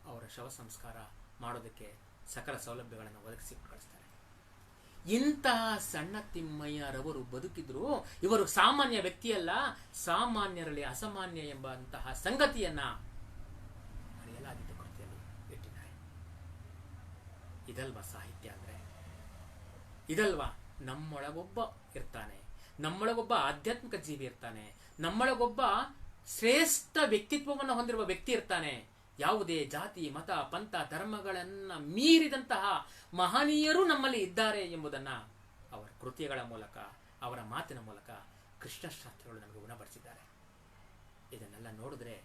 ಅವರ ಶವ ಸಂಸ್ಕಾರ ಮಾಡೋದಕ್ಕೆ ಸಕಲ ಸೌಲಭ್ಯಗಳನ್ನು ಒದಗಿಸಿ ಕಳಿಸ್ತಾರೆ. ಇಂತಹ ಸಣ್ಣ ತಿಮ್ಮಯ್ಯರವರು ಬದುಕಿದ್ರು. ಇವರು ಸಾಮಾನ್ಯ ವ್ಯಕ್ತಿಯಲ್ಲ, ಸಾಮಾನ್ಯರಲ್ಲಿ ಅಸಾಮಾನ್ಯ ಎಂಬಂತಹ ಸಂಗತಿಯನ್ನ ಮರೆಯಲಾಗಿದ್ದ ಕೃತಿಯಲ್ಲಿ ಇಟ್ಟಿದ್ದಾರೆ. ಇದಲ್ವಾ ಸಾಹಿತ್ಯ ಅಂದ್ರೆ? ಇದಲ್ವಾ ನಮ್ಮೊಳಗೊಬ್ಬ ಇರ್ತಾನೆ, ನಮ್ಮೊಳಗೊಬ್ಬ ಆಧ್ಯಾತ್ಮಿಕ ಜೀವಿ ಇರ್ತಾನೆ, ನಮ್ಮೊಳಗೊಬ್ಬ ಶ್ರೇಷ್ಠ ವ್ಯಕ್ತಿತ್ವವನ್ನು ಹೊಂದಿರುವ ವ್ಯಕ್ತಿ ಇರ್ತಾನೆ. ಯಾವುದೇ ಜಾತಿ ಮತ ಪಂಥ ಧರ್ಮಗಳನ್ನ ಮೀರಿದಂತಹ ಮಹನೀಯರು ನಮ್ಮಲ್ಲಿ ಇದ್ದಾರೆ ಎಂಬುದನ್ನ ಅವರ ಕೃತಿಗಳ ಮೂಲಕ, ಅವರ ಮಾತಿನ ಮೂಲಕ ಕೃಷ್ಣಶಾಸ್ತ್ರಿಗಳು ನಮಗೆ ಉಣಬಡಿಸಿದ್ದಾರೆ. ಇದನ್ನೆಲ್ಲ ನೋಡಿದ್ರೆ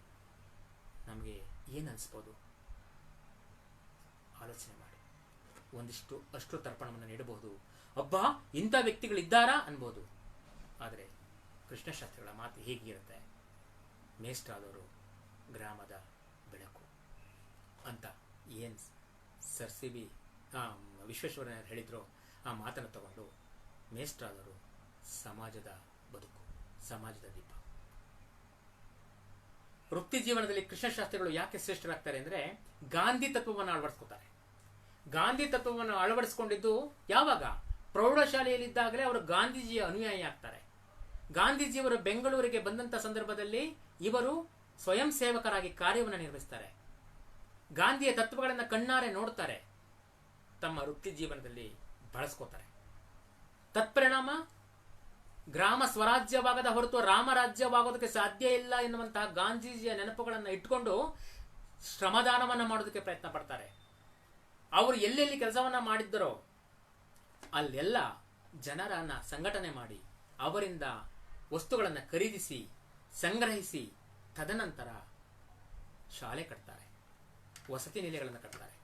ನಮಗೆ ಏನು ಅನಿಸ್ಬೋದು? ಆಲೋಚನೆ ಮಾಡಿ. ಒಂದಿಷ್ಟು ಅಷ್ಟು ತರ್ಪಣವನ್ನು ನೀಡಬಹುದು, ಅಬ್ಬಾ ಇಂಥ ವ್ಯಕ್ತಿಗಳಿದ್ದಾರಾ ಅನ್ಬೋದು. ಆದರೆ ಕೃಷ್ಣಶಾಸ್ತ್ರಿಗಳ ಮಾತು ಹೀಗಿರುತ್ತೆ, ಮೇಷ್ಟ್ರಾದವರು ಗ್ರಾಮದ ಬೆಳಕು ಅಂತ ಏನ್ ಸರ್ ಸಿ ವಿ ವಿಶ್ವೇಶ್ವರಯ್ಯ ಹೇಳಿದ್ರು, ಆ ಮಾತನ್ನು ತಗೊಂಡು ಮೇಷ್ಟ್ರಾದವರು ಸಮಾಜದ ಬದುಕು, ಸಮಾಜದ ದೀಪ. ವೃತ್ತಿ ಜೀವನದಲ್ಲಿ ಕೃಷ್ಣಶಾಸ್ತ್ರಿಗಳು ಯಾಕೆ ಶ್ರೇಷ್ಠರಾಗ್ತಾರೆ ಅಂದ್ರೆ ಗಾಂಧಿ ತತ್ವವನ್ನು ಅಳವಡಿಸ್ಕೊತಾರೆ. ಗಾಂಧಿ ತತ್ವವನ್ನು ಅಳವಡಿಸಿಕೊಂಡಿದ್ದು ಯಾವಾಗ? ಪ್ರೌಢಶಾಲೆಯಲ್ಲಿದ್ದಾಗಲೇ ಅವರು ಗಾಂಧೀಜಿಯ ಅನುಯಾಯಿ ಆಗ್ತಾರೆ. ಗಾಂಧೀಜಿಯವರು ಬೆಂಗಳೂರಿಗೆ ಬಂದಂತ ಸಂದರ್ಭದಲ್ಲಿ ಇವರು ಸ್ವಯಂ ಸೇವಕರಾಗಿ ಕಾರ್ಯವನ್ನು ನಿರ್ವಹಿಸ್ತಾರೆ. ಗಾಂಧಿಯ ತತ್ವಗಳನ್ನು ಕಣ್ಣಾರೆ ನೋಡ್ತಾರೆ, ತಮ್ಮ ವೃತ್ತಿ ಜೀವನದಲ್ಲಿ ಬಳಸ್ಕೋತಾರೆ. ತತ್ಪರಿಣಾಮ ಗ್ರಾಮ ಸ್ವರಾಜ್ಯವಾಗದ ಹೊರತು ರಾಮರಾಜ್ಯವಾಗೋದಕ್ಕೆ ಸಾಧ್ಯ ಇಲ್ಲ ಎನ್ನುವಂತಹ ಗಾಂಧೀಜಿಯ ನೆನಪುಗಳನ್ನು ಇಟ್ಕೊಂಡು ಶ್ರಮದಾನವನ್ನ ಮಾಡೋದಕ್ಕೆ ಪ್ರಯತ್ನ ಪಡ್ತಾರೆ. ಅವರು ಎಲ್ಲೆಲ್ಲಿ ಕೆಲಸವನ್ನ ಮಾಡಿದ್ದರೋ ಅಲ್ಲೆಲ್ಲ ಜನರನ್ನ ಸಂಘಟನೆ ಮಾಡಿ ಅವರಿಂದ ವಸ್ತುಗಳನ್ನು ಖರೀದಿಸಿ ಸಂಗ್ರಹಿಸಿ ತದನಂತರ ಶಾಲೆ ಕಟ್ತಾರೆ, ವಸತಿ ನಿಲಯಗಳನ್ನು ಕಟ್ತಾರೆ,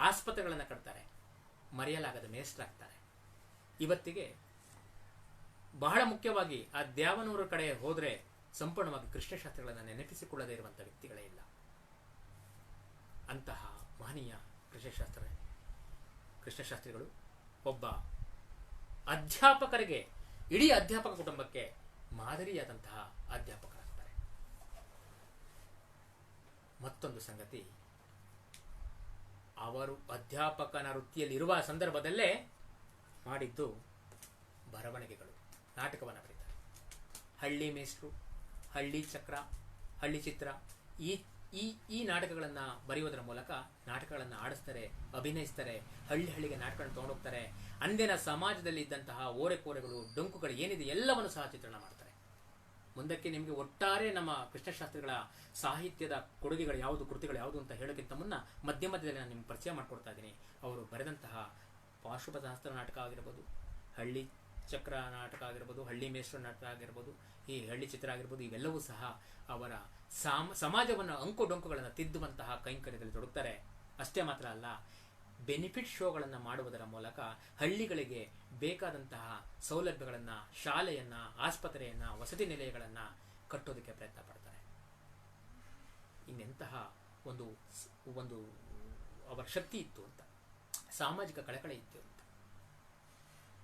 ಆಸ್ಪತ್ರೆಗಳನ್ನು ಕಟ್ತಾರೆ, ಮರೆಯಲಾಗದ ಮೇಷ್ಟ್ರಾಗ್ತಾರೆ. ಇವತ್ತಿಗೆ ಬಹಳ ಮುಖ್ಯವಾಗಿ ಆ ದ್ಯಾವನೂರ ಕಡೆ ಹೋದ್ರೆ ಸಂಪೂರ್ಣವಾಗಿ ಕೃಷ್ಣಶಾಸ್ತ್ರಿಗಳನ್ನು ನೆನಪಿಸಿಕೊಳ್ಳದೇ ಇರುವಂತಹ ವ್ಯಕ್ತಿಗಳೇ ಇಲ್ಲ. ಅಂತಹ ಮಹನೀಯ ಕೃಷ್ಣಶಾಸ್ತ್ರಿಗಳು ಒಬ್ಬ ಅಧ್ಯಾಪಕರಿಗೆ, ಇಡೀ ಅಧ್ಯಾಪಕ ಕುಟುಂಬಕ್ಕೆ ಮಾದರಿಯಾದಂತಹ ಅಧ್ಯಾಪಕರಾಗ್ತಾರೆ. ಮತ್ತೊಂದು ಸಂಗತಿ, ಅವರು ಅಧ್ಯಾಪಕನ ವೃತ್ತಿಯಲ್ಲಿರುವ ಸಂದರ್ಭದಲ್ಲೇ ಮಾಡಿದ್ದು ಬರವಣಿಗೆಗಳು, ನಾಟಕವನ್ನು ಬರೀತಾರೆ. ಹಳ್ಳಿ ಮೇಷ್ಟ್ರು, ಹಳ್ಳಿ ಚಕ್ರ, ಹಳ್ಳಿ ಚಿತ್ರ, ಈ ಈ ಈ ನಾಟಕಗಳನ್ನು ಬರೆಯುವುದರ ಮೂಲಕ ನಾಟಕಗಳನ್ನು ಆಡಿಸ್ತಾರೆ, ಅಭಿನಯಿಸ್ತಾರೆ, ಹಳ್ಳಿ ಹಳ್ಳಿಗೆ ನಾಟಕಗಳನ್ನು ತೊಗೊಂಡೋಗ್ತಾರೆ. ಅಂದಿನ ಸಮಾಜದಲ್ಲಿ ಇದ್ದಂತಹ ಓರೆಕೋರೆಗಳು, ಡೊಂಕುಗಳು ಏನಿದೆ ಎಲ್ಲವನ್ನು ಸಹ ಚಿತ್ರಣ ಮಾಡ್ತಾರೆ. ಮುಂದಕ್ಕೆ ನಿಮಗೆ ಒಟ್ಟಾರೆ ನಮ್ಮ ಕೃಷ್ಣಶಾಸ್ತ್ರಿಗಳ ಸಾಹಿತ್ಯದ ಕೊಡುಗೆಗಳು ಯಾವುದು, ಕೃತಿಗಳು ಯಾವುದು ಅಂತ ಹೇಳೋಕ್ಕಿಂತ ಮುನ್ನ ಮಧ್ಯದಲ್ಲಿ ನಾನು ನಿಮ್ಗೆ ಪರಿಚಯ ಮಾಡ್ಕೊಡ್ತಾ ಇದ್ದೀನಿ. ಅವರು ಬರೆದಂತಹ ಪಾಶುಪತಾಸ್ತ್ರ ನಾಟಕ ಆಗಿರ್ಬೋದು, ಹಳ್ಳಿ ಚಕ್ರ ನಾಟಕ ಆಗಿರ್ಬೋದು, ಹಳ್ಳಿ ಮೇಷ್ಟ್ರ ನಾಟಕ ಆಗಿರ್ಬೋದು, ಈ ಹಳ್ಳಿ ಚಿತ್ರ ಆಗಿರ್ಬೋದು, ಇವೆಲ್ಲವೂ ಸಹ ಅವರ ಸಮಾಜವನ್ನು ಅಂಕು ಡೊಂಕುಗಳನ್ನು ತಿದ್ದುವಂತಹ ಕೈಂಕರ್ಯದಲ್ಲಿ ತೊಡಗುತ್ತಾರೆ. ಅಷ್ಟೇ ಮಾತ್ರ ಅಲ್ಲ, ಬೆನಿಫಿಟ್ ಶೋಗಳನ್ನು ಮಾಡುವುದರ ಮೂಲಕ ಹಳ್ಳಿಗಳಿಗೆ ಬೇಕಾದಂತಹ ಸೌಲಭ್ಯಗಳನ್ನು, ಶಾಲೆಯನ್ನು, ಆಸ್ಪತ್ರೆಯನ್ನು, ವಸತಿ ನಿಲಯಗಳನ್ನು ಕಟ್ಟೋದಕ್ಕೆ ಪ್ರಯತ್ನ ಪಡ್ತಾರೆ. ಇನ್ನೆಂತಹ ಒಂದು ಒಂದು ಅವರ ಶಕ್ತಿ ಇತ್ತು ಅಂತ, ಸಾಮಾಜಿಕ ಕಳಕಳಿ ಇತ್ತು ಅಂತ.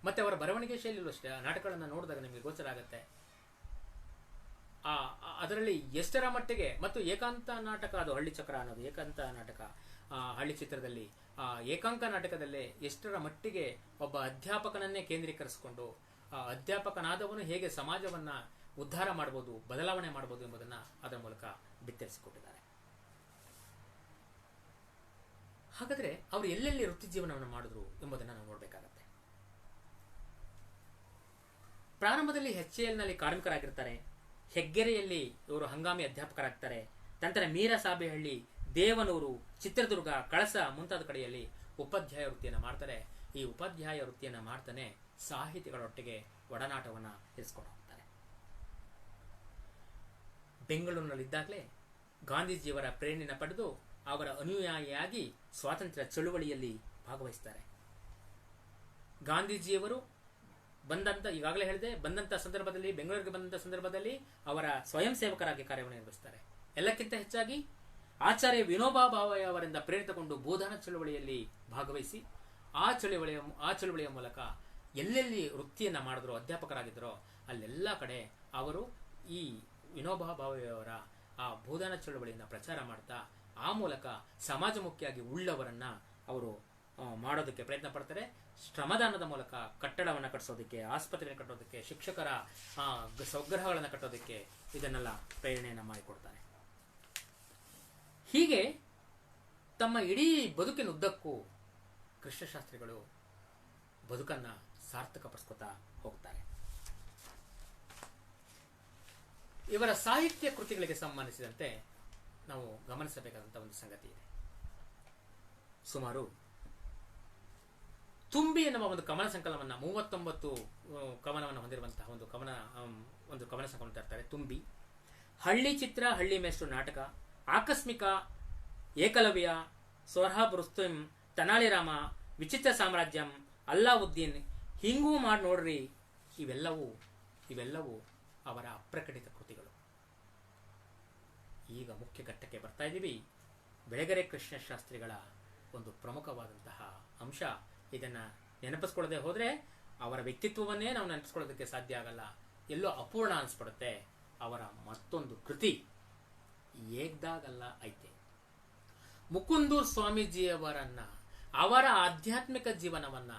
ಮತ್ತೆ ಅವರ ಬರವಣಿಗೆ ಶೈಲಿಯಲ್ಲೂ ಅಷ್ಟೇ ನಾಟಕಗಳನ್ನು ನೋಡಿದಾಗ ನಿಮಗೆ ಗೋಚರ ಆಗುತ್ತೆ. ಅದರಲ್ಲಿ ಎಷ್ಟರ ಮಟ್ಟಿಗೆ, ಮತ್ತು ಏಕಾಂತ ನಾಟಕ, ಅದು ಹಳ್ಳಿ ಚಕ್ರ ಅನ್ನೋದು ಏಕಾಂತ ನಾಟಕ, ಹಳ್ಳಿ ಚಿತ್ರದಲ್ಲಿ ಏಕಾಂಕ ನಾಟಕದಲ್ಲೇ ಎಷ್ಟರ ಮಟ್ಟಿಗೆ ಒಬ್ಬ ಅಧ್ಯಾಪಕನನ್ನೇ ಕೇಂದ್ರೀಕರಿಸಿಕೊಂಡು ಅಧ್ಯಾಪಕನಾದವನು ಹೇಗೆ ಸಮಾಜವನ್ನು ಉದ್ಧಾರ ಮಾಡ್ಬೋದು, ಬದಲಾವಣೆ ಮಾಡ್ಬೋದು ಎಂಬುದನ್ನು ಅದರ ಮೂಲಕ ಬಿತ್ತರಿಸಿಕೊಟ್ಟಿದ್ದಾರೆ. ಹಾಗಾದರೆ ಅವರು ಎಲ್ಲೆಲ್ಲಿ ವೃತ್ತಿ ಜೀವನವನ್ನು ಮಾಡಿದ್ರು ಎಂಬುದನ್ನು ನಾವು ನೋಡಬೇಕಾಗತ್ತೆ. ಪ್ರಾರಂಭದಲ್ಲಿ HALನಲ್ಲಿ ಕಾರ್ಮಿಕರಾಗಿರ್ತಾರೆ. ಹೆಗ್ಗೆರೆಯಲ್ಲಿ ಇವರು ಹಂಗಾಮಿ ಅಧ್ಯಾಪಕರಾಗ್ತಾರೆ. ನಂತರ ಮೀರಸಾಬೇಹಳ್ಳಿ, ದೇವನೂರು, ಚಿತ್ರದುರ್ಗ, ಕಳಸ ಮುಂತಾದ ಕಡೆಯಲ್ಲಿ ಉಪಾಧ್ಯಾಯ ವೃತ್ತಿಯನ್ನು ಮಾಡ್ತಾರೆ. ಈ ಉಪಾಧ್ಯಾಯ ವೃತ್ತಿಯನ್ನು ಮಾಡ್ತಾನೆ ಸಾಹಿತಿಗಳೊಟ್ಟಿಗೆ ಒಡನಾಟವನ್ನು ಇರಿಸ್ಕೊಂಡು ಹೋಗ್ತಾರೆ. ಬೆಂಗಳೂರಿನಲ್ಲಿದ್ದಾಗಲೇ ಗಾಂಧೀಜಿಯವರ ಪ್ರೇರಣೆಯನ್ನು ಪಡೆದು ಅವರ ಅನುಯಾಯಿಯಾಗಿ ಸ್ವಾತಂತ್ರ್ಯ ಚಳುವಳಿಯಲ್ಲಿ ಭಾಗವಹಿಸ್ತಾರೆ. ಗಾಂಧೀಜಿಯವರು ಈಗಾಗಲೇ ಹೇಳಿದೆ, ಬಂದಂತಹ ಸಂದರ್ಭದಲ್ಲಿ, ಬೆಂಗಳೂರಿಗೆ ಬಂದಂತಹ ಸಂದರ್ಭದಲ್ಲಿ ಅವರ ಸ್ವಯಂ ಸೇವಕರಾಗಿ ಕಾರ್ಯವನ್ನು ನಿರ್ವಹಿಸ್ತಾರೆ. ಎಲ್ಲಕ್ಕಿಂತ ಹೆಚ್ಚಾಗಿ ಆಚಾರ್ಯ ವಿನೋಬಾ ಭಾವೆ ಅವರಿಂದ ಪ್ರೇರಿತಗೊಂಡು ಬೋಧನಾ ಚಳುವಳಿಯಲ್ಲಿ ಭಾಗವಹಿಸಿ ಆ ಚಳುವಳಿಯ ಮೂಲಕ ಎಲ್ಲೆಲ್ಲಿ ವೃತ್ತಿಯನ್ನು ಮಾಡಿದ್ರೋ, ಅಧ್ಯಾಪಕರಾಗಿದ್ದರೋ ಅಲ್ಲೆಲ್ಲ ಕಡೆ ಅವರು ಈ ವಿನೋಬಾ ಭಾವೆಯವರ ಆ ಬೋಧನಾ ಚಳುವಳಿಯನ್ನು ಪ್ರಚಾರ ಮಾಡ್ತಾ ಆ ಮೂಲಕ ಸಮಾಜಮುಖಿಯಾಗಿ ಉಳ್ಳವರನ್ನ ಅವರು ಮಾಡೋದಕ್ಕೆ ಪ್ರಯತ್ನ ಪಡ್ತಾರೆ. ಶ್ರಮದಾನದ ಮೂಲಕ ಕಟ್ಟಡವನ್ನು ಕಟ್ಟಿಸೋದಕ್ಕೆ, ಆಸ್ಪತ್ರೆಯನ್ನು ಕಟ್ಟೋದಕ್ಕೆ, ಶಿಕ್ಷಕರ ಸ್ವಗೃಹಗಳನ್ನು ಕಟ್ಟೋದಕ್ಕೆ ಇದನ್ನೆಲ್ಲ ಪ್ರೇರಣೆಯನ್ನು ಮಾಡಿಕೊಡ್ತಾರೆ. ಹೀಗೆ ತಮ್ಮ ಇಡೀ ಬದುಕಿನುದ್ದಕ್ಕೂ ಕೃಷ್ಣಶಾಸ್ತ್ರಿಗಳು ಬದುಕನ್ನು ಸಾರ್ಥಕಪಡಿಸ್ಕೊತಾ ಹೋಗ್ತಾರೆ. ಇವರ ಸಾಹಿತ್ಯ ಕೃತಿಗಳಿಗೆ ಸಂಬಂಧಿಸಿದಂತೆ ನಾವು ಗಮನಿಸಬೇಕಾದಂಥ ಒಂದು ಸಂಗತಿ ಇದೆ. ಸುಮಾರು ತುಂಬಿ ಎನ್ನುವ ಒಂದು ಕವನ ಸಂಕಲನವನ್ನು 39 ಕವನವನ್ನು ಹೊಂದಿರುವಂತಹ ಒಂದು ಕವನ ಸಂಕಲನ ತರ್ತಾರೆ. ತುಂಬಿ, ಹಳ್ಳಿ ಚಿತ್ರ, ಹಳ್ಳಿ ಮೇಷ್ಟ್ರು ನಾಟಕ, ಆಕಸ್ಮಿಕ, ಏಕಲವ್ಯ, ಸೊಹ್ರಾಬ್ ರುಸ್ತುಂ, ತನಾಳಿ ರಾಮ, ವಿಚಿತ್ರ ಸಾಮ್ರಾಜ್ಯಂ, ಅಲ್ಲಾವುದ್ದೀನ್, ಹಿಂಗೂ ಮಾಡಿ ನೋಡ್ರಿ, ಇವೆಲ್ಲವೂ ಅವರ ಅಪ್ರಕಟಿತ ಕೃತಿಗಳು. ಈಗ ಮುಖ್ಯ ಘಟ್ಟಕ್ಕೆ ಬರ್ತಾ ಇದ್ದೀವಿ. ಬೆಳಗೆರೆ ಕೃಷ್ಣಶಾಸ್ತ್ರಿಗಳ ಒಂದು ಪ್ರಮುಖವಾದಂತಹ ಅಂಶ, ಇದನ್ನು ನೆನಪಿಸ್ಕೊಳ್ಳದೆ ಹೋದರೆ ಅವರ ವ್ಯಕ್ತಿತ್ವವನ್ನೇ ನಾವು ನೆನಪಿಸ್ಕೊಳ್ಳೋದಕ್ಕೆ ಸಾಧ್ಯ ಆಗಲ್ಲ, ಎಲ್ಲೋ ಅಪೂರ್ಣ ಅನಿಸ್ಬಿಡುತ್ತೆ. ಅವರ ಮತ್ತೊಂದು ಕೃತಿ ಏಕ್ದಾಗಲ್ಲ ಐತೆ. ಮುಕುಂದೂರ್ ಸ್ವಾಮೀಜಿಯವರನ್ನ, ಅವರ ಆಧ್ಯಾತ್ಮಿಕ ಜೀವನವನ್ನ,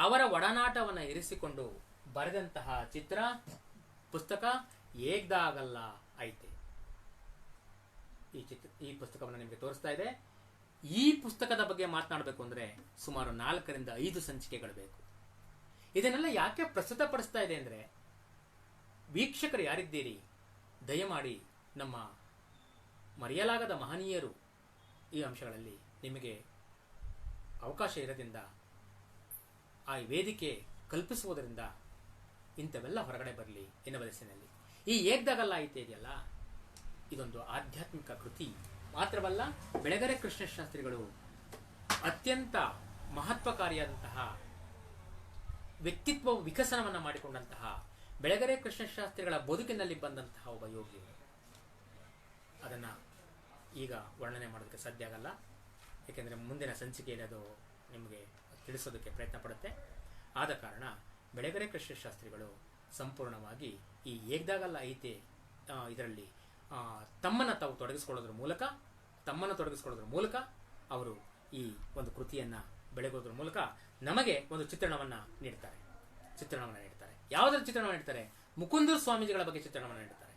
ಅವರ ಒಡನಾಟವನ್ನು ಇರಿಸಿಕೊಂಡು ಬರೆದಂತಹ ಪುಸ್ತಕ ಏಕ್ದಾಗಲ್ಲ ಐತೆ. ಈ ಪುಸ್ತಕವನ್ನು ನಿಮಗೆ ತೋರಿಸ್ತಾ ಇದೆ. ಈ ಪುಸ್ತಕದ ಬಗ್ಗೆ ಮಾತನಾಡಬೇಕು ಅಂದರೆ ಸುಮಾರು 4 ರಿಂದ 5 ಸಂಚಿಕೆಗಳು ಬೇಕು. ಇದನ್ನೆಲ್ಲ ಯಾಕೆ ಪ್ರಸ್ತುತಪಡಿಸ್ತಾ ಇದೆ ಅಂದರೆ, ವೀಕ್ಷಕರು ಯಾರಿದ್ದೀರಿ, ದಯಮಾಡಿ ನಮ್ಮ ಮರೆಯಲಾಗದ ಮಹನೀಯರು ಈ ಅಂಶಗಳಲ್ಲಿ ನಿಮಗೆ ಅವಕಾಶ ಇರೋದ್ರಿಂದ, ಆ ವೇದಿಕೆ ಕಲ್ಪಿಸುವುದರಿಂದ ಇಂಥವೆಲ್ಲ ಹೊರಗಡೆ ಬರಲಿ ಎನ್ನುವ ದಿಸೆಯಲ್ಲಿ ಈ ಏಕ್ದಾಗಲ್ಲ ಐತೆ ಇದೆಯಲ್ಲ, ಇದೊಂದು ಆಧ್ಯಾತ್ಮಿಕ ಕೃತಿ ಮಾತ್ರವಲ್ಲ, ಬೆಳಗೆರೆ ಕೃಷ್ಣಶಾಸ್ತ್ರಿಗಳು ಅತ್ಯಂತ ಮಹತ್ವಕಾರಿಯಾದಂತಹ ವ್ಯಕ್ತಿತ್ವ ವಿಕಸನವನ್ನು ಮಾಡಿಕೊಂಡಂತಹ, ಬೆಳಗೆರೆ ಕೃಷ್ಣಶಾಸ್ತ್ರಿಗಳ ಬದುಕಿನಲ್ಲಿ ಬಂದಂತಹ ಒಬ್ಬ ಯೋಗಿ. ಅದನ್ನು ಈಗ ವರ್ಣನೆ ಮಾಡೋದಕ್ಕೆ ಸಾಧ್ಯ ಆಗಲ್ಲ, ಏಕೆಂದರೆ ಮುಂದಿನ ಸಂಚಿಕೆಯಲ್ಲಿ ಅದು ನಿಮಗೆ ತಿಳಿಸೋದಕ್ಕೆ ಪ್ರಯತ್ನ ಪಡುತ್ತೆ. ಆದ ಕಾರಣ ಬೆಳಗೆರೆ ಕೃಷ್ಣಶಾಸ್ತ್ರಿಗಳು ಸಂಪೂರ್ಣವಾಗಿ ಈ ಏಕ್ದಾಗಲ್ಲ ಐತೆ ಇದರಲ್ಲಿ ತಮ್ಮನ್ನು ತಾವು ತೊಡಗಿಸ್ಕೊಳ್ಳೋದ್ರ ಮೂಲಕ ಅವರು ಈ ಒಂದು ಕೃತಿಯನ್ನು ಬೆಳಗೋದ್ರ ಮೂಲಕ ನಮಗೆ ಒಂದು ಚಿತ್ರಣವನ್ನು ನೀಡ್ತಾರೆ. ಯಾವುದರ ಚಿತ್ರಣವನ್ನು ನೀಡ್ತಾರೆ? ಮುಕುಂದೂರು ಸ್ವಾಮೀಜಿಗಳ ಬಗ್ಗೆ ಚಿತ್ರಣವನ್ನು ನೀಡ್ತಾರೆ.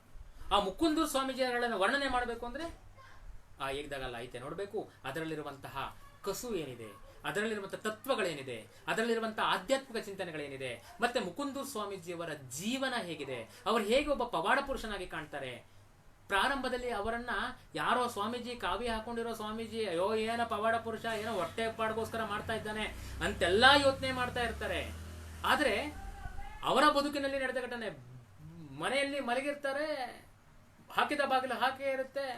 ಆ ಮುಕುಂದೂರು ಸ್ವಾಮೀಜಿಗಳನ್ನು ವರ್ಣನೆ ಮಾಡಬೇಕು ಅಂದರೆ ಆ ಏಕ್ದಾಗಲ್ಲ ಐತೆ ನೋಡಬೇಕು. ಅದರಲ್ಲಿರುವಂತಹ ಕಸು ಏನಿದೆ, ಅದರಲ್ಲಿರುವಂತಹ ತತ್ವಗಳೇನಿದೆ, ಅದರಲ್ಲಿರುವಂತಹ ಆಧ್ಯಾತ್ಮಿಕ ಚಿಂತನೆಗಳೇನಿದೆ, ಮತ್ತೆ ಮುಕುಂದೂರು ಸ್ವಾಮೀಜಿಯವರ ಜೀವನ ಹೇಗಿದೆ, ಅವರು ಹೇಗೆ ಒಬ್ಬ ಪವಾಡ ಪುರುಷನಾಗಿ ಕಾಣ್ತಾರೆ. ಪ್ರಾರಂಭದಲ್ಲಿ ಅವರನ್ನ ಯಾರೋ ಸ್ವಾಮೀಜಿ, ಕಾವಿ ಹಾಕೊಂಡಿರೋ ಸ್ವಾಮೀಜಿ, ಅಯ್ಯೋ ಏನೋ ಪವಾಡ ಪುರುಷ, ಏನೋ ಹೊಟ್ಟೆ ಪಾಡ್ಗೋಸ್ಕರ ಮಾಡ್ತಾ ಇದ್ದಾನೆ ಅಂತೆಲ್ಲಾ ಯೋಚನೆ ಮಾಡ್ತಾ ಇರ್ತಾರೆ. ಆದ್ರೆ ಅವರ ಬದುಕಿನಲ್ಲಿ ನಡೆದ ಘಟನೆ, ಮನೆಯಲ್ಲಿ ಮಲಗಿರ್ತಾರೆ, ಹಾಕಿದ ಬಾಗಿಲು ಹಾಕೇ ಇರುತ್ತೆ,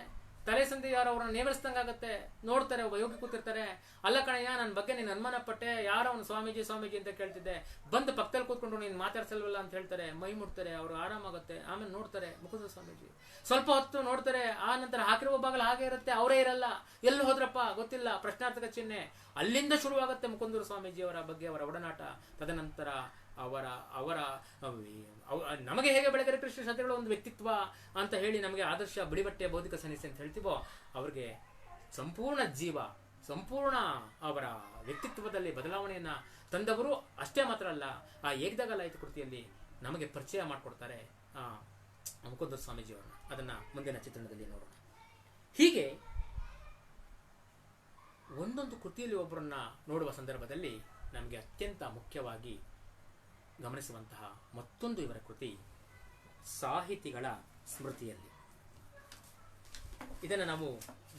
ತಲೆ ಸಂಧಿ ಯಾರೋ ಅವ್ರನ್ನ ನೇವರಿಸ್ದಂಗಾಗತ್ತೆ, ನೋಡ್ತಾರೆ, ಒಬ್ಬ ಯೋಗಿ ಕೂತಿರ್ತಾರೆ, ಅಲ್ಲ ಕಣಯ್ಯ ನನ್ನ ಬಗ್ಗೆ ನೀನು ಅನುಮಾನ ಪಟ್ಟೆ, ಯಾರೋ ಅವ್ನು ಸ್ವಾಮೀಜಿ ಅಂತ ಕೇಳ್ತಿದ್ದೆ, ಬಂದು ಪಕ್ಕದಲ್ಲಿ ಕೂತ್ಕೊಂಡು ನೀನು ಮಾತಾಡ್ಸಲ್ವಲ್ಲ ಅಂತ ಹೇಳ್ತಾರೆ, ಮೈ ಮುಡ್ತಾರೆ, ಅವರು ಆರಾಮಾಗುತ್ತೆ. ಆಮೇಲೆ ನೋಡ್ತಾರೆ ಮುಕುಂದ ಸ್ವಾಮೀಜಿ, ಸ್ವಲ್ಪ ಹೊತ್ತು ನೋಡ್ತಾರೆ, ಆ ನಂತರ ಹಾಕಿರುವ ಬಾಗಿಲು ಹಾಗೆ ಇರುತ್ತೆ, ಅವರೇ ಇರಲ್ಲ, ಎಲ್ಲಿ ಹೋದ್ರಪ್ಪ ಗೊತ್ತಿಲ್ಲ, ಪ್ರಶ್ನಾರ್ಥಕ ಚಿಹ್ನೆ. ಅಲ್ಲಿಂದ ಶುರುವಾಗುತ್ತೆ ಮುಕುಂದೂರು ಸ್ವಾಮೀಜಿಯವರ ಬಗ್ಗೆ ಅವರ ಒಡನಾಟ. ತದನಂತರ ಅವರ ನಮಗೆ ಹೇಗೆ ಬೆಳಗೆರೆ ಕೃಷ್ಣಶಾಸ್ತ್ರಿಗಳ ಒಂದು ವ್ಯಕ್ತಿತ್ವ ಅಂತ ಹೇಳಿ ನಮಗೆ ಆದರ್ಶ ಬಿಳಿಬಟ್ಟೆ ಬೌದ್ಧಿಕ ಸನ್ನಿಸಿ ಅಂತ ಹೇಳ್ತೀವೋ, ಅವ್ರಿಗೆ ಸಂಪೂರ್ಣ ಅವರ ವ್ಯಕ್ತಿತ್ವದಲ್ಲಿ ಬದಲಾವಣೆಯನ್ನ ತಂದವರು. ಅಷ್ಟೇ ಮಾತ್ರ ಅಲ್ಲ, ಆ ಏಕ್ದಾಗಲ್ಲ ಐತೆ ಕೃತಿಯಲ್ಲಿ ನಮಗೆ ಪರಿಚಯ ಮಾಡಿಕೊಡ್ತಾರೆ ಮುಕುಂದೂರು ಸ್ವಾಮೀಜಿಯವರನ್ನ. ಅದನ್ನ ಮುಂದಿನ ಚಿತ್ರಣದಲ್ಲಿ ನೋಡೋಣ. ಹೀಗೆ ಒಂದೊಂದು ಕೃತಿಯಲ್ಲಿ ಒಬ್ಬರನ್ನ ನೋಡುವ ಸಂದರ್ಭದಲ್ಲಿ ನಮಗೆ ಅತ್ಯಂತ ಮುಖ್ಯವಾಗಿ ಗಮನಿಸುವಂತಹ ಮತ್ತೊಂದು ಇವರ ಕೃತಿ ಸಾಹಿತಿಗಳ ಸ್ಮೃತಿಯಲ್ಲಿ. ಇದನ್ನು ನಾವು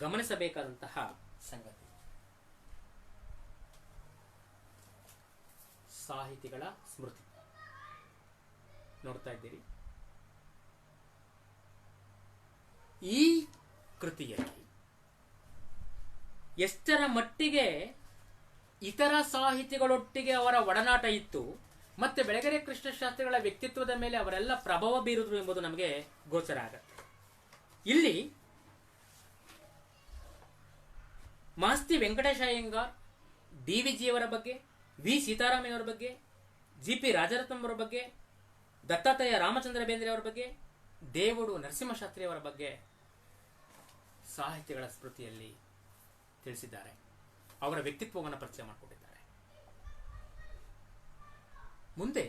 ಗಮನಿಸಬೇಕಾದಂತಹ ಸಂಗತಿ. ಸಾಹಿತಿಗಳ ಸ್ಮೃತಿ ನೋಡ್ತಾ ಇದ್ದೀರಿ. ಈ ಕೃತಿಯಲ್ಲಿ ಎಷ್ಟರ ಮಟ್ಟಿಗೆ ಇತರ ಸಾಹಿತಿಗಳೊಟ್ಟಿಗೆ ಅವರ ಒಡನಾಟ ಇತ್ತು, ಮತ್ತೆ ಬೆಳಗೆರೆ ಕೃಷ್ಣಶಾಸ್ತ್ರಿಗಳ ವ್ಯಕ್ತಿತ್ವದ ಮೇಲೆ ಅವರೆಲ್ಲ ಪ್ರಭಾವ ಬೀರಿದ್ರು ಎಂಬುದು ನಮಗೆ ಗೋಚರ ಆಗತ್ತೆ. ಇಲ್ಲಿ ಮಾಸ್ತಿ ವೆಂಕಟೇಶ ಅಯ್ಯಂಗಾರ್, ಡಿ.ವಿ.ಜಿಯವರ ಬಗ್ಗೆ, ವಿ ಸೀತಾರಾಮಯ್ಯವರ ಬಗ್ಗೆ, ಜಿ.ಪಿ. ರಾಜರತ್ನಂವರ ಬಗ್ಗೆ, ದತ್ತಾತ್ರೇಯ ರಾಮಚಂದ್ರ ಬೇಂದ್ರೆ ಅವರ ಬಗ್ಗೆ, ದೇವುಡು ನರಸಿಂಹಶಾಸ್ತ್ರಿಯವರ ಬಗ್ಗೆ ಸಾಹಿತಿಗಳ ಸ್ಮೃತಿಯಲ್ಲಿ ತಿಳಿಸಿದ್ದಾರೆ. ಅವರ ವ್ಯಕ್ತಿತ್ವವನ್ನು ಪರಿಚಯ ಮಾಡಿಕೊಟ್ಟಿದ್ದಾರೆ. ಮುಂದೆ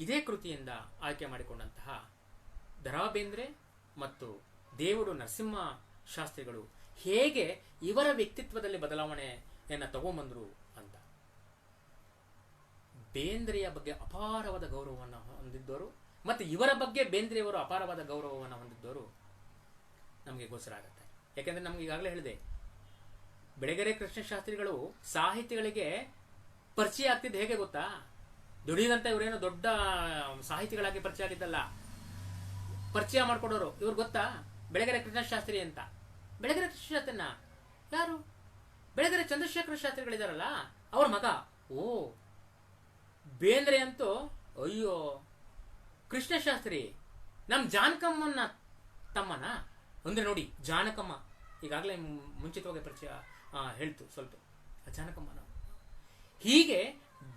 ಇದೇ ಕೃತಿಯಿಂದ ಆಯ್ಕೆ ಮಾಡಿಕೊಂಡಂತಹ ದ.ರಾ. ಬೇಂದ್ರೆ ಮತ್ತು ದೇವುಡು ನರಸಿಂಹ ಶಾಸ್ತ್ರಿಗಳು ಹೇಗೆ ಇವರ ವ್ಯಕ್ತಿತ್ವದಲ್ಲಿ ಬದಲಾವಣೆಯನ್ನು ತಗೊಂಬಂದ್ರು ಅಂತ. ಬೇಂದ್ರೆಯ ಬಗ್ಗೆ ಅಪಾರವಾದ ಗೌರವವನ್ನು ಹೊಂದಿದ್ದವರು ಮತ್ತು ಇವರ ಬಗ್ಗೆ ಬೇಂದ್ರೆಯವರು ಅಪಾರವಾದ ಗೌರವವನ್ನು ಹೊಂದಿದ್ದವರು ನಮಗೆ ಗೋಚರ ಆಗುತ್ತೆ. ಯಾಕೆಂದ್ರೆ ನಮ್ಗೆ ಈಗಾಗಲೇ ಹೇಳಿದೆ, ಬೆಳಗೆರೆ ಕೃಷ್ಣಶಾಸ್ತ್ರಿಗಳು ಸಾಹಿತಿಗಳಿಗೆ ಪರಿಚಯ ಆಗ್ತಿದ್ದು ಹೇಗೆ ಗೊತ್ತಾ? ದುಡಿದಂತ ಇವರೇನು ದೊಡ್ಡ ಸಾಹಿತಿಗಳಾಗಿ ಪರಿಚಯ ಆಗಿದ್ದಲ್ಲ, ಪರಿಚಯ ಮಾಡ್ಕೊಡೋರು. ಇವ್ರು ಗೊತ್ತಾ ಬೆಳಗೆರೆ ಕೃಷ್ಣಶಾಸ್ತ್ರಿ ಅಂತ? ಬೆಳಗೆರೆ ಕೃಷ್ಣಶಾಸ್ತ್ರಿನ ಯಾರು? ಬೆಳಗೆರೆ ಚಂದ್ರಶೇಖರ ಶಾಸ್ತ್ರಿಗಳಿದಾರಲ್ಲ ಅವ್ರ ಮಗ. ಓ, ಬೇಂದ್ರೆ ಅಂತೂ ಅಯ್ಯೋ ಕೃಷ್ಣಶಾಸ್ತ್ರಿ ನಮ್ ಜಾನಕಮ್ಮನ ತಮ್ಮನ ಅಂದ್ರೆ ನೋಡಿ, ಜಾನಕಮ್ಮ ಈಗಾಗಲೇ ಮುಂಚಿತವಾಗಿ ಪರಿಚಯ ಹೇಳ್ತು ಸ್ವಲ್ಪ ಜಾನಕಮ್ಮನ. ಹೀಗೆ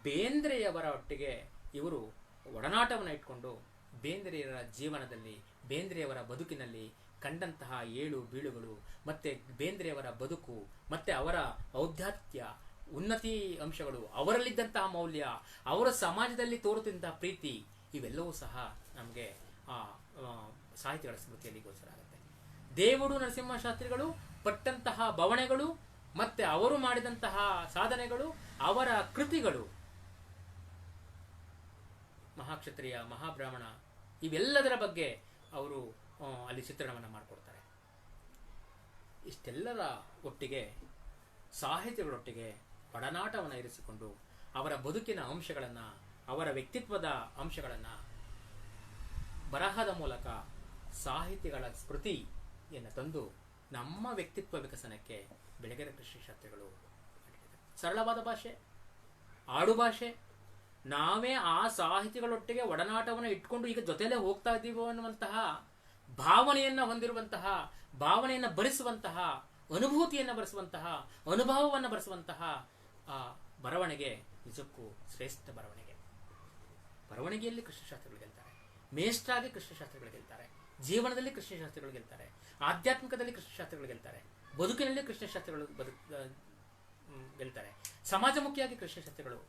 ಬೇಂದ್ರೆಯವರ ಒಟ್ಟಿಗೆ ಇವರು ಒಡನಾಟವನ್ನು ಇಟ್ಕೊಂಡು ಬೇಂದ್ರೆಯವರ ಜೀವನದಲ್ಲಿ, ಬೇಂದ್ರೆಯವರ ಬದುಕಿನಲ್ಲಿ ಕಂಡಂತಹ ಏಳು ಬೀಳುಗಳು, ಮತ್ತೆ ಬೇಂದ್ರೆಯವರ ಬದುಕು, ಮತ್ತೆ ಅವರ ಔದಾತ್ಯ, ಉನ್ನತಿ ಅಂಶಗಳು, ಅವರಲ್ಲಿದ್ದಂತಹ ಮೌಲ್ಯ, ಅವರ ಸಮಾಜದಲ್ಲಿ ತೋರುತ್ತಿದ್ದಂತಹ ಪ್ರೀತಿ, ಇವೆಲ್ಲವೂ ಸಹ ನಮಗೆ ಸಾಹಿತಿಗಳ ಸ್ಮೃತಿಯಲ್ಲಿ ಗೋಚರ ಆಗುತ್ತೆ. ದೇವುಡು ನರಸಿಂಹ ಶಾಸ್ತ್ರಿಗಳು ಪಟ್ಟಂತಹ ಬವಣೆಗಳು, ಮತ್ತೆ ಅವರು ಮಾಡಿದಂತಹ ಸಾಧನೆಗಳು, ಅವರ ಕೃತಿಗಳು, ಮಹಾಕ್ಷತ್ರಿಯ, ಮಹಾಬ್ರಾಹ್ಮಣ, ಇವೆಲ್ಲದರ ಬಗ್ಗೆ ಅವರು ಅಲ್ಲಿ ಚಿತ್ರಣವನ್ನು ಮಾಡಿಕೊಡ್ತಾರೆ. ಇಷ್ಟೆಲ್ಲರ ಒಟ್ಟಿಗೆ ಸಾಹಿತಿಗಳೊಟ್ಟಿಗೆ ಒಡನಾಟವನ್ನು ಇರಿಸಿಕೊಂಡು ಅವರ ಬದುಕಿನ ಅಂಶಗಳನ್ನು, ಅವರ ವ್ಯಕ್ತಿತ್ವದ ಅಂಶಗಳನ್ನು ಬರಹದ ಮೂಲಕ ಸಾಹಿತಿಗಳ ಸ್ಮೃತಿಯನ್ನು ತಂದು ನಮ್ಮ ವ್ಯಕ್ತಿತ್ವ ವಿಕಸನಕ್ಕೆ ಬೆಳಗೆರೆ ಕೃಷ್ಣಶಾಸ್ತ್ರಿಗಳು ಸರಳವಾದ ಭಾಷೆ, ಆಡು ಭಾಷೆ, ನಾವೇ ಆ ಸಾಹಿತಿಗಳೊಟ್ಟಿಗೆ ಒಡನಾಟವನ್ನು ಇಟ್ಕೊಂಡು ಈಗ ಜೊತೆಲೇ ಹೋಗ್ತಾ ಇದ್ದೀವೋ ಅನ್ನುವಂತಹ ಭಾವನೆಯನ್ನು ಹೊಂದಿರುವಂತಹ, ಭಾವನೆಯನ್ನು ಭರಿಸುವಂತಹ, ಅನುಭೂತಿಯನ್ನು ಭರಿಸುವಂತಹ, ಅನುಭವವನ್ನು ಭರಿಸುವಂತಹ ಬರವಣಿಗೆ ನಿಜಕ್ಕೂ ಶ್ರೇಷ್ಠ ಬರವಣಿಗೆ. ಬರವಣಿಗೆಯಲ್ಲಿ ಕೃಷ್ಣಶಾಸ್ತ್ರಿಗಳು ಗೆಲ್ತಾರೆ, ಮೇಷ್ಟ್ರಾಗಿ ಕೃಷ್ಣಶಾಸ್ತ್ರಿಗಳು ಗೆಲ್ತಾರೆ, ಜೀವನದಲ್ಲಿ ಕೃಷ್ಣಶಾಸ್ತ್ರಿಗಳು ಗೆಲ್ತಾರೆ, ಆಧ್ಯಾತ್ಮಿಕದಲ್ಲಿ ಕೃಷ್ಣಶಾಸ್ತ್ರಿಗಳು ಗೆಲ್ತಾರೆ, ಬದುಕಿನಲ್ಲಿ ಕೃಷ್ಣಶಾಸ್ತ್ರಿಗಳು ಗೆಲ್ತಾರೆ, ಸಮಾಜಮುಖಿಯಾಗಿ ಕೃಷ್ಣಶಾಸ್ತ್ರಿಗಳು,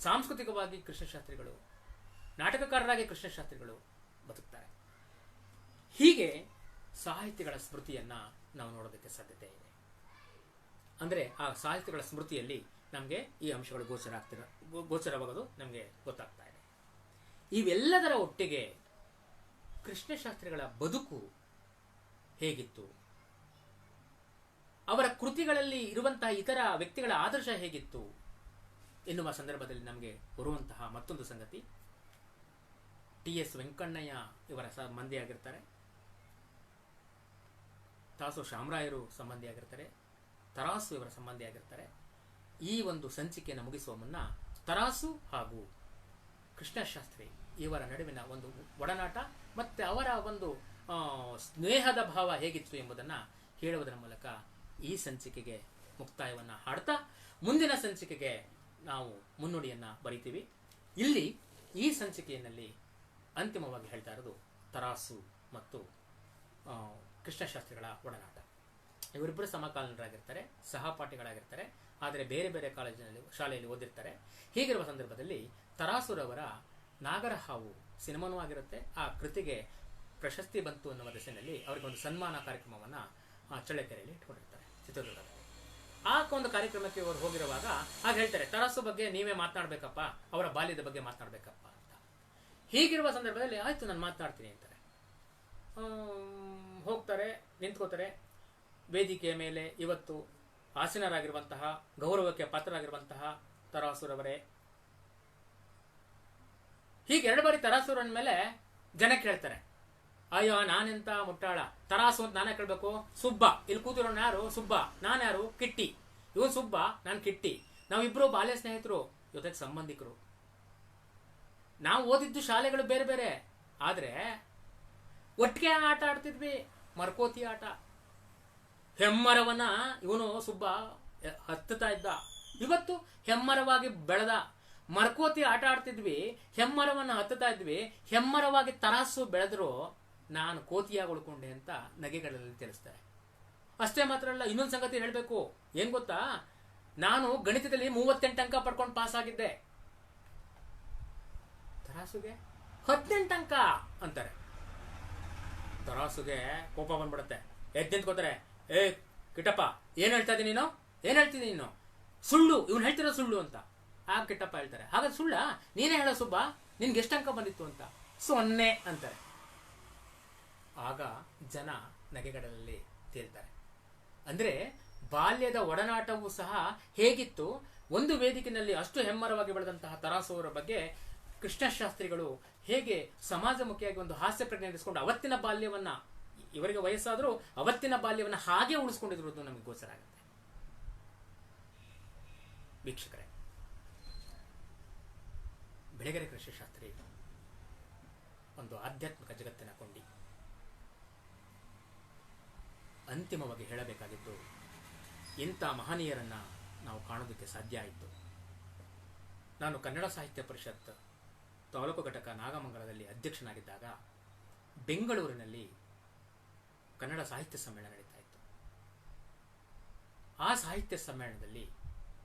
ಸಾಂಸ್ಕೃತಿಕವಾಗಿ ಕೃಷ್ಣಶಾಸ್ತ್ರಿಗಳು, ನಾಟಕಕಾರರಾಗಿ ಕೃಷ್ಣಶಾಸ್ತ್ರಿಗಳು ಬದುಕ್ತಾರೆ. ಹೀಗೆ ಸಾಹಿತ್ಯಗಳ ಸ್ಮೃತಿಯನ್ನ ನಾವು ನೋಡೋದಕ್ಕೆ ಸಾಧ್ಯತೆ ಇದೆ. ಅಂದರೆ ಆ ಸಾಹಿತ್ಯಗಳ ಸ್ಮೃತಿಯಲ್ಲಿ ನಮಗೆ ಈ ಅಂಶಗಳು ಗೋಚರವಾಗೋದು ನಮಗೆ ಗೊತ್ತಾಗ್ತಾ ಇದೆ. ಇವೆಲ್ಲದರ ಒಟ್ಟಿಗೆ ಕೃಷ್ಣಶಾಸ್ತ್ರಿಗಳ ಬದುಕು ಹೇಗಿತ್ತು, ಅವರ ಕೃತಿಗಳಲ್ಲಿ ಇರುವಂತಹ ಇತರ ವ್ಯಕ್ತಿಗಳ ಆದರ್ಶ ಹೇಗಿತ್ತು ಎನ್ನುವ ಸಂದರ್ಭದಲ್ಲಿ ನಮಗೆ ಬರುವಂತಹ ಮತ್ತೊಂದು ಸಂಗತಿ, ಟಿ.ಎಸ್. ವೆಂಕಣ್ಣಯ್ಯ ಇವರ ಸಂಬಂಧಿಯಾಗಿರ್ತಾರೆ, ತಾಸು ಶಾಮರಾಯರು ಸಂಬಂಧಿಯಾಗಿರ್ತಾರೆ, ತರಾಸು ಇವರ ಸಂಬಂಧಿಯಾಗಿರ್ತಾರೆ. ಈ ಒಂದು ಸಂಚಿಕೆಯನ್ನು ಮುಗಿಸುವ ಮುನ್ನ ತರಾಸು ಹಾಗೂ ಕೃಷ್ಣಶಾಸ್ತ್ರಿ ಇವರ ನಡುವಿನ ಒಂದು ಒಡನಾಟ ಮತ್ತೆ ಅವರ ಒಂದು ಸ್ನೇಹದ ಭಾವ ಹೇಗಿತ್ತು ಎಂಬುದನ್ನು ಹೇಳುವುದರ ಮೂಲಕ ಈ ಸಂಚಿಕೆಗೆ ಮುಕ್ತಾಯವನ್ನು ಹಾಡ್ತಾ ಮುಂದಿನ ಸಂಚಿಕೆಗೆ ನಾವು ಮುನ್ನುಡಿಯನ್ನು ಬರೀತೀವಿ. ಇಲ್ಲಿ ಈ ಸಂಚಿಕೆಯಲ್ಲಿ ಅಂತಿಮವಾಗಿ ಹೇಳ್ತಾ ಇರೋದು ತರಾಸು ಮತ್ತು ಕೃಷ್ಣಶಾಸ್ತ್ರಿಗಳ ಒಡನಾಟ. ಇವರಿಬ್ಬರು ಸಮಕಾಲೀನರಾಗಿರ್ತಾರೆ, ಸಹಪಾಠಿಗಳಾಗಿರ್ತಾರೆ, ಆದರೆ ಬೇರೆ ಬೇರೆ ಶಾಲೆಯಲ್ಲಿ ಓದಿರ್ತಾರೆ. ಹೀಗಿರುವ ಸಂದರ್ಭದಲ್ಲಿ ತರಾಸುರವರ ನಾಗರಹಾವು ಸಿನಿಮಾನೂ ಆಗಿರುತ್ತೆ. ಆ ಕೃತಿಗೆ ಪ್ರಶಸ್ತಿ ಬಂತು ಅನ್ನುವ ದಿಸೆಯಲ್ಲಿ ಅವರಿಗೆ ಒಂದು ಸನ್ಮಾನ ಕಾರ್ಯಕ್ರಮವನ್ನು ಚಳ್ಳಕೆರೆಯಲ್ಲಿ ಇಟ್ಕೊಂಡಿರ್ತಾರೆ, ಚಿತ್ರದುರ್ಗದಲ್ಲಿ. ಆ ಒಂದು ಕಾರ್ಯಕ್ರಮಕ್ಕೆ ಅವರು ಹೋಗಿರುವಾಗ ಆಗ ಹೇಳ್ತಾರೆ, ತರಾಸು ಬಗ್ಗೆ ನೀವೇ ಮಾತನಾಡಬೇಕಪ್ಪ, ಅವರ ಬಾಲ್ಯದ ಬಗ್ಗೆ ಮಾತನಾಡಬೇಕಪ್ಪ ಅಂತ. ಹೀಗಿರುವ ಸಂದರ್ಭದಲ್ಲಿ ಆಯ್ತು ನಾನು ಮಾತನಾಡ್ತೀನಿ ಅಂತಾರೆ. ಹೋಗ್ತಾರೆ, ನಿಂತ್ಕೋತಾರೆ. ವೇದಿಕೆಯ ಮೇಲೆ ಇವತ್ತು ಆಸೀನರಾಗಿರುವಂತಹ, ಗೌರವಕ್ಕೆ ಪಾತ್ರರಾಗಿರುವಂತಹ ತರಾಸುರವರೇ. ಹೀಗೆ 2 ಬಾರಿ ತರಾಸುರನ ಮೇಲೆ ಜನ ಕೇಳ್ತಾರೆ, ಅಯ್ಯೋ ನಾನೆಂತ ಮುಟ್ಟಾಳ, ತರಾಸು ಅಂತ ನಾನೇ ಕೇಳ್ಬೇಕು, ಸುಬ್ಬ ಇಲ್ಲಿ ಕೂತಿರೋನು ಯಾರು, ಸುಬ್ಬ, ನಾನ್ಯಾರು, ಕಿಟ್ಟಿ, ಇವನು ಸುಬ್ಬ, ನಾನು ಕಿಟ್ಟಿ, ನಾವಿಬ್ರು ಬಾಲ್ಯ ಸ್ನೇಹಿತರು, ಜೊತೆಗೆ ಸಂಬಂಧಿಕರು, ನಾವು ಓದಿದ್ದು ಶಾಲೆಗಳು ಬೇರೆ ಬೇರೆ, ಆದ್ರೆ ಒಟ್ಟಿಗೆ ಆಟ ಆಡ್ತಿದ್ವಿ, ಮರ್ಕೋತಿ ಆಟ. ಹೆಮ್ಮರವನ್ನ ಇವನು ಸುಬ್ಬ ಹತ್ತುತ್ತಾ ಇದ್ದ, ಇವತ್ತು ಹೆಮ್ಮರವಾಗಿ ಬೆಳೆದ. ಮರ್ಕೋತಿ ಆಟ ಆಡ್ತಿದ್ವಿ, ಹೆಮ್ಮರವನ್ನ ಹತ್ತುತ್ತಾ ಇದ್ವಿ, ಹೆಮ್ಮರವಾಗಿ ತರಾಸು ಬೆಳೆದ್ರು, ನಾನು ಕೋತಿಯಾಗಿ ಉಳ್ಕೊಂಡೆ ಅಂತ ನಗೆಗಳಲ್ಲಿ ತಿಳಿಸ್ತಾರೆ. ಅಷ್ಟೇ ಮಾತ್ರ ಅಲ್ಲ, ಇನ್ನೊಂದು ಸಂಗತಿ ಹೇಳಬೇಕು. ಏನ್ ಗೊತ್ತಾ, ನಾನು ಗಣಿತದಲ್ಲಿ 38 ಅಂಕ ಪಡ್ಕೊಂಡು ಪಾಸ್ ಆಗಿದ್ದೆ, ತರಾಸುಗೆ 18 ಅಂಕ ಅಂತಾರೆ. ತರಾಸುಗೆ ಕೋಪ ಬಂದ್ಬಿಡುತ್ತೆ, ಎದ್ದು ನಿಂತ್ಕೋತಾರೆ. ಏ ಕಿಟ್ಟಪ್ಪ, ಏನ್ ಹೇಳ್ತಾ ಇದ್ದೀನಿ ನೀನು, ಏನ್ ಹೇಳ್ತಿದ್ದೀನಿ ನೀನು, ಸುಳ್ಳು, ಇವನು ಹೇಳ್ತಿರೋ ಸುಳ್ಳು ಅಂತ. ಆಗ ಕಿಟ್ಟಪ್ಪ ಹೇಳ್ತಾರೆ, ಹಾಗಾದ್ರೆ ಸುಳ್ಳ, ನೀನೇ ಹೇಳೋ ಸುಬ್ಬ, ನಿನ್ಗೆ ಎಷ್ಟು ಅಂಕ ಬಂದಿತ್ತು ಅಂತ. 0 ಅಂತಾರೆ. ಆಗ ಜನ ನಗೆಗಡಲಲ್ಲಿ ತೇಲ್ತಾರೆ. ಅಂದ್ರೆ ಬಾಲ್ಯದ ಒಡನಾಟವೂ ಸಹ ಹೇಗಿತ್ತು, ಒಂದು ವೇದಿಕೆಯಲ್ಲಿ ಅಷ್ಟು ಹೆಮ್ಮರವಾಗಿ ಬೆಳೆದಂತಹ ತರಾಸುವರ ಬಗ್ಗೆ ಕೃಷ್ಣಶಾಸ್ತ್ರಿಗಳು ಹೇಗೆ ಸಮಾಜಮುಖಿಯಾಗಿ ಒಂದು ಹಾಸ್ಯ ಪ್ರಜ್ಞೆ ನಡೆಸಿಕೊಂಡು ಅವತ್ತಿನ ಬಾಲ್ಯವನ್ನ, ಇವರಿಗೆ ವಯಸ್ಸಾದರೂ ಅವತ್ತಿನ ಬಾಲ್ಯವನ್ನ ಹಾಗೆ ಉಳಿಸ್ಕೊಂಡಿದ್ರು ನಮಗೆ ಗೋಚರ ಆಗುತ್ತೆ. ವೀಕ್ಷಕರೇ, ಬೆಳಗೆರೆ ಕೃಷ್ಣಶಾಸ್ತ್ರಿ ಒಂದು ಆಧ್ಯಾತ್ಮಿಕ ಜಗತ್ತಿನ ಕೊಂಡಿ. ಅಂತಿಮವಾಗಿ ಹೇಳಬೇಕಾಗಿದ್ದು, ಇಂಥ ಮಹನೀಯರನ್ನ ನಾವು ಕಾಣೋದಕ್ಕೆ ಸಾಧ್ಯ ಆಯಿತು. ನಾನು ಕನ್ನಡ ಸಾಹಿತ್ಯ ಪರಿಷತ್ ತಾಲೂಕು ಘಟಕ ನಾಗಮಂಗಲದಲ್ಲಿ ಅಧ್ಯಕ್ಷನಾಗಿದ್ದಾಗ ಬೆಂಗಳೂರಿನಲ್ಲಿ ಕನ್ನಡ ಸಾಹಿತ್ಯ ಸಮ್ಮೇಳನ ನಡೀತಾ ಇತ್ತು. ಆ ಸಾಹಿತ್ಯ ಸಮ್ಮೇಳನದಲ್ಲಿ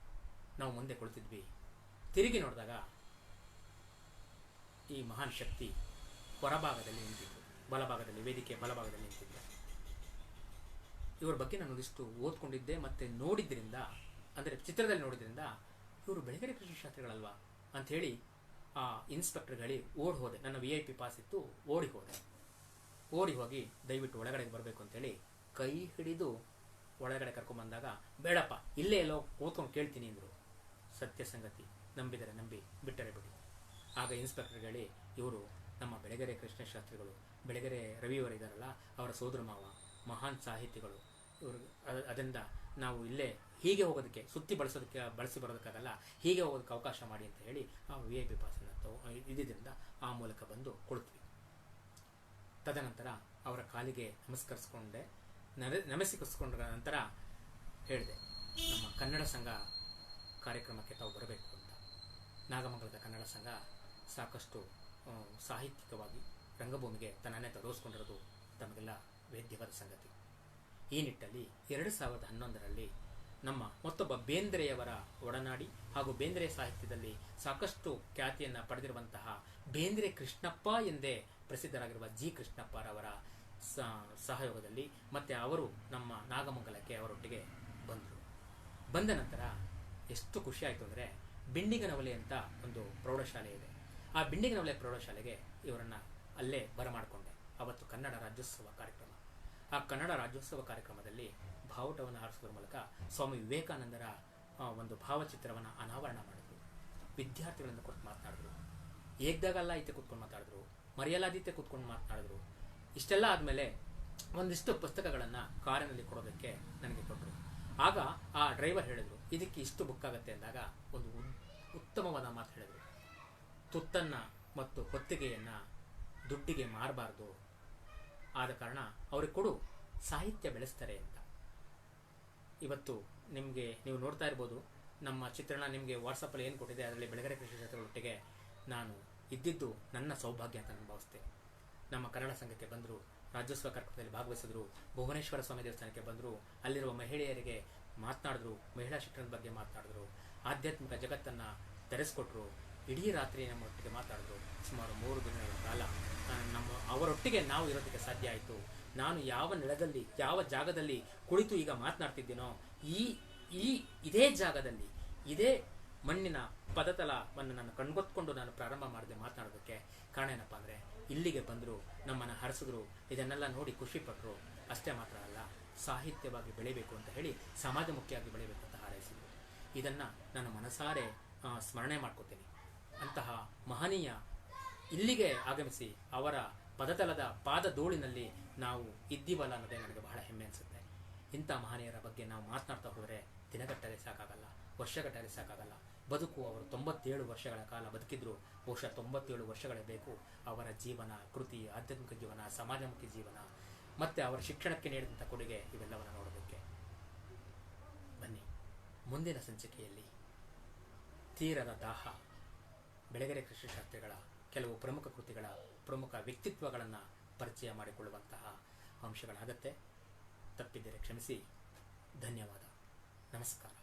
ನಾವು ಮುಂದೆ ಕುಳಿತಿದ್ವಿ. ತಿರುಗಿ ನೋಡಿದಾಗ ಈ ಮಹಾನ್ ಶಕ್ತಿ ಹೊರಭಾಗದಲ್ಲಿ ನಿಂತಿದ್ರು, ಬಲಭಾಗದಲ್ಲಿ, ವೇದಿಕೆ ಬಲಭಾಗದಲ್ಲಿ ನಿಂತಿದ್ದ. ಇವರ ಬಗ್ಗೆ ನಾನು ಒಂದಿಷ್ಟು ಓದ್ಕೊಂಡಿದ್ದೆ ಮತ್ತೆ ನೋಡಿದ್ರಿಂದ, ಅಂದರೆ ಚಿತ್ರದಲ್ಲಿ ನೋಡಿದ್ರಿಂದ ಇವರು ಬೆಳಗೆರೆ ಕೃಷ್ಣಶಾಸ್ತ್ರಿಗಳಲ್ವಾ ಅಂಥೇಳಿ ಆ ಇನ್ಸ್ಪೆಕ್ಟರ್ ಹೇಳಿ ಓಡಿ ಹೋದೆ. ನನ್ನ VIP ಪಾಸ್ ಇತ್ತು, ಓಡಿ ಹೋಗಿ ದಯವಿಟ್ಟು ಒಳಗಡೆ ಬರಬೇಕು ಅಂತೇಳಿ ಕೈ ಹಿಡಿದು ಒಳಗಡೆ ಕರ್ಕೊಂಡ್ಬಂದಾಗ, ಬೇಡಪ್ಪ ಇಲ್ಲೇ ಎಲ್ಲೋ ಓದ್ಕೊಂಡು ಕೇಳ್ತೀನಿ ಅಂದರು. ಸತ್ಯ ಸಂಗತಿ, ನಂಬಿದರೆ ನಂಬಿ, ಬಿಟ್ಟರೆ ಬಿಡಿ. ಆಗ ಇನ್ಸ್ಪೆಕ್ಟರ್ ಹೇಳಿ, ಇವರು ನಮ್ಮ ಬೆಳಗೆರೆ ಕೃಷ್ಣಶಾಸ್ತ್ರಿಗಳು, ಬೆಳಗೆರೆ ರವಿಯವರಿದ್ದಾರಲ್ಲ ಅವರ ಸೋದರ ಮಾವ, ಮಹಾನ್ ಸಾಹಿತಿಗಳು, ಇವರು ಅದರಿಂದ ನಾವು ಇಲ್ಲೇ ಹೀಗೆ ಹೋಗೋದಕ್ಕೆ, ಸುತ್ತಿ ಬಳಸಿ ಬರೋದಕ್ಕಾಗಲ್ಲ, ಹೀಗೆ ಹೋಗೋದಕ್ಕೆ ಅವಕಾಶ ಮಾಡಿ ಅಂತ ಹೇಳಿ ಆ VIP ಪಾಸನ್ನು ಇದ್ದಿದ್ದರಿಂದ ಆ ಮೂಲಕ ಬಂದು ಕೊಡ್ತೀವಿ. ತದನಂತರ ಅವರ ಕಾಲಿಗೆ ನಮಸ್ಕರಿಸಿಕೊಂಡ ನಂತರ ಹೇಳಿದೆ, ನಮ್ಮ ಕನ್ನಡ ಸಂಘ ಕಾರ್ಯಕ್ರಮಕ್ಕೆ ತಾವು ಬರಬೇಕು ಅಂತ. ನಾಗಮಂಗಲದ ಕನ್ನಡ ಸಂಘ ಸಾಕಷ್ಟು ಸಾಹಿತ್ಯಿಕವಾಗಿ ರಂಗಭೂಮಿಗೆ ತನ್ನನ್ನೇ ತೊಡಗಿಸ್ಕೊಂಡಿರೋದು ತಮಗೆಲ್ಲ ವೇದ್ಯವಾದ ಸಂಗತಿ. ಈ ನಿಟ್ಟಲ್ಲಿ 2011ರಲ್ಲಿ ನಮ್ಮ ಮತ್ತೊಬ್ಬ ಬೇಂದ್ರೆಯವರ ಒಡನಾಡಿ ಹಾಗೂ ಬೇಂದ್ರೆ ಸಾಹಿತ್ಯದಲ್ಲಿ ಸಾಕಷ್ಟು ಖ್ಯಾತಿಯನ್ನು ಪಡೆದಿರುವಂತಹ ಬೇಂದ್ರೆ ಕೃಷ್ಣಪ್ಪ ಎಂದೇ ಪ್ರಸಿದ್ಧರಾಗಿರುವ ಜಿ ಕೃಷ್ಣಪ್ಪರವರ ಸಹಯೋಗದಲ್ಲಿ ಮತ್ತೆ ಅವರು ನಮ್ಮ ನಾಗಮಂಗಲಕ್ಕೆ ಅವರೊಟ್ಟಿಗೆ ಬಂದರು. ಬಂದ ನಂತರ ಎಷ್ಟು ಖುಷಿ ಆಯಿತು ಅಂದರೆ, ಬಿಂಡಿಗನವಲೆ ಅಂತ ಒಂದು ಪ್ರೌಢಶಾಲೆ ಇದೆ. ಆ ಬಿಂಡಿಗನವಲೆ ಪ್ರೌಢಶಾಲೆಗೆ ಇವರನ್ನು ಅಲ್ಲೇ ಬರಮಾಡಿಕೊಂಡೆ. ಅವತ್ತು ಕನ್ನಡ ರಾಜ್ಯೋತ್ಸವ ಕಾರ್ಯಕ್ರಮ. ಆ ಕನ್ನಡ ರಾಜ್ಯೋತ್ಸವ ಕಾರ್ಯಕ್ರಮದಲ್ಲಿ ಬಾವುಟವನ್ನು ಹಾರಿಸೋದ್ರ ಮೂಲಕ ಸ್ವಾಮಿ ವಿವೇಕಾನಂದರ ಒಂದು ಭಾವಚಿತ್ರವನ್ನು ಅನಾವರಣ ಮಾಡಿದ್ರು. ವಿದ್ಯಾರ್ಥಿಗಳಿಂದ ಕೊಟ್ಟು ಮಾತನಾಡಿದ್ರು. ಏಕ್ದಾಗಲ್ಲ ಐತೆ ಕೂತ್ಕೊಂಡು ಮಾತಾಡಿದ್ರು, ಮರೆಯಲಾದೀತೆ ಕೂತ್ಕೊಂಡು ಮಾತನಾಡಿದ್ರು. ಇಷ್ಟೆಲ್ಲ ಆದಮೇಲೆ ಒಂದಿಷ್ಟು ಪುಸ್ತಕಗಳನ್ನು ಕಾರಿನಲ್ಲಿ ಕೊಡೋದಕ್ಕೆ ನನಗೆ ಕೊಟ್ಟರು. ಆಗ ಆ ಡ್ರೈವರ್ ಹೇಳಿದ್ರು, ಇದಕ್ಕೆ ಇಷ್ಟು ಬುಕ್ ಆಗುತ್ತೆ ಅಂದಾಗ ಒಂದು ಉತ್ತಮವಾದ ಮಾತು ಹೇಳಿದ್ರು, ತುತ್ತನ್ನು ಮತ್ತು ಹೊತ್ತಿಗೆಯನ್ನು ದುಡ್ಡಿಗೆ ಮಾರಬಾರ್ದು, ಆದ ಕಾರಣ ಅವ್ರಿಗೆ ಕೊಡು, ಸಾಹಿತ್ಯ ಬೆಳೆಸ್ತಾರೆ ಅಂತ. ಇವತ್ತು ನೀವು ನೋಡ್ತಾ ಇರ್ಬೋದು, ನಮ್ಮ ಚಿತ್ರಣ ನಿಮಗೆ ವಾಟ್ಸಪ್ಪಲ್ಲಿ ಏನು ಕೊಟ್ಟಿದೆ ಅದರಲ್ಲಿ ಬೆಳಗೆರೆ ಕೃಷಿ ಕ್ಷೇತ್ರಗಳೊಟ್ಟಿಗೆ ನಾನು ಇದ್ದಿದ್ದು ನನ್ನ ಸೌಭಾಗ್ಯ ಅಂತ ನಾನು ಭಾವಿಸ್ತೇನೆ. ನಮ್ಮ ಕನ್ನಡ ಸಂಘಕ್ಕೆ ಬಂದರು, ರಾಜ್ಯೋತ್ಸವ ಕಾರ್ಯಕ್ರಮದಲ್ಲಿ ಭಾಗವಹಿಸಿದ್ರು, ಭುವನೇಶ್ವರ ಸ್ವಾಮಿ ದೇವಸ್ಥಾನಕ್ಕೆ ಬಂದರು, ಅಲ್ಲಿರುವ ಮಹಿಳೆಯರಿಗೆ ಮಾತನಾಡಿದ್ರು, ಮಹಿಳಾ ಶಿಕ್ಷಣದ ಬಗ್ಗೆ ಮಾತನಾಡಿದ್ರು, ಆಧ್ಯಾತ್ಮಿಕ ಜಗತ್ತನ್ನು ತೆರೆಸ್ಕೊಟ್ರು. ಇಡೀ ರಾತ್ರಿ ನಮ್ಮೊಟ್ಟಿಗೆ ಮಾತಾಡಿದ್ರು. ಸುಮಾರು 3 ದಿನಗಳ ಕಾಲ ಅವರೊಟ್ಟಿಗೆ ನಾವು ಇರೋದಕ್ಕೆ ಸಾಧ್ಯ ಆಯಿತು. ನಾನು ಯಾವ ನೆಲದಲ್ಲಿ ಯಾವ ಜಾಗದಲ್ಲಿ ಕುಳಿತು ಈಗ ಮಾತನಾಡ್ತಿದ್ದೀನೋ ಇದೇ ಜಾಗದಲ್ಲಿ ಇದೇ ಮಣ್ಣಿನ ಪದತಲವನ್ನು ನಾನು ಕಣ್ಗೊತ್ಕೊಂಡು ನಾನು ಪ್ರಾರಂಭ ಮಾಡಿದೆ ಮಾತನಾಡೋದಕ್ಕೆ. ಕಾರಣ ಏನಪ್ಪ ಅಂದರೆ, ಇಲ್ಲಿಗೆ ಬಂದರು, ನಮ್ಮನ್ನು ಹರಿಸಿದ್ರು, ಇದನ್ನೆಲ್ಲ ನೋಡಿ ಖುಷಿಪಟ್ಟರು. ಅಷ್ಟೇ ಮಾತ್ರ ಅಲ್ಲ, ಸಾಹಿತ್ಯವಾಗಿ ಬೆಳಿಬೇಕು ಅಂತ ಹೇಳಿ ಸಮಾಜಮುಖಿಯಾಗಿ ಬೆಳಿಬೇಕು ಅಂತ ಹಾರೈಸಿದರು. ಇದನ್ನು ನಾನು ಮನಸಾರೆ ಸ್ಮರಣೆ ಮಾಡ್ಕೋತೀನಿ. ಅಂತಹ ಮಹನೀಯ ಇಲ್ಲಿಗೆ ಆಗಮಿಸಿ ಅವರ ಪದತಲದ ಪಾದಧೂಳಿನಲ್ಲಿ ನಾವು ಇದ್ದೀವಲ್ಲ ಅನ್ನೋದೇ ನನಗೆ ಬಹಳ ಹೆಮ್ಮೆ ಅನಿಸುತ್ತೆ. ಇಂಥ ಮಹನೀಯರ ಬಗ್ಗೆ ನಾವು ಮಾತನಾಡ್ತಾ ಹೋದರೆ ದಿನಗಟ್ಟಲೆ ಸಾಕಾಗಲ್ಲ, ವರ್ಷಗಟ್ಟಲೆ ಸಾಕಾಗಲ್ಲ. ಬದುಕು ಅವರು 97 ವರ್ಷಗಳ ಕಾಲ ಬದುಕಿದ್ರು. ಬಹುಶಃ 97 ವರ್ಷಗಳೇ ಬೇಕು ಅವರ ಜೀವನ, ಕೃತಿ, ಆಧ್ಯಾತ್ಮಿಕ ಜೀವನ, ಸಮಾಜಮುಖಿ ಜೀವನ ಮತ್ತು ಅವರ ಶಿಕ್ಷಣಕ್ಕೆ ನೀಡಿದಂಥ ಕೊಡುಗೆ ಇವೆಲ್ಲವನ್ನು ನೋಡೋದಕ್ಕೆ. ಬನ್ನಿ, ಮುಂದಿನ ಸಂಚಿಕೆಯಲ್ಲಿ ತೀರದ ದಾಹ, ಬೆಳಗೆರೆ ಕೃಷಿಶಾಸ್ತ್ರಿಗಳ ಕೆಲವು ಪ್ರಮುಖ ಕೃತಿಗಳ ಪ್ರಮುಖ ವ್ಯಕ್ತಿತ್ವಗಳನ್ನು ಪರಿಚಯ ಮಾಡಿಕೊಳ್ಳುವಂತಹ ಅಂಶಗಳಾಗತ್ತೆ. ತಪ್ಪಿದ್ದರೆ ಕ್ಷಮಿಸಿ. ಧನ್ಯವಾದ. ನಮಸ್ಕಾರ.